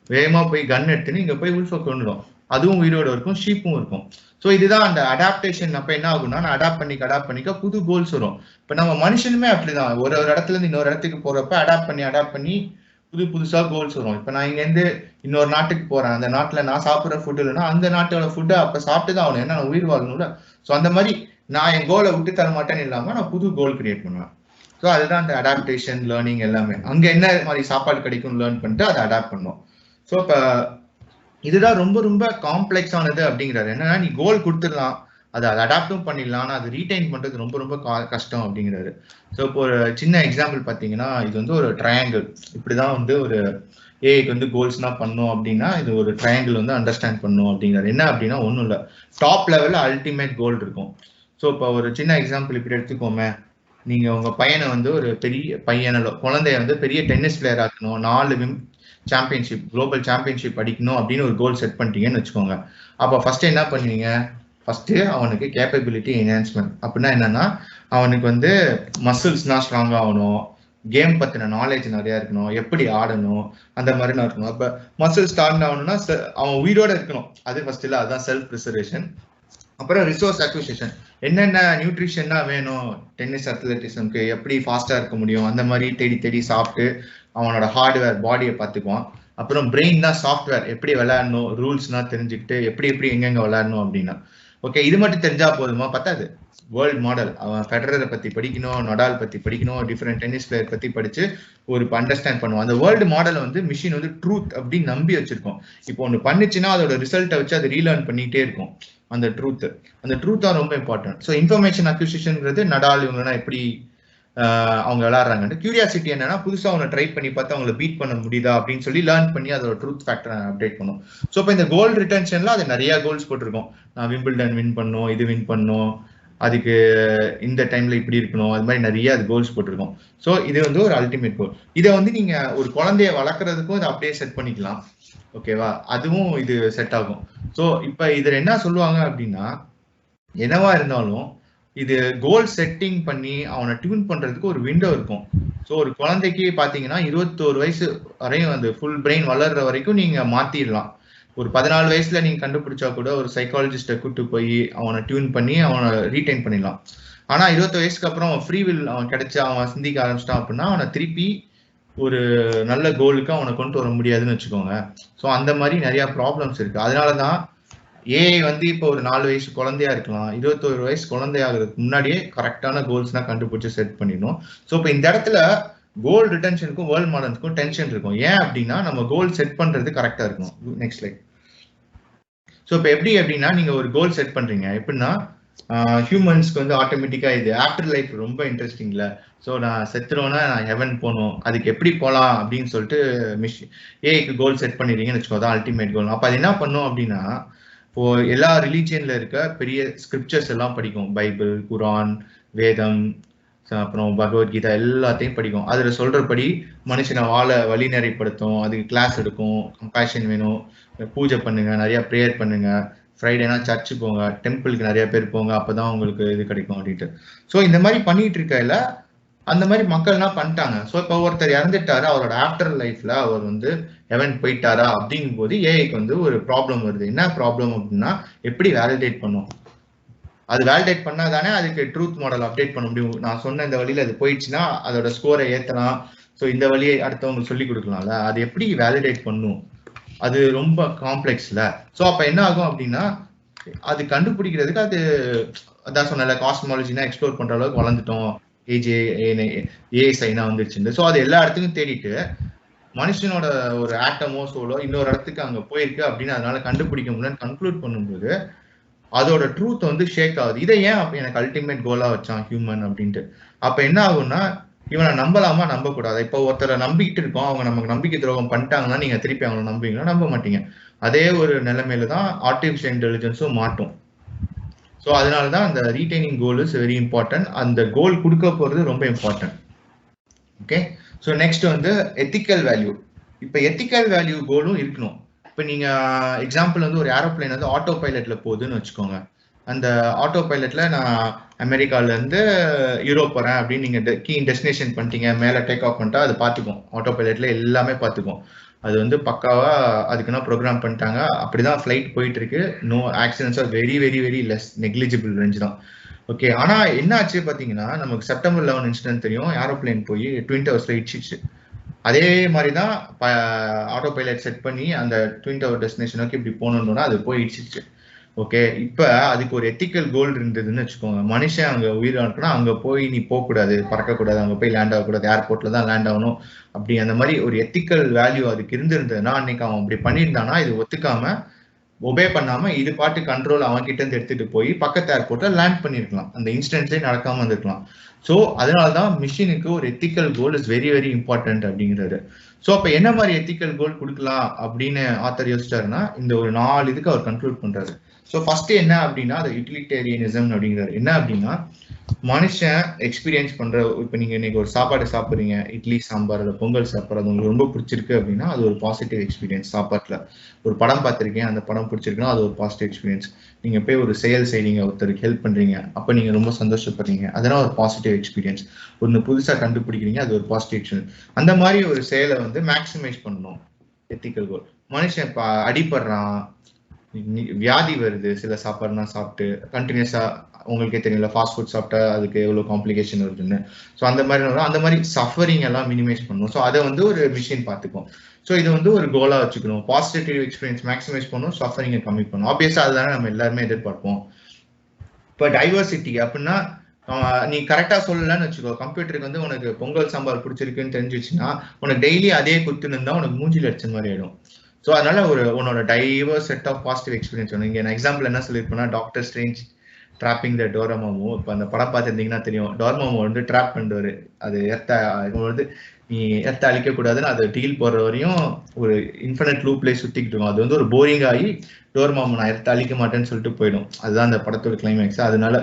வேகமா போய் கன் எடுத்துன்னு இங்க போய் உல்ஃபை கொண்டுடும், அதுவும் உயிரோட இருக்கும், ஷீப்பும் இருக்கும். ஸோ இதுதான் அந்த அடாப்டேஷன். அப்ப என்ன ஆகும்னா, நான் அடாப்ட் பண்ணிக்க புது கோல்ஸ் வரும். இப்ப நம்ம மனுஷனுமே அப்படிதான், ஒரு இடத்துல இருந்து இன்னொரு இடத்துக்கு போறப்ப அடாப்ட் பண்ணி புதுசா கோல்ஸ் வரும். இப்ப நான் இங்க இருந்து இன்னொரு நாட்டுக்கு போறேன், அந்த நாட்டுல நான் சாப்பிட்ற ஃபுட் இல்லைன்னா அந்த நாட்டோட ஃபுட்டை அப்ப சாப்பிட்டுதான் ஆகணும், ஏன்னா நான் உயிர் வாழணும்ல. ஸோ அந்த மாதிரி நான் என் கோலை விட்டு தர மாட்டேன்னு இல்லாம நான் புது கோல் கிரியேட் பண்ணுவேன். ஸோ அதுதான் அந்த அடாப்டேஷன் லேர்னிங் எல்லாமே. அங்க என்ன மாதிரி சாப்பாடு கிடைக்கும் லேர்ன் பண்ணிட்டு அதை அடாப்ட் பண்ணும். ஸோ இப்ப இதுதான் ரொம்ப ரொம்ப காம்ப்ளெக்ஸானது அப்படிங்கிறாரு. என்னன்னா, நீ கோல் கொடுத்துடலாம், அதை அடாப்டும் பண்ணிடலாம், ஆனால் அது ரீடைன் பண்றது ரொம்ப ரொம்ப கஷ்டம் அப்படிங்கிறாரு. ஸோ இப்போ ஒரு சின்ன எக்ஸாம்பிள் பார்த்தீங்கன்னா, இது வந்து ஒரு ட்ரையாங்கிள். இப்படிதான் வந்து ஒரு ஏஐக்கு வந்து கோல்ஸ்னா பண்ணும் அப்படின்னா, இது ஒரு ட்ரையாங்கிள் வந்து அண்டர்ஸ்டாண்ட் பண்ணும் அப்படிங்கிறாரு. என்ன அப்படின்னா ஒன்றும் இல்லை, டாப் லெவலில் அல்டிமேட் கோல் இருக்கும். ஸோ இப்போ ஒரு சின்ன எக்ஸாம்பிள் இப்படி எடுத்துக்கோமே, நீங்க உங்க பையனை வந்து ஒரு பெரிய குழந்தைய வந்து பெரிய டென்னிஸ் பிளேயர் ஆக்கணும், 4 சாம்பியன்ஷிப், குளோபல் சாம்பியன்ஷிப் அடிக்கணும் அப்படின்னு ஒரு கோல் செட் பண்ணிட்டீங்கன்னு வச்சுக்கோங்க. அப்போ ஃபர்ஸ்ட் என்ன பண்ணுவீங்க, ஃபர்ஸ்ட் அவனுக்கு கேப்பபிலிட்டி என்ஹான்ஸ்மெண்ட். அப்படின்னா என்னன்னா, அவனுக்கு வந்து மசில்ஸ்னா ஸ்ட்ராங் ஆகணும், கேம் பத்தின நாலேஜ் நிறைய இருக்கணும், எப்படி ஆடணும் அந்த மாதிரி நான் இருக்கணும். அப்ப மசில் ஸ்ட்ராங் ஆகணும்னா அவன் உயிரோட இருக்கணும், அது ஃபர்ஸ்ட் இல்லை, அதுதான் செல்ஃப் ப்ரிசர்வேஷன். அப்புறம் ரிசோர்ஸ் அக்விசிஷன், என்னென்ன நியூட்ரிஷன்னா வேணும் டென்னிஸ் அத்லட்டிசம்க்கு, எப்படி ஃபாஸ்டா இருக்க முடியும், அந்த மாதிரி தேடி சாப்பிட்டு அவனோட ஹார்ட்வேர் பாடியை பார்த்துக்குவான். அப்புறம் பிரெயின் தான் சாஃப்ட்வேர், எப்படி விளையாடணும், ரூல்ஸ்னா தெரிஞ்சுக்கிட்டு எப்படி எங்கெங்க விளையாடணும் அப்படின்னா. ஓகே, இது மட்டும் தெரிஞ்சா போதுமா? பத்தாது. வேர்ல்ட் மாடல், அவன் ஃபெடரரை பத்தி படிக்கணும், நடால் பத்தி படிக்கணும், டிஃப்ரெண்ட் டென்னிஸ் பிளேயர் பத்தி படிச்சு ஒரு அண்டர்ஸ்டாண்ட் பண்ணுவோம். அந்த வேர்ல்டு மாடலை வந்து மிஷின் வந்து ட்ரூத் அப்படின்னு நம்பி வச்சிருக்கோம். இப்போ ஒன்று பண்ணிச்சுன்னா அதோட ரிசல்ட்டை வச்சு அதை ரீலேர்ன் பண்ணிட்டே இருக்கும். அந்த ட்ரூத் தான் ரொம்ப இம்பார்ட்டன்ட். ஸோ இன்ஃபர்மேஷன் அக்விசிஷன்ங்கிறது நடால் இவங்கன்னா எப்படி அவங்க விளையாடுறாங்க. கியூரியாசிட்டி என்னன்னா புதுசா அவனை ட்ரை பண்ணி பார்த்து அவங்களை பீட் பண்ண முடியுதா அப்படின்னு சொல்லி லேர்ன் பண்ணி அதோட ட்ரூத் ஃபேக்டரை அப்டேட் பண்ணும். ஸோ இப்போ இந்த கோல் ரிட்டன்ஷன்ல அது நிறைய கோல்ஸ் போட்டிருக்கோம். நான் விம்பிள்டன் வின் பண்ணும், இது வின் பண்ணும், அதுக்கு இந்த டைம்ல இப்படி இருக்கணும், அது மாதிரி நிறைய அது கோல்ஸ் போட்டிருக்கோம். ஸோ இது வந்து ஒரு அல்டிமேட் கோல். இதை வந்து நீங்க ஒரு குழந்தைய வளர்க்குறதுக்கும் இதை அப்படியே செட் பண்ணிக்கலாம். ஓகேவா? அதுவும் இது செட் ஆகும். ஸோ இப்போ இதில் என்ன சொல்லுவாங்க அப்படின்னா, என்னவா இருந்தாலும் இது கோல் செட்டிங் பண்ணி அவனை டியூன் பண்றதுக்கு ஒரு விண்டோ இருக்கும். ஸோ ஒரு குழந்தைக்கு பாத்தீங்கன்னா 21 வயசு வரையும் அந்த ஃபுல் பிரெயின் வளர்ற வரைக்கும் நீங்க மாத்திடலாம். ஒரு 14 வயசுல நீங்க கண்டுபிடிச்சா கூட ஒரு சைக்காலஜிஸ்ட கூட்டு போய் அவனை டியூன் பண்ணி அவனை ரீடைன் பண்ணிடலாம். ஆனா 20 வயசுக்கு அப்புறம் அவன் ஃப்ரீ வில் அவன் கிடைச்சு அவன் சிந்திக்க ஆரம்பிச்சிட்டான் அப்படின்னா அவனை திருப்பி ஒரு நல்ல கோலுக்கு அவனை கொண்டு வர முடியாதுன்னு வச்சுக்கோங்க. ஸோ அந்த மாதிரி நிறைய ப்ராப்ளம்ஸ் இருக்கு. அதனாலதான் ஏஐ வந்து இப்போ ஒரு 4 வயசு குழந்தையா இருக்கலாம், 21 வயசு குழந்தையாகிறதுக்கு முன்னாடியே கரெக்டான கோல்ஸ்னா கண்டுபிடிச்சு செட் பண்ணிடணும். ஸோ இப்போ இந்த இடத்துல கோல் ரிட்டன்ஷனுக்கும் வேர்ல்ட் மாடலுக்கும் டென்ஷன் இருக்கும். ஏன் அப்படின்னா நம்ம கோல் செட் பண்றது கரெக்டா இருக்கும். Next like. ஸோ இப்போ எப்படி அப்படின்னா நீங்க ஒரு கோல் செட் பண்றீங்க எப்படின்னா ஹியூமன்ஸ்க்கு வந்து ஆட்டோமேட்டிக்கா இது ஆஃப்டர் லைஃப் ரொம்ப இன்ட்ரெஸ்டிங்ல. ஸோ நான் செத்துறோன்னா நான் ஹெவன் போகணும், அதுக்கு எப்படி போகலாம் அப்படின்னு சொல்லிட்டு ஏஐக்கு கோல் செட் பண்ணிடுறீங்கன்னு வச்சுக்கோ, அதான் அல்டிமேட் கோல். அப்போ அது என்ன பண்ணும் அப்படின்னா இப்போ எல்லா ரிலீஜியன்ல இருக்க பெரிய ஸ்கிரிப்சர்ஸ் எல்லாம் படிக்கும். பைபிள், குரான், வேதம், அப்புறம் பகவத்கீதா எல்லாத்தையும் படிக்கும். அதுல சொல்றபடி மனுஷனை வாழ வழிநெறிப்படுத்தும், அதுக்கு கிளாஸ் எடுக்கும், கம்பேஷன் வேணும், பூஜை பண்ணுங்க, நிறைய ப்ரேயர் பண்ணுங்க, ஃப்ரைடேனா சர்ச்சு போங்க, டெம்பிளுக்கு நிறைய பேர் போங்க, அப்பதான் உங்களுக்கு இது கிடைக்கும் அப்படின்ட்டு. ஸோ இந்த மாதிரி பண்ணிட்டு இருக்கையில அந்த மாதிரி மக்கள்லாம் பண்ணிட்டாங்க. ஸோ இப்போ ஒருத்தர் இறந்துட்டாரு, அவரோட ஆஃப்டர் லைஃப்ல அவர் வந்து ஹெவன் போயிட்டாரா அப்படிங்கும் போது ஏஐக்கு வந்து ஒரு ப்ராப்ளம் வருது. என்ன ப்ராப்ளம் அப்படின்னா எப்படி வேலிடேட் பண்ணும்? அது வேலிடேட் பண்ணாதானே அதுக்கு ட்ரூத் மாடல் அப்டேட் பண்ண முடியும். நான் சொன்ன இந்த வழியில அது போயிடுச்சுன்னா அதோட ஸ்கோரை ஏத்தலாம். ஸோ இந்த வழியை அடுத்தவங்களுக்கு சொல்லி கொடுக்கலாம்ல, அது எப்படி வேலிடேட் பண்ணும்? அது ரொம்ப காம்ப்ளெக்ஸ்ல. ஸோ அப்ப என்ன ஆகும் அப்படின்னா அது கண்டுபிடிக்கிறதுக்கு அது அதான் சொன்னல காஸ்மாலஜினா எக்ஸ்ப்ளோர் பண்ற அளவுக்கு வளர்ந்துட்டோம், ஏஐனா வந்துருச்சு. ஸோ அது எல்லா இடத்துக்கும் தேடிட்டு மனுஷனோட ஒரு ஆட்டமோ சோலோ இன்னொரு இடத்துக்கு அங்க போயிருக்கு அப்படின்னு அதனால கண்டுபிடிக்க முடியலன்னு கன்க்ளூட் பண்ணும்போது அதோட ட்ரூத் வந்து ஷேக் ஆகுது. இதை ஏன் அப்ப எனக்கு அல்டிமேட் கோலா வச்சான் ஹியூமன் அப்படின்ட்டு. அப்ப என்ன ஆகும்னா இவனை நம்பலாமா நம்பக்கூடாது. இப்போ ஒருத்தரை நம்பிக்கிட்டு இருக்கோம், அவங்க நமக்கு நம்பிக்கை துரோகம் பண்ணிட்டாங்கன்னா நீங்க திருப்பி அவங்களை நம்புவீங்கன்னா நம்ப மாட்டீங்க. அதே ஒரு நிலைமையில தான் ஆர்டிஃபிஷியல் இன்டெலிஜென்ஸும் மாட்டும். ஸோ அதனாலதான் அந்த retaining goal is very important. அந்த கோல் கொடுக்க போறது ரொம்ப இம்பார்ட்டன்ட். ஓகே. ஸோ நெக்ஸ்ட் வந்து எத்திக்கல் வேல்யூ. இப்போ எத்திக்கல் வேல்யூ கோலும் இருக்கணும். இப்போ நீங்க எக்ஸாம்பிள் வந்து ஒரு ஏரோப்ளைன் வந்து ஆட்டோ பைலட்ல போகுதுன்னு வச்சுக்கோங்க. அந்த ஆட்டோ பைலட்ல நான் அமெரிக்கால இருந்து யூரோப் போறேன் அப்படின்னு நீங்க கீ டெஸ்டினேஷன் பண்ணிட்டீங்க, மேல டேக் ஆஃப் பண்ணிட்டா அது பார்த்துக்கும். ஆட்டோ பைலட்ல எல்லாமே பார்த்துக்கும். அது வந்து பக்காவா அதுக்குன்னா ப்ரோக்ராம் பண்ணிட்டாங்க. அப்படிதான் ஃபிளைட் போயிட்டு இருக்கு. No accidents or very very very less, negligible range தான். ஓகே. ஆனா என்ன ஆச்சு பாத்தீங்கன்னா நமக்கு செப்டம்பர் 11 இன்சிடென்ட் தெரியும். ஏரோப்ளைன் போய் ட்வின் டவர்ஸ்ல இடிச்சிச்சு. அதே மாதிரிதான் ஆட்டோ பைலட் செட் பண்ணி அந்த ட்வின் டவர் டெஸ்டினேஷன் நோக்கி இப்படி போகணும்னா அது போய் இடிச்சிச்சு. ஓகே. இப்ப அதுக்கு ஒரு எத்திக்கல் கோல் இருந்ததுன்னு வச்சுக்கோங்க. மனுஷன் அங்க உயிரிழக்குனா அங்க போய் நீ போகக்கூடாது, பறக்கக்கூடாது, அங்க போய் லேண்ட் ஆகக்கூடாது, ஏர்போர்ட்ல தான் லேண்ட் ஆகணும் அப்படி அந்த மாதிரி ஒரு எத்திக்கல் வேல்யூ அதுக்கு இருந்திருந்ததுன்னா அன்னைக்கு அவன் அப்படி பண்ணியிருந்தானா இது ஒத்துக்காம ஒபே பண்ணாம இது பாட்டு கண்ட்ரோல் அவன் கிட்ட இருந்து எடுத்துட்டு போய் பக்கத்து ஏர்போர்ட்ல லேண்ட் பண்ணிருக்கலாம், அந்த இன்சிடென்ட்லேயே நடக்காம இருந்திருக்கலாம். ஸோ அதனாலதான் மிஷினுக்கு ஒரு ethical goal is very very important அப்படிங்கிறது. ஸோ அப்ப என்ன மாதிரி எத்திக்கல் கோல் கொடுக்கலாம் அப்படின்னு ஆத்தர் யோசிச்சாருன்னா இந்த ஒரு 4 இதுக்கு அவர் கன்க்ளூட் பண்றாரு. ஸோ ஃபர்ஸ்ட் என்ன அப்படின்னா அது யூட்டிலிட்டேரியனிசம் அப்படிங்கிறாரு. என்ன அப்படின்னா மனுஷன் எக்ஸ்பீரியன்ஸ் பண்ற, இப்போ நீங்க இன்னைக்கு ஒரு சாப்பாடு சாப்பிட்றீங்க, இட்லி சாம்பார் இல்லை பொங்கல் சாப்பிட்றது உங்களுக்கு ரொம்ப பிடிச்சிருக்கு அப்படின்னா அது ஒரு பாசிட்டிவ் எக்ஸ்பீரியன்ஸ். சாப்பாட்டுல ஒரு படம் பார்த்துருக்கேன், அந்த படம் பிடிச்சிருக்குன்னா அது ஒரு பாசிட்டிவ் எக்ஸ்பீரியன்ஸ். நீங்க போய் ஒரு செயல் செய்றீங்க, ஒருத்தருக்கு ஹெல்ப் பண்றீங்க, அப்ப நீங்க ரொம்ப சந்தோஷப்படுறீங்க, அதெல்லாம் ஒரு பாசிட்டிவ் எக்ஸ்பீரியன்ஸ். ஒன்று புதுசா கண்டுபிடிக்கிறீங்க, அது ஒரு பாசிட்டிவ் எக்ஸ்பீரியன்ஸ். அந்த மாதிரி ஒரு செயலை வந்து மேக்சிமைஸ் பண்ணணும் எத்திக்கல் கோல். மனுஷன் இப்ப அடிபடுறான், வியாதி வருது, சில சாப்பாடுலாம் சாப்பிட்டு கண்டினியூஸா உங்களுக்கே தெரியல ஃபாஸ்ட் ஃபுட் சாப்பிட்டா அதுக்கு எவ்வளவு காம்ப்ளிகேஷன் வருதுன்னு. ஸோ அந்த மாதிரி சஃபரிங் எல்லாம் மினிமைஸ் பண்ணணும். ஸோ அதை வந்து ஒரு மிஷின் பார்த்துக்கும். ஸோ இது வந்து ஒரு கோலா வச்சுக்கணும். பாசிட்டிவ் எக்ஸ்பீரியன்ஸ் மேக்ஸிமைஸ் பண்ணணும், சஃபரிங்கை கம்மி பண்ணணும். ஆப்வியஸா அதுதானே நம்ம எல்லாருமே எதிர்பார்ப்போம். இப்போ டைவர்சிட்டி அப்படின்னா நீ கரெக்டா சொல்லலன்னு வச்சுக்கோ, கம்ப்யூட்டருக்கு வந்து உனக்கு பொங்கல் சாம்பார் பிடிச்சிருக்குன்னு தெரிஞ்சிச்சுன்னா உனக்கு டெய்லி அதே குத்துன்னு இருந்தா உனக்கு மூஞ்சில அடிச்ச மாதிரி ஆயிடும். ஸோ அதனால உன்னோட diverse set of positive experience வேணும். இங்கே நான் எக்ஸாம்பிள் என்ன சொல்லியிருப்பேன்னா, doctor strange trapping the Dormammu. இப்போ அந்த படம் பார்த்துருந்தீங்கன்னா தெரியும், டோரமாமோ வந்து ட்ராப் பண்ணுவாரு. அது வந்து நீ எர்த்த அழிக்க கூடாதுன்னு அது டீல் போடுற வரையும் ஒரு இன்ஃபினிட் லூப்லேயே சுத்திக்கிட்டு இருக்கும். அது வந்து ஒரு போரிங் ஆகி டோர்மாமோ நான் எர்த்த அழிக்க மாட்டேன்னு சொல்லிட்டு போயிடும். அதுதான் அந்த படத்தோட கிளைமேக்ஸ். அதனால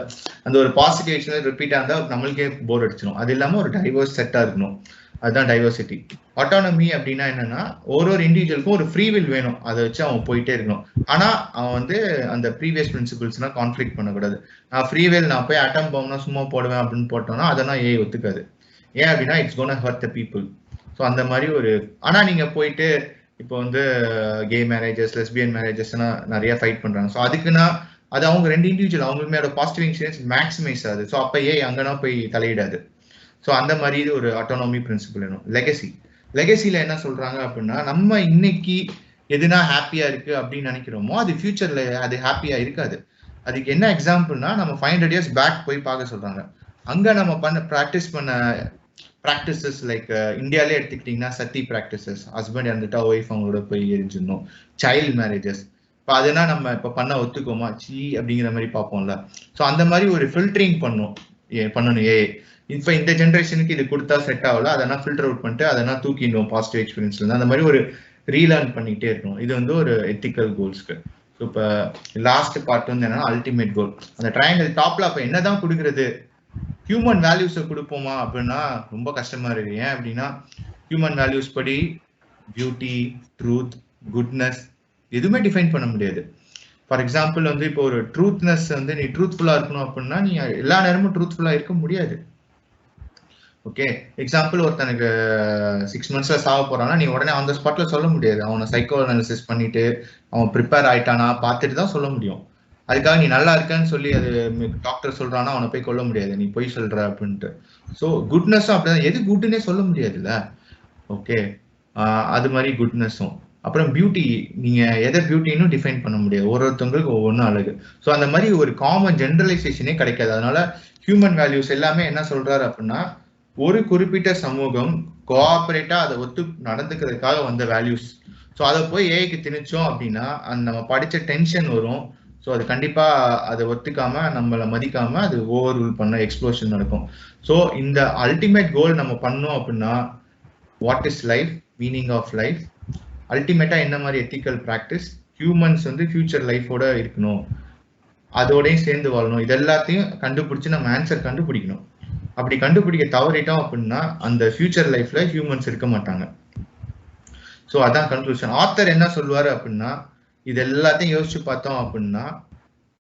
அந்த ஒரு பாசிட்டிவ் ரிப்பீட்டா இருந்தா நம்மளுக்கே போர் அடிச்சிடும். அது இல்லாம ஒரு டைவர்ஸ் செட்டா இருக்கணும். அதுதான் டைவர்சிட்டி. ஆட்டானமி அப்படின்னா என்னன்னா, ஒரு இண்டிவிஜுவலுக்கும் ஒரு ஃப்ரீ வில் வேணும். அதை வச்சு அவன் போயிட்டே இருக்கணும். ஆனா அவன் வந்து அந்த ப்ரீவியஸ் பிரின்சிபிள்ஸ்னா கான்ஃபிளிக் பண்ணக்கூடாது. நான் ஃப்ரீ வில் நான் போய் அட்டம் போகணும்னா சும்மா போடுவேன் அப்படின்னு போட்டோம்னா அதெல்லாம் ஒத்துக்காது. ஏன் அப்படின்னா it's gonna hurt the people. So அந்த மாதிரி ஆனா நீங்க போயிட்டு இப்போ வந்து கே மேரேஜஸ், லெஸ்பியன் மேரேஜஸ்னா நிறைய ஃபைட் பண்றாங்க. ஸோ அதுக்குன்னா அது அவங்க ரெண்டு இண்டிவிஜுவல் அவங்களுமே பாசிட்டிவ் எக்ஸ்பீரியன்ஸ் மேக்ஸிமைஸ் ஆகுது. ஸோ அப்ப அங்கன்னா போய் தலையிடாது. ஸோ அந்த மாதிரி ஒரு ஆட்டோனமி பிரின்சிபிள் வேணும். லெகசியில என்ன சொல்றாங்க அப்படின்னா, நம்ம இன்னைக்கு எதுனா ஹாப்பியா இருக்கு அப்படின்னு நினைக்கிறோமோ அது ஃபியூச்சர்ல அது ஹாப்பியா இருக்காது. அதுக்கு என்ன எக்ஸாம்பிள்னா, நம்ம 500 years பேக் போய் பார்க்க சொல்றாங்க. அங்க நம்ம ப்ராக்டிசஸ் லைக் இந்தியாலே எடுத்துக்கிட்டீங்கன்னா சத்தி ப்ராக்டிசஸ், ஹஸ்பண்ட் இறந்துட்டா ஒய்ஃப் அவங்களோட போய் எரிஞ்சிடணும். சைல்டு மேரேஜஸ், இப்போ அதுனா நம்ம இப்போ பண்ண ஒத்துக்கோமா சி அப்படிங்கிற மாதிரி பார்ப்போம்ல. ஸோ அந்த மாதிரி ஒரு ஃபில்டரிங் பண்ணணும். இப்போ இந்த ஜென்ரேஷனுக்கு இது கொடுத்தா செட் ஆகல, அதெல்லாம் ஃபில்டர் அவுட் பண்ணிட்டு அதெல்லாம் தூக்கிடுவோம் பாசிட்டிவ் எக்ஸ்பீரியன்ஸ்ல. அந்த மாதிரி ஒரு ரீலேர்ன் பண்ணிட்டே இருக்கணும். இது வந்து ஒரு எத்திக்கல் கோல்ஸ்க்கு. ஸோ இப்போ லாஸ்ட் பார்ட் வந்து என்னன்னா அல்டிமேட் கோல். அந்த ட்ரையாங்கிள் டாப்ல அப்போ என்னதான் கொடுக்குறது, ஹியூமன் வேல்யூஸை கொடுப்போமா அப்படின்னா ரொம்ப கஷ்டமா இருக்கு. ஏன் அப்படின்னா ஹியூமன் வேல்யூஸ் படி பியூட்டி, ட்ரூத், குட்னஸ் எதுவுமே டிஃபைன் பண்ண முடியாது. ஃபார் எக்ஸாம்பிள் வந்து இப்போ ஒரு ட்ரூத்னஸ் வந்து நீ ட்ரூத்ஃபுல்லா இருக்கணும் அப்படின்னா நீ எல்லா நேரமும் ட்ரூத்ஃபுல்லா இருக்க முடியாது. ஓகே, எக்ஸாம்பிள் ஒருத்தனுக்கு 6 monthsல சாவ போறான்னா நீ உடனே அந்த ஸ்பாட்ல சொல்ல முடியாது. அவனை சைக்கோ அனாலிசிஸ் பண்ணிட்டு அவன் ப்ரிப்பேர் ஆயிட்டானா பார்த்துட்டு தான் சொல்ல முடியும். அதுக்காக நீ நல்லா இருக்கன்னு சொல்லி அது டாக்டர் சொல்றானா அவனை போய் கொல்ல முடியாது, நீ போய் சொல்ற அப்படின்ட்டு. ஸோ குட்னஸும் அப்படிதான், எது குட்னே சொல்ல முடியாதுல்ல. ஓகே, அது மாதிரி குட்னஸும். அப்புறம் பியூட்டி, நீங்க எதை பியூட்டின்னு டிஃபைன் பண்ண முடியாது, ஒவ்வொருத்தவங்களுக்கு ஒவ்வொன்றும் அழகு. ஸோ அந்த மாதிரி ஒரு காமன் ஜென்ரலைசேஷனே கிடைக்காது. அதனால ஹியூமன் வேல்யூஸ் எல்லாமே என்ன சொல்றாரு அப்படின்னா, ஒரு குறிப்பிட்ட சமூகம் கோஆபரேட்டா அதை ஒத்து நடந்துக்கிறதுக்காக வந்த வேல்யூஸ். ஸோ அதை போய் ஏஐக்கு திணிச்சோம் அப்படின்னா நம்ம படிச்ச டென்ஷன் வரும். ஸோ அது கண்டிப்பா அதை ஒத்துக்காம நம்மளை மதிக்காம அது ஓவர் ரூல் பண்ண எக்ஸ்ப்ளோஷன் நடக்கும். ஸோ இந்த அல்டிமேட் கோல் நம்ம பண்ணோம் அப்படின்னா, what is life, meaning of life, அல்டிமேட்டா என்ன மாதிரி எத்திக்கல் ப்ராக்டிஸ், ஹியூமன்ஸ் வந்து ஃபியூச்சர் லைஃபோட இருக்கணும், அதோடய சேர்ந்து வாழணும், இது எல்லாத்தையும் கண்டுபிடிச்சு நம்ம ஆன்சர் கண்டுபிடிக்கணும். அப்படி கண்டுபிடிக்க தவறிட்டோம் அப்படின்னா அந்த ஃபியூச்சர் லைஃப்ல ஹியூமன்ஸ் இருக்க மாட்டாங்க. ஸோ அதான் கன்க்ளூஷன். ஆத்தர் என்ன சொல்லுவாரு அப்படின்னா, இது எல்லாத்தையும் யோசிச்சு பார்த்தோம் அப்படின்னா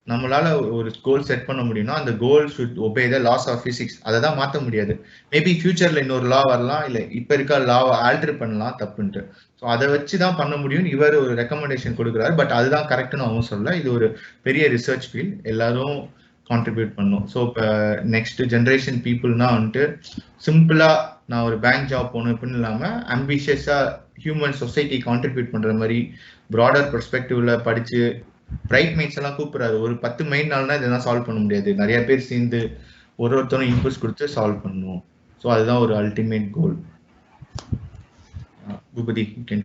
நம்மளால ஒரு கோல் செட் பண்ண முடியும்னா அந்த goal should obey the laws of physics. அதை தான் மாற்ற முடியாது. மேபி ஃபியூச்சர்ல இன்னொரு லா வரலாம், இல்லை இப்போ இருக்க லாவை ஆல்டர் பண்ணலாம் தப்புன்ட்டு. ஸோ அதை வச்சு தான் பண்ண முடியும்னு இவர் ஒரு ரெக்கமெண்டேஷன் கொடுக்குறாரு. பட் அதுதான் கரெக்ட்னு அவன் சொல்ல. இது ஒரு பெரிய ரிசர்ச் ஃபீல்ட், எல்லாரும் கான்ட்ரிபியூட் பண்ணும். ஸோ இப்போ நெக்ஸ்ட் ஜென்ரேஷன் பீப்புள்னா வந்துட்டு சிம்பிளா நான் ஒரு பேங்க் ஜாப் போகணும் இப்படின்னு இல்லாமல் ஆம்பிஷியஸா ஹியூமன் சொசைட்டி கான்ட்ரிபியூட் பண்ற மாதிரி ப்ராடர் பெர்ஸ்பெக்டிவ்ல படிச்சு பிரைட் மைண்ட்ஸ் எல்லாம் கூப்பிடுறாரு. ஒரு 10 மைண்ட்னால்னா இதெல்லாம் சால்வ் பண்ண முடியாது, நிறைய பேர் சேர்ந்து ஒருத்தரும் இன்புட்ஸ் கொடுத்து சால்வ் பண்ணுவோம். ஸோ அதுதான் ஒரு அல்டிமேட் கோல். பூபதி.